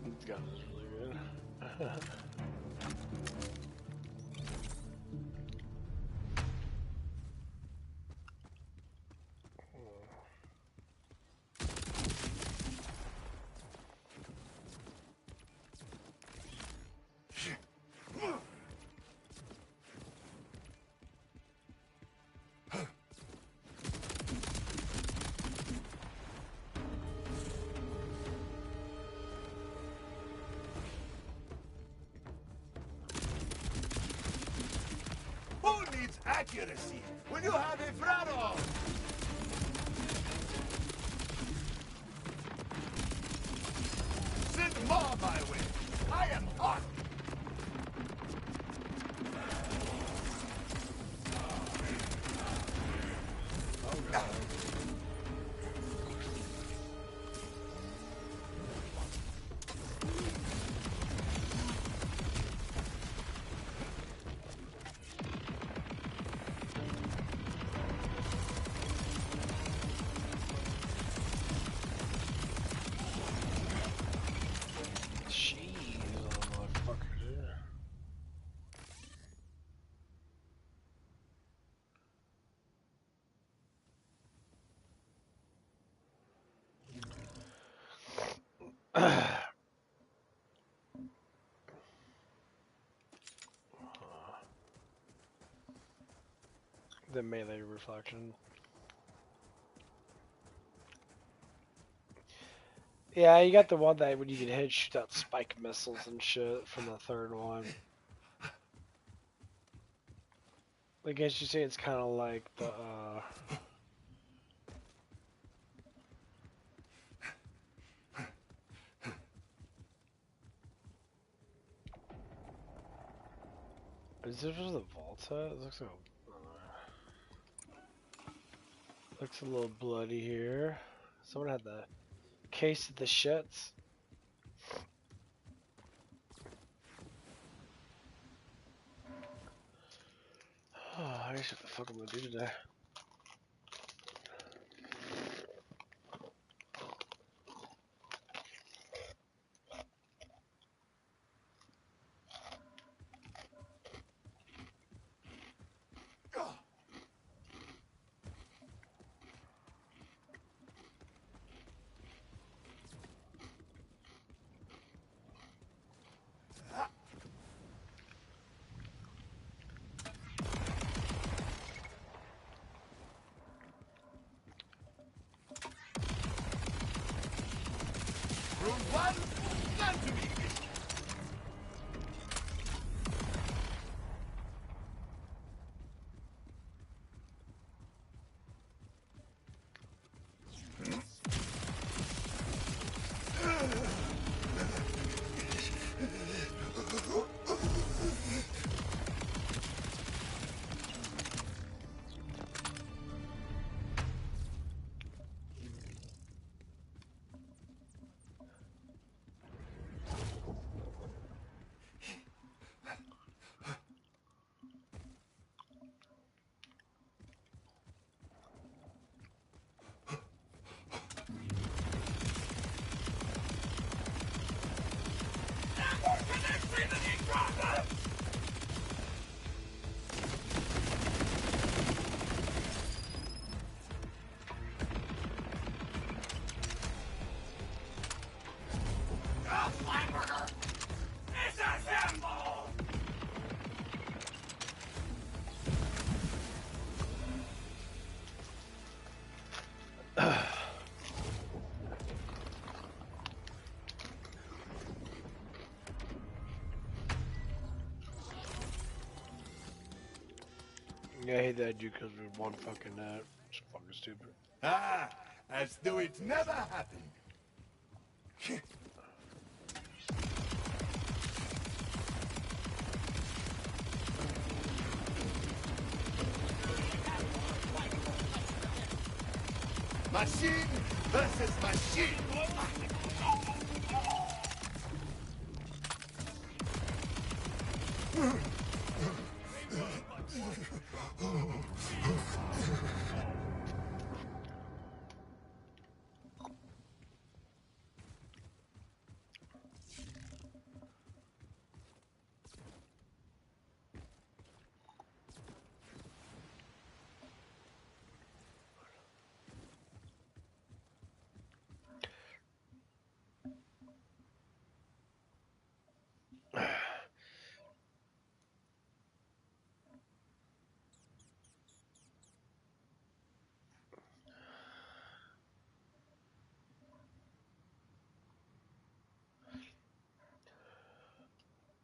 This gun is really good. Who needs accuracy when you have a Frado? claw my way. I am hot. Oh god. Jeez, little motherfucker. The melee reflection. Yeah, you got the one that when you get hit, shoot out spike missiles and shit from the third one. I guess you say it's kind of like the, is this where the vault's at? It looks like looks a little bloody here. Someone had the case of the shits. Oh, I guess what the fuck I'm gonna do today. Room one, none to me. Yeah, I hate that dude because we one fucking net. It's fucking stupid. Ah, as though it never happened. Machine versus machine.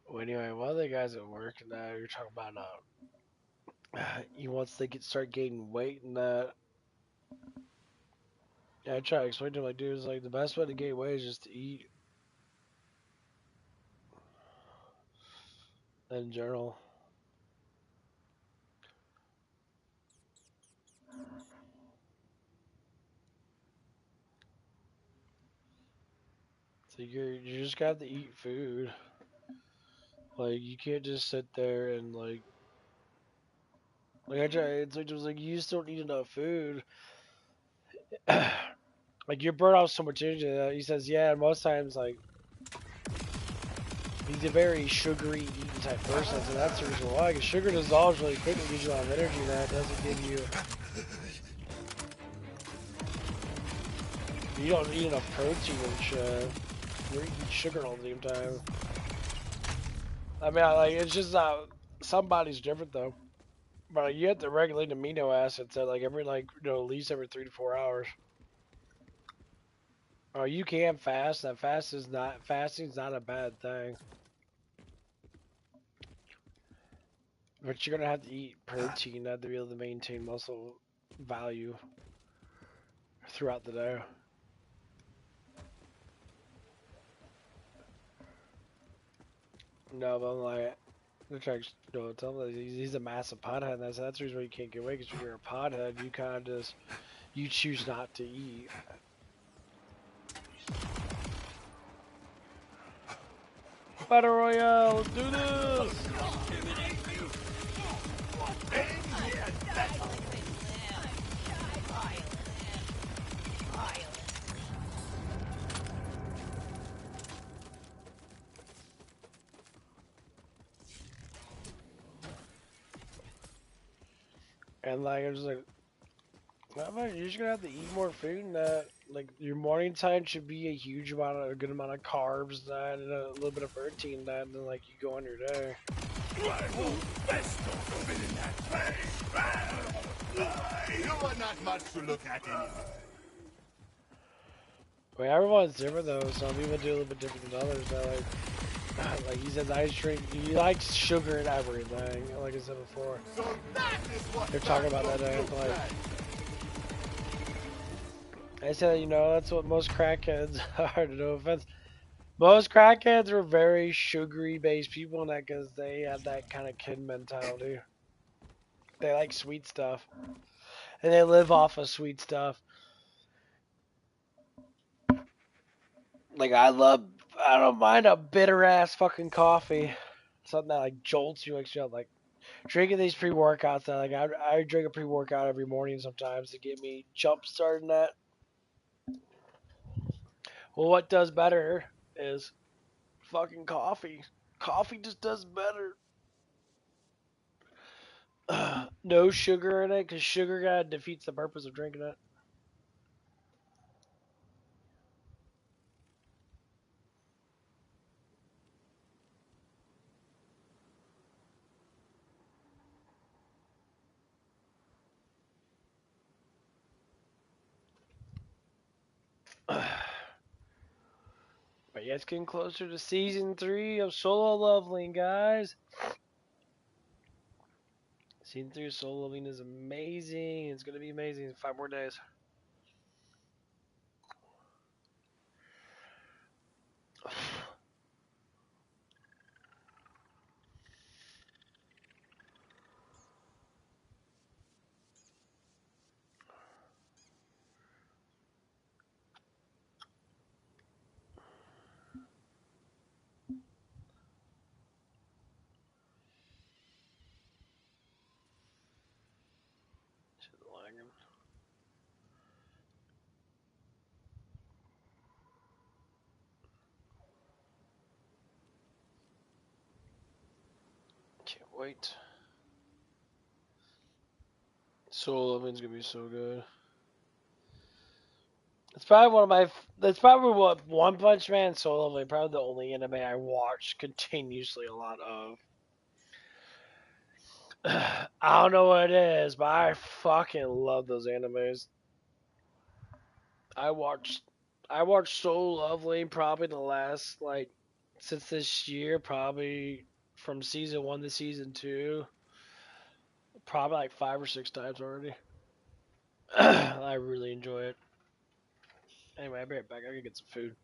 Well, anyway, one of the guys at work and that you're talking about, he wants to start gaining weight and that. Yeah, I try to explain to him, like, dude, it's like the best way to gain weight is just to eat. in general. So you just got to eat food. Like you can't just sit there and I try. It's like it was like you just don't eat enough food. Like you burn off so much energy. He says, yeah, most times like he's a very sugary eating type person, so that's the reason why. Because sugar dissolves really quickly, gives you a lot of energy that doesn't give you. You don't eat enough protein and shit. You're eating sugar all the damn time. I mean, like it's just somebody's different though. But like, you have to regulate amino acids at like every at least every 3 to 4 hours. Oh, you can fast. That fasting's not a bad thing. But you're gonna have to eat protein to be able to maintain muscle value throughout the day. No, but I'm like, they're trying to tell him that he's a massive pothead, and that's the reason why you can't get away. Because if you're a pothead, you kind of just you choose not to eat. Battle Royale, let's do this! And like, I'm just like, you're just gonna have to eat more food, and that like your morning time should be a good amount of carbs, that and a little bit of protein, that and then like you go on your day. You are not much to look at anyway. I mean, everyone's different though. Some people do a little bit different than others. Like he says, he likes sugar and everything. Like I said before, So that is what they're talking about that. Like I said, that's what most crackheads are. No offense, most crackheads are very sugary based people, and that because they have that kind of kid mentality. They like sweet stuff, and they live off of sweet stuff. Like I don't mind a bitter ass fucking coffee. Something that like jolts you, wakes you up. Like drinking these pre-workouts. Like I drink a pre-workout every morning sometimes to get me jump starting that. Well, what does better is fucking coffee. Coffee just does better. No sugar in it, because sugar kind of defeats the purpose of drinking it. But yeah, it's getting closer to season 3 of Solo Leveling, guys. Season 3 of Solo Leveling is amazing. It's going to be amazing in 5 more days. Can't wait. Solo Leveling's gonna be so good. It's probably one of my. That's probably what One Punch Man, Solo Leveling, probably the only anime I watch continuously a lot of. I don't know what it is, but I fucking love those animes. I watched Solo Leveling probably the last since this year, probably from season 1 to season 2, probably like 5 or 6 times already. I really enjoy it. Anyway, I'll be right back. I gotta get some food.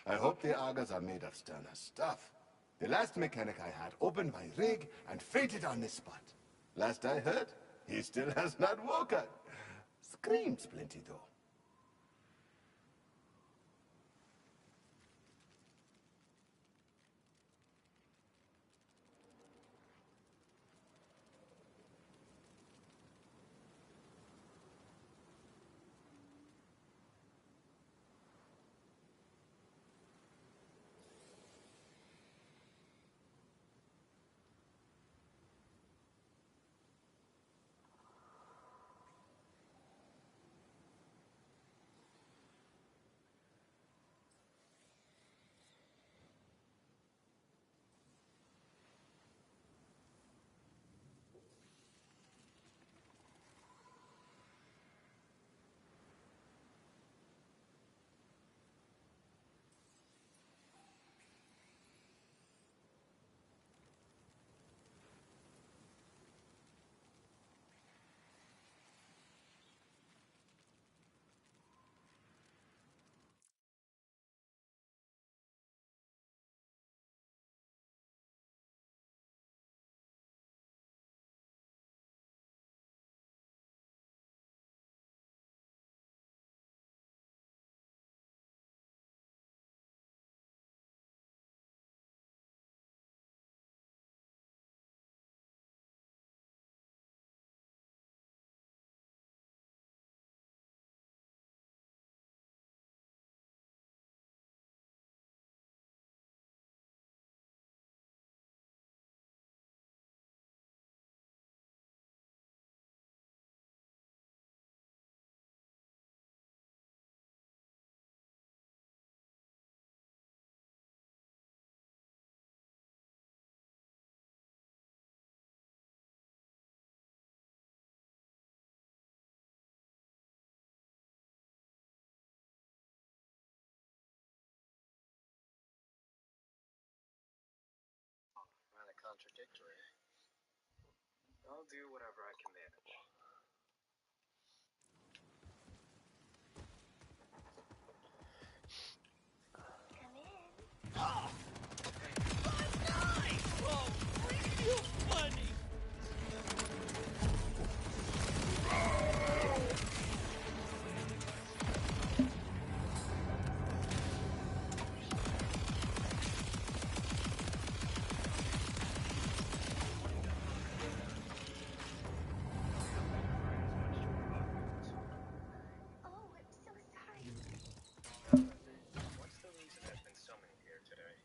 I hope the augers are made of sterner stuff. The last mechanic I had opened my rig and fainted on the spot. Last I heard, he still has not woken. Screams plenty, though. Kinda contradictory. I'll do whatever I can manage. Come in. Oh, nice! Oh, real funny! Oh, I'm so sorry. What's the reason there's been so many here today?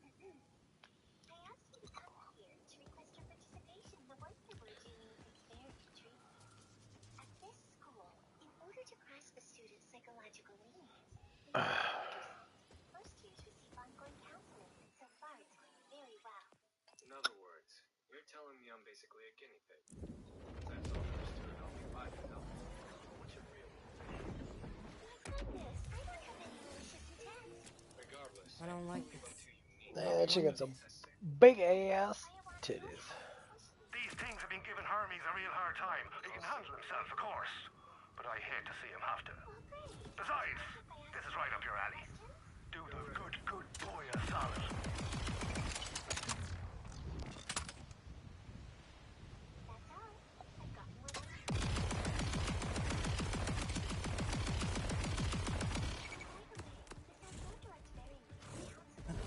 I asked you to come here to request your participation in the work that we're doing with experimentry. At this school, in order to grasp a student's psychological needs, we use ultrasound. First years receive ongoing counseling. So far, it's going very well. In other words, you're telling me I'm basically a guinea pig. That's all there is to it. I'll be glad to help. What's your real motivation? My goodness, I don't have any malicious intent. Regardless, I don't like what this. do you mean? Yeah, that chick got some That's sick. big ass titties. These things have been giving Hermes a real hard time. He can handle himself, of course. But I hate to see him have to. Well, great. Besides, this is right up your alley. Do the good boy a solid. That's all. I've gotten what I wanted. By the way, this has no direct bearing on counseling.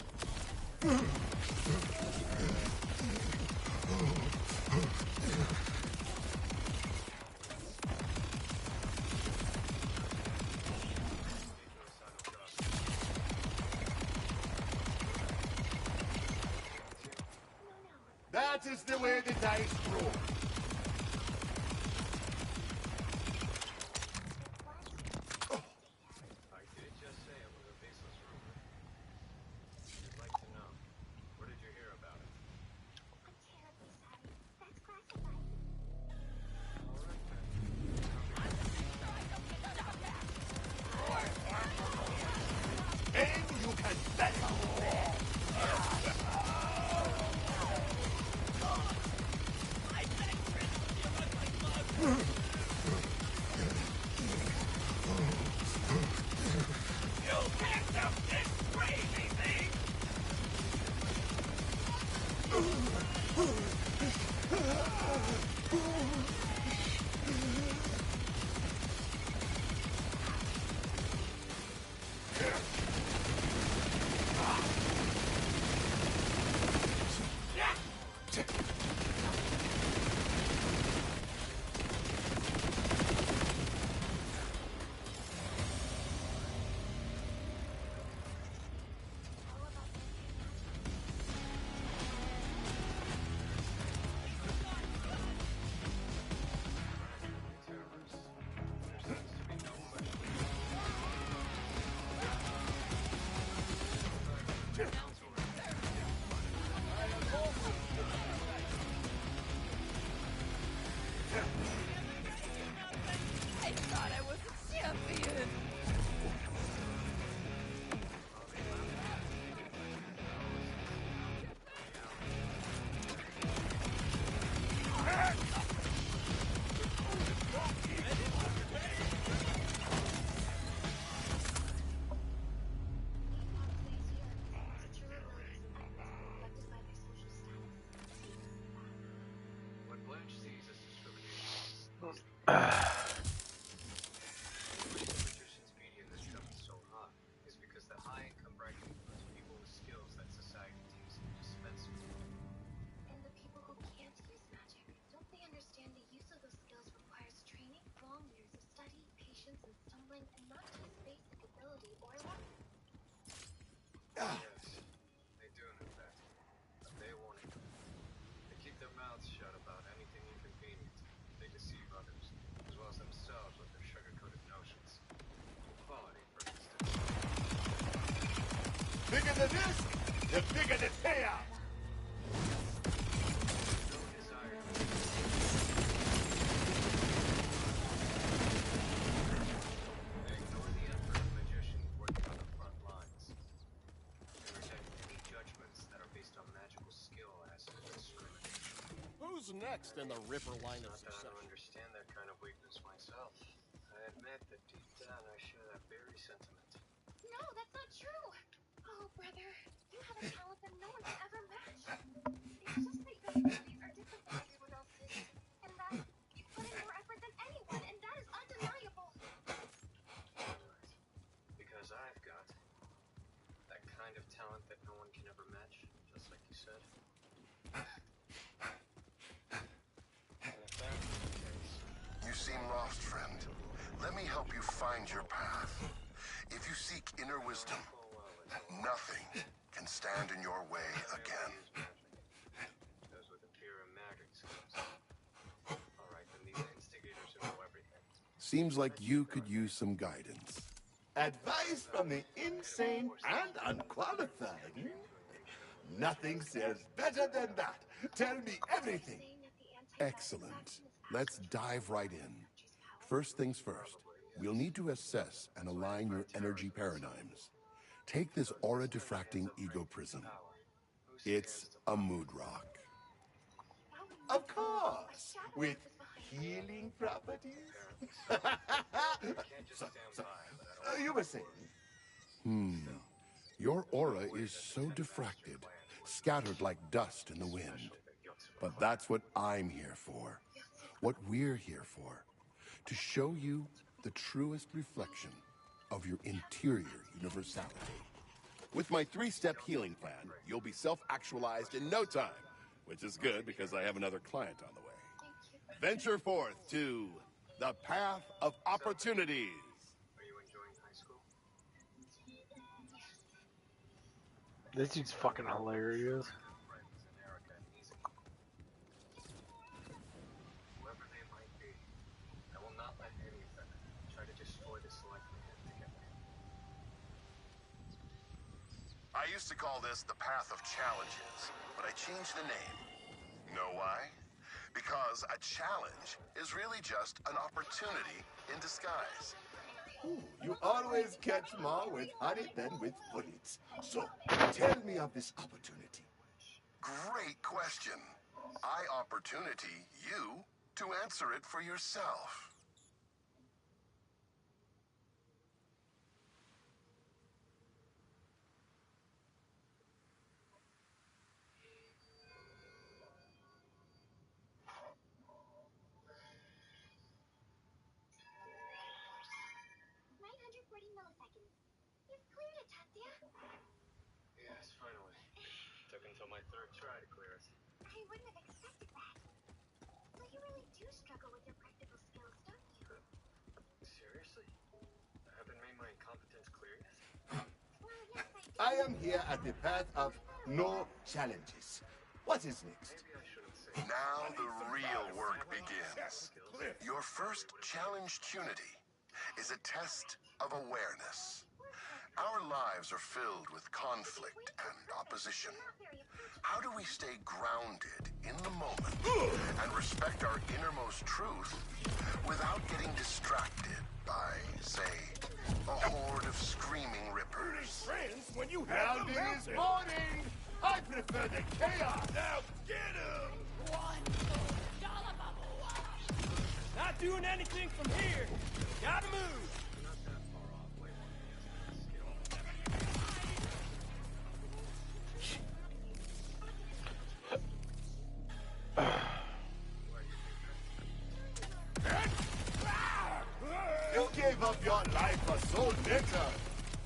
That is the way the dice roll. I did just say it was a baseless rumor. I'd like to know. Where did you hear about it? I'm terribly sorry. That's classified. All right then. And you can bet. I better I thought I was a champion. What Blanche sees as discrimination magician's media has jumped so high is because the high-income bracket includes people with skills that society deems indispensable. And the people who can't use magic, don't they understand the use of those skills requires training, long years of study, patience, and stumbling, and not just basic ability or luck? Yes, they do know that, but they won't admit it. They keep their mouths shut about anything inconvenient. They deceive others, as well as themselves with their sugar-coated notions. Equality, for instance. Bigger the disc, the bigger the payout. No desire to They ignore the effort of magicians working on the front lines. They reject any judgments that are based on magical skill as discrimination. Who's next in the Ripper line of Not that I succession? don't understand that kind of weakness myself. I admit that deep down I share that very sentiment. No, that's not true! Oh, brother, you have a talent that no one can ever match. It's just that your abilities are different than everyone else's, and that you put in more effort than anyone, and that is undeniable. Right. Because I've got that kind of talent that no one can ever match, just like you said. And if that's the case, You seem lost, friend. Let me help you find your path. If you seek inner wisdom, full well it's a lot. nothing can stand in your way I again. use magic. Those with inferior magic skills. Alright, then these instigators who know everything. Seems like you could use some guidance. Advice from the insane and unqualified. Nothing says better than that. Tell me everything. Excellent. Let's dive right in. First things first, we'll need to assess and align your energy paradigms. Take this aura diffracting ego prism. It's a mood rock. Of course, with healing properties. You were saying? Your aura is so diffracted, scattered like dust in the wind. But that's what I'm here for. What we're here for. To show you the truest reflection of your interior universality. With my 3-step healing plan, you'll be self-actualized in no time. Which is good because I have another client on the way. Venture forth to the path of opportunities. Are you enjoying high school? This dude's fucking hilarious. Friends and Erica and Easy. Whoever they might be, I will not let any of them try to destroy this life we have together. I used to call this the path of challenges, but I changed the name. Know why? Because a challenge is really just an opportunity in disguise. You always catch more with honey than with bullets. So, tell me of this opportunity. Great question. I opportunity you to answer it for yourself. until my third try to clear it. I wouldn't have expected that. So you really do struggle with your practical skills, don't you? Seriously? Haven't made my incompetence clear yet? Well, yes, I do. I am here at the path of no challenges. What is next? Maybe I shouldn't say. Now the real work begins. Your first challenged unity is a test of awareness. Our lives are filled with conflict and opposition. How do we stay grounded in the moment and respect our innermost truth without getting distracted by, say, a horde of screaming rippers? Friends, when you Grounding is morning! I prefer the chaos! Now get him! Not doing anything from here. Gotta move. Not that far off. Wait, skill. You gave up your life for so little!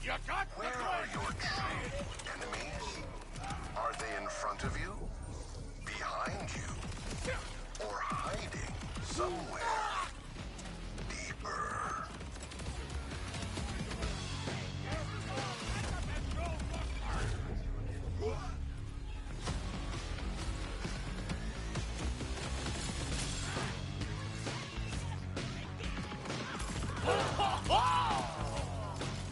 You got Where are your true enemies? Are they in front of you? Behind you? Or hiding somewhere deeper?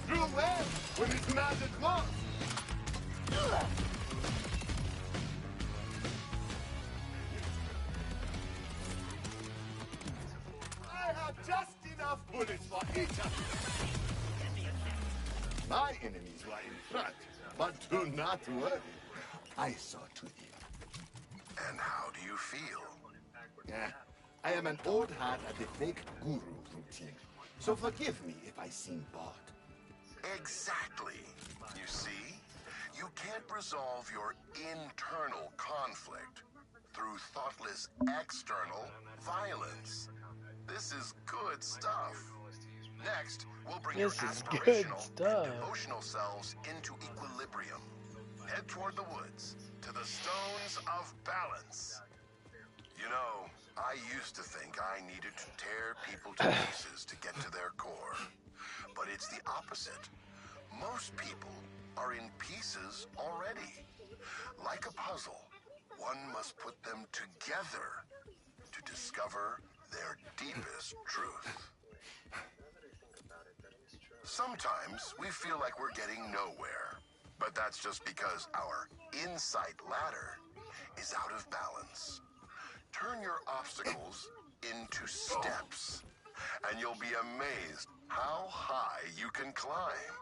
Through where? When it mattered most! I have just enough bullets for each of you. My enemies were in front, but do not worry. I saw to them. And how do you feel? I am an old hat at the fake guru routine, so forgive me if I seem bored. Exactly. You see, you can't resolve your internal conflict through thoughtless external violence. This is good stuff. Next, we'll bring your This is good aspirational stuff. and devotional selves into equilibrium. Head toward the woods, to the stones of balance. You know, I used to think I needed to tear people to pieces to get to their core. But it's the opposite. Most people are in pieces already. Like a puzzle, one must put them together to discover their deepest truth. Sometimes we feel like we're getting nowhere, but that's just because our insight ladder is out of balance. Turn your obstacles into steps, and you'll be amazed how high you can climb.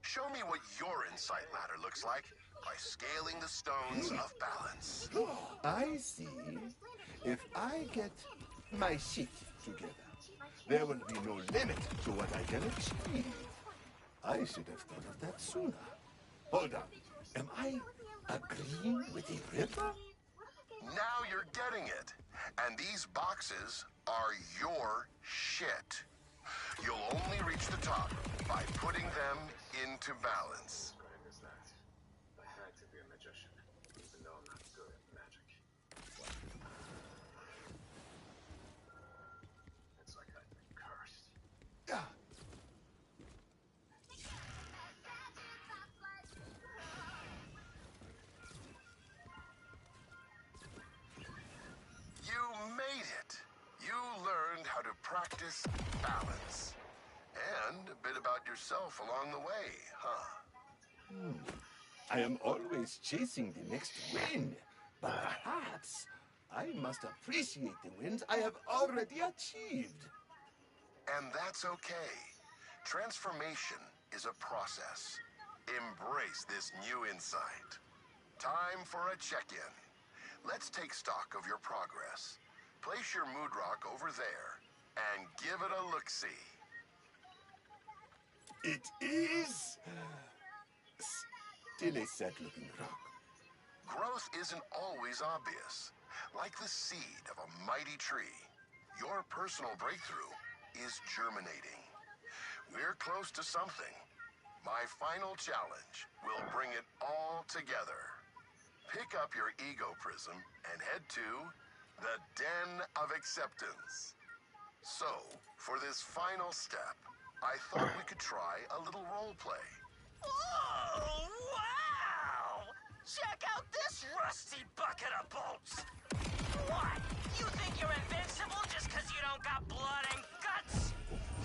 Show me what your insight ladder looks like by scaling the stones of balance. I see. If I get my shit together, there will be no limit to what I can achieve. I should have thought of that sooner. Hold on. Am I agreeing with the Ripper? Now you're getting it. And these boxes are your shit. You'll only reach the top by putting them into balance. Great as that. I had to be a magician, even though I'm not good at magic. It's like I've been cursed. You made it. You learned how to practice balance. And a bit about yourself along the way, huh? I am always chasing the next win, but perhaps I must appreciate the wins I have already achieved. And that's okay. Transformation is a process. Embrace this new insight. Time for a check-in. Let's take stock of your progress. Place your mood rock over there and give it a look-see. It is still a sad-looking rock. Growth isn't always obvious. Like the seed of a mighty tree, your personal breakthrough is germinating. We're close to something. My final challenge will bring it all together. Pick up your ego prism and head to the Den of Acceptance. So, for this final step, I thought we could try a little role play. Oh, wow! Check out this rusty bucket of bolts! What? You think you're invincible just because you don't got blood and guts?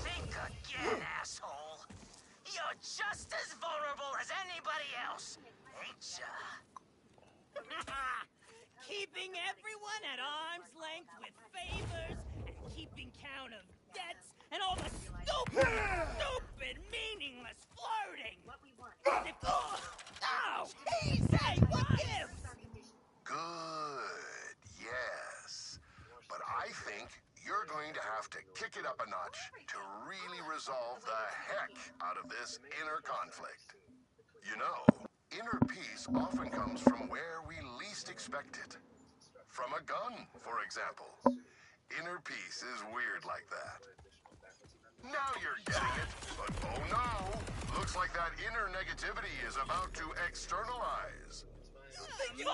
Think again, asshole. You're just as vulnerable as anybody else, ain't ya? Keeping everyone at arm's length with favors and keeping count of debts and all the stupid, meaningless flirting. Oh, easy, what gives? Good, yes. But I think you're going to have to kick it up a notch to really resolve the heck out of this inner conflict. You know, inner peace often comes from where we least expect it. From a gun, for example. Inner peace is weird like that. Now you're getting it, but oh no! Looks like that inner negativity is about to externalize. Me, you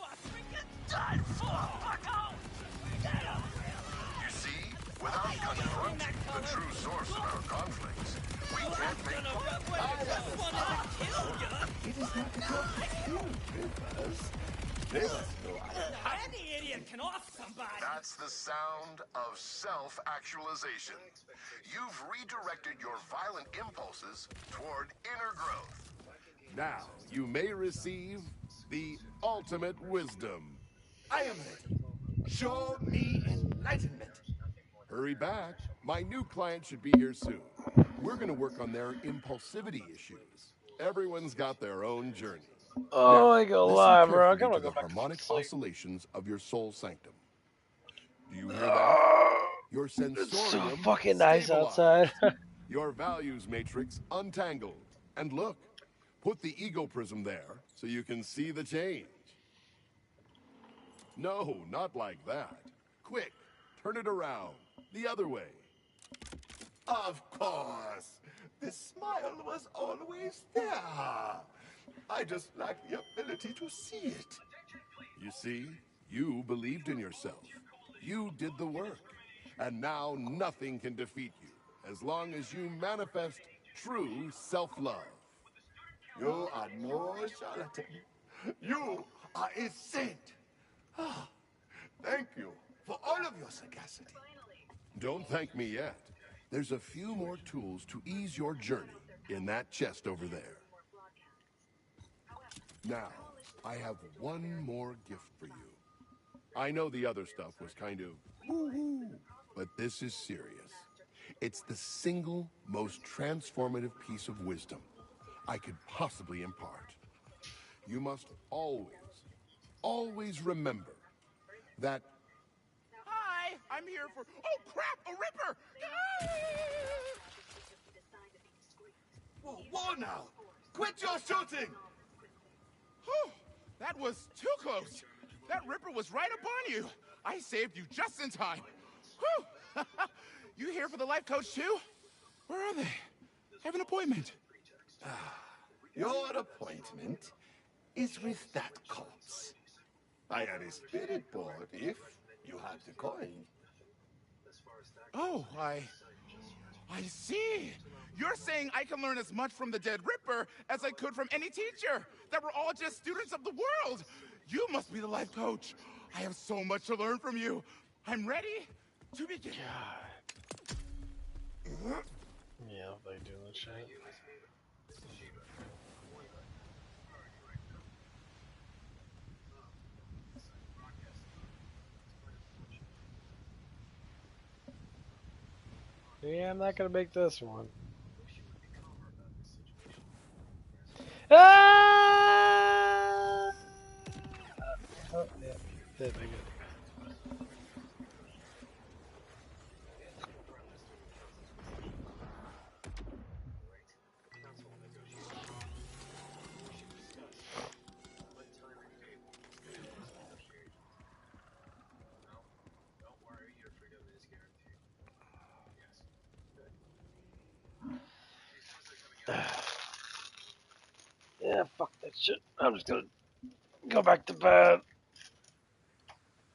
are freaking done for, bucko! You see, without confronting the true source of our conflicts, we can't make It is not a job to kill Rivers. Rivers, Any idiot can off somebody. That's the sound of self-actualization. You've redirected your violent impulses toward inner growth. Now, you may receive the ultimate wisdom. I am ready. Show me enlightenment. Hurry back. My new client should be here soon. We're going to work on their impulsivity issues. Everyone's got their own journey. Oh, Now, I go listen live, bro. I'm carefully gonna to go the back to harmonic sleep. oscillations of your soul sanctum. Do you hear that? Your sensorium It's so fucking nice outside. Your values matrix untangled. And look, put the ego prism there so you can see the change. No, not like that. Quick, turn it around. The other way. Of course. The smile was always there. I just lacked the ability to see it. You see, you believed in yourself. You did the work. And now nothing can defeat you as long as you manifest true self-love. You are no charlatan. You are a saint. Ah, thank you for all of your sagacity. Don't thank me yet. There's a few more tools to ease your journey in that chest over there. Now, I have one more gift for you. I know the other stuff was kind of woo-hoo, but this is serious. It's the single most transformative piece of wisdom I could possibly impart. You must always remember that... Hi, I'm here for... Oh, crap, a ripper! Whoa now! Quit your shooting! Whew, that was too close. That ripper was right upon you. I saved you just in time. Whew. You here for the life coach too? Where are they? I have an appointment. Your appointment is with that corpse. I had a spirit board if you had the coin. Oh, I see. You're saying I can learn as much from the dead Ripper as I could from any teacher. That we're all just students of the world. You must be the life coach. I have so much to learn from you. I'm ready to begin. Yeah, they do the shit. Yeah, I'm not gonna make this one. Ah! Oh, yeah, did make it. Yeah, fuck that shit. I'm just gonna Go back to bed.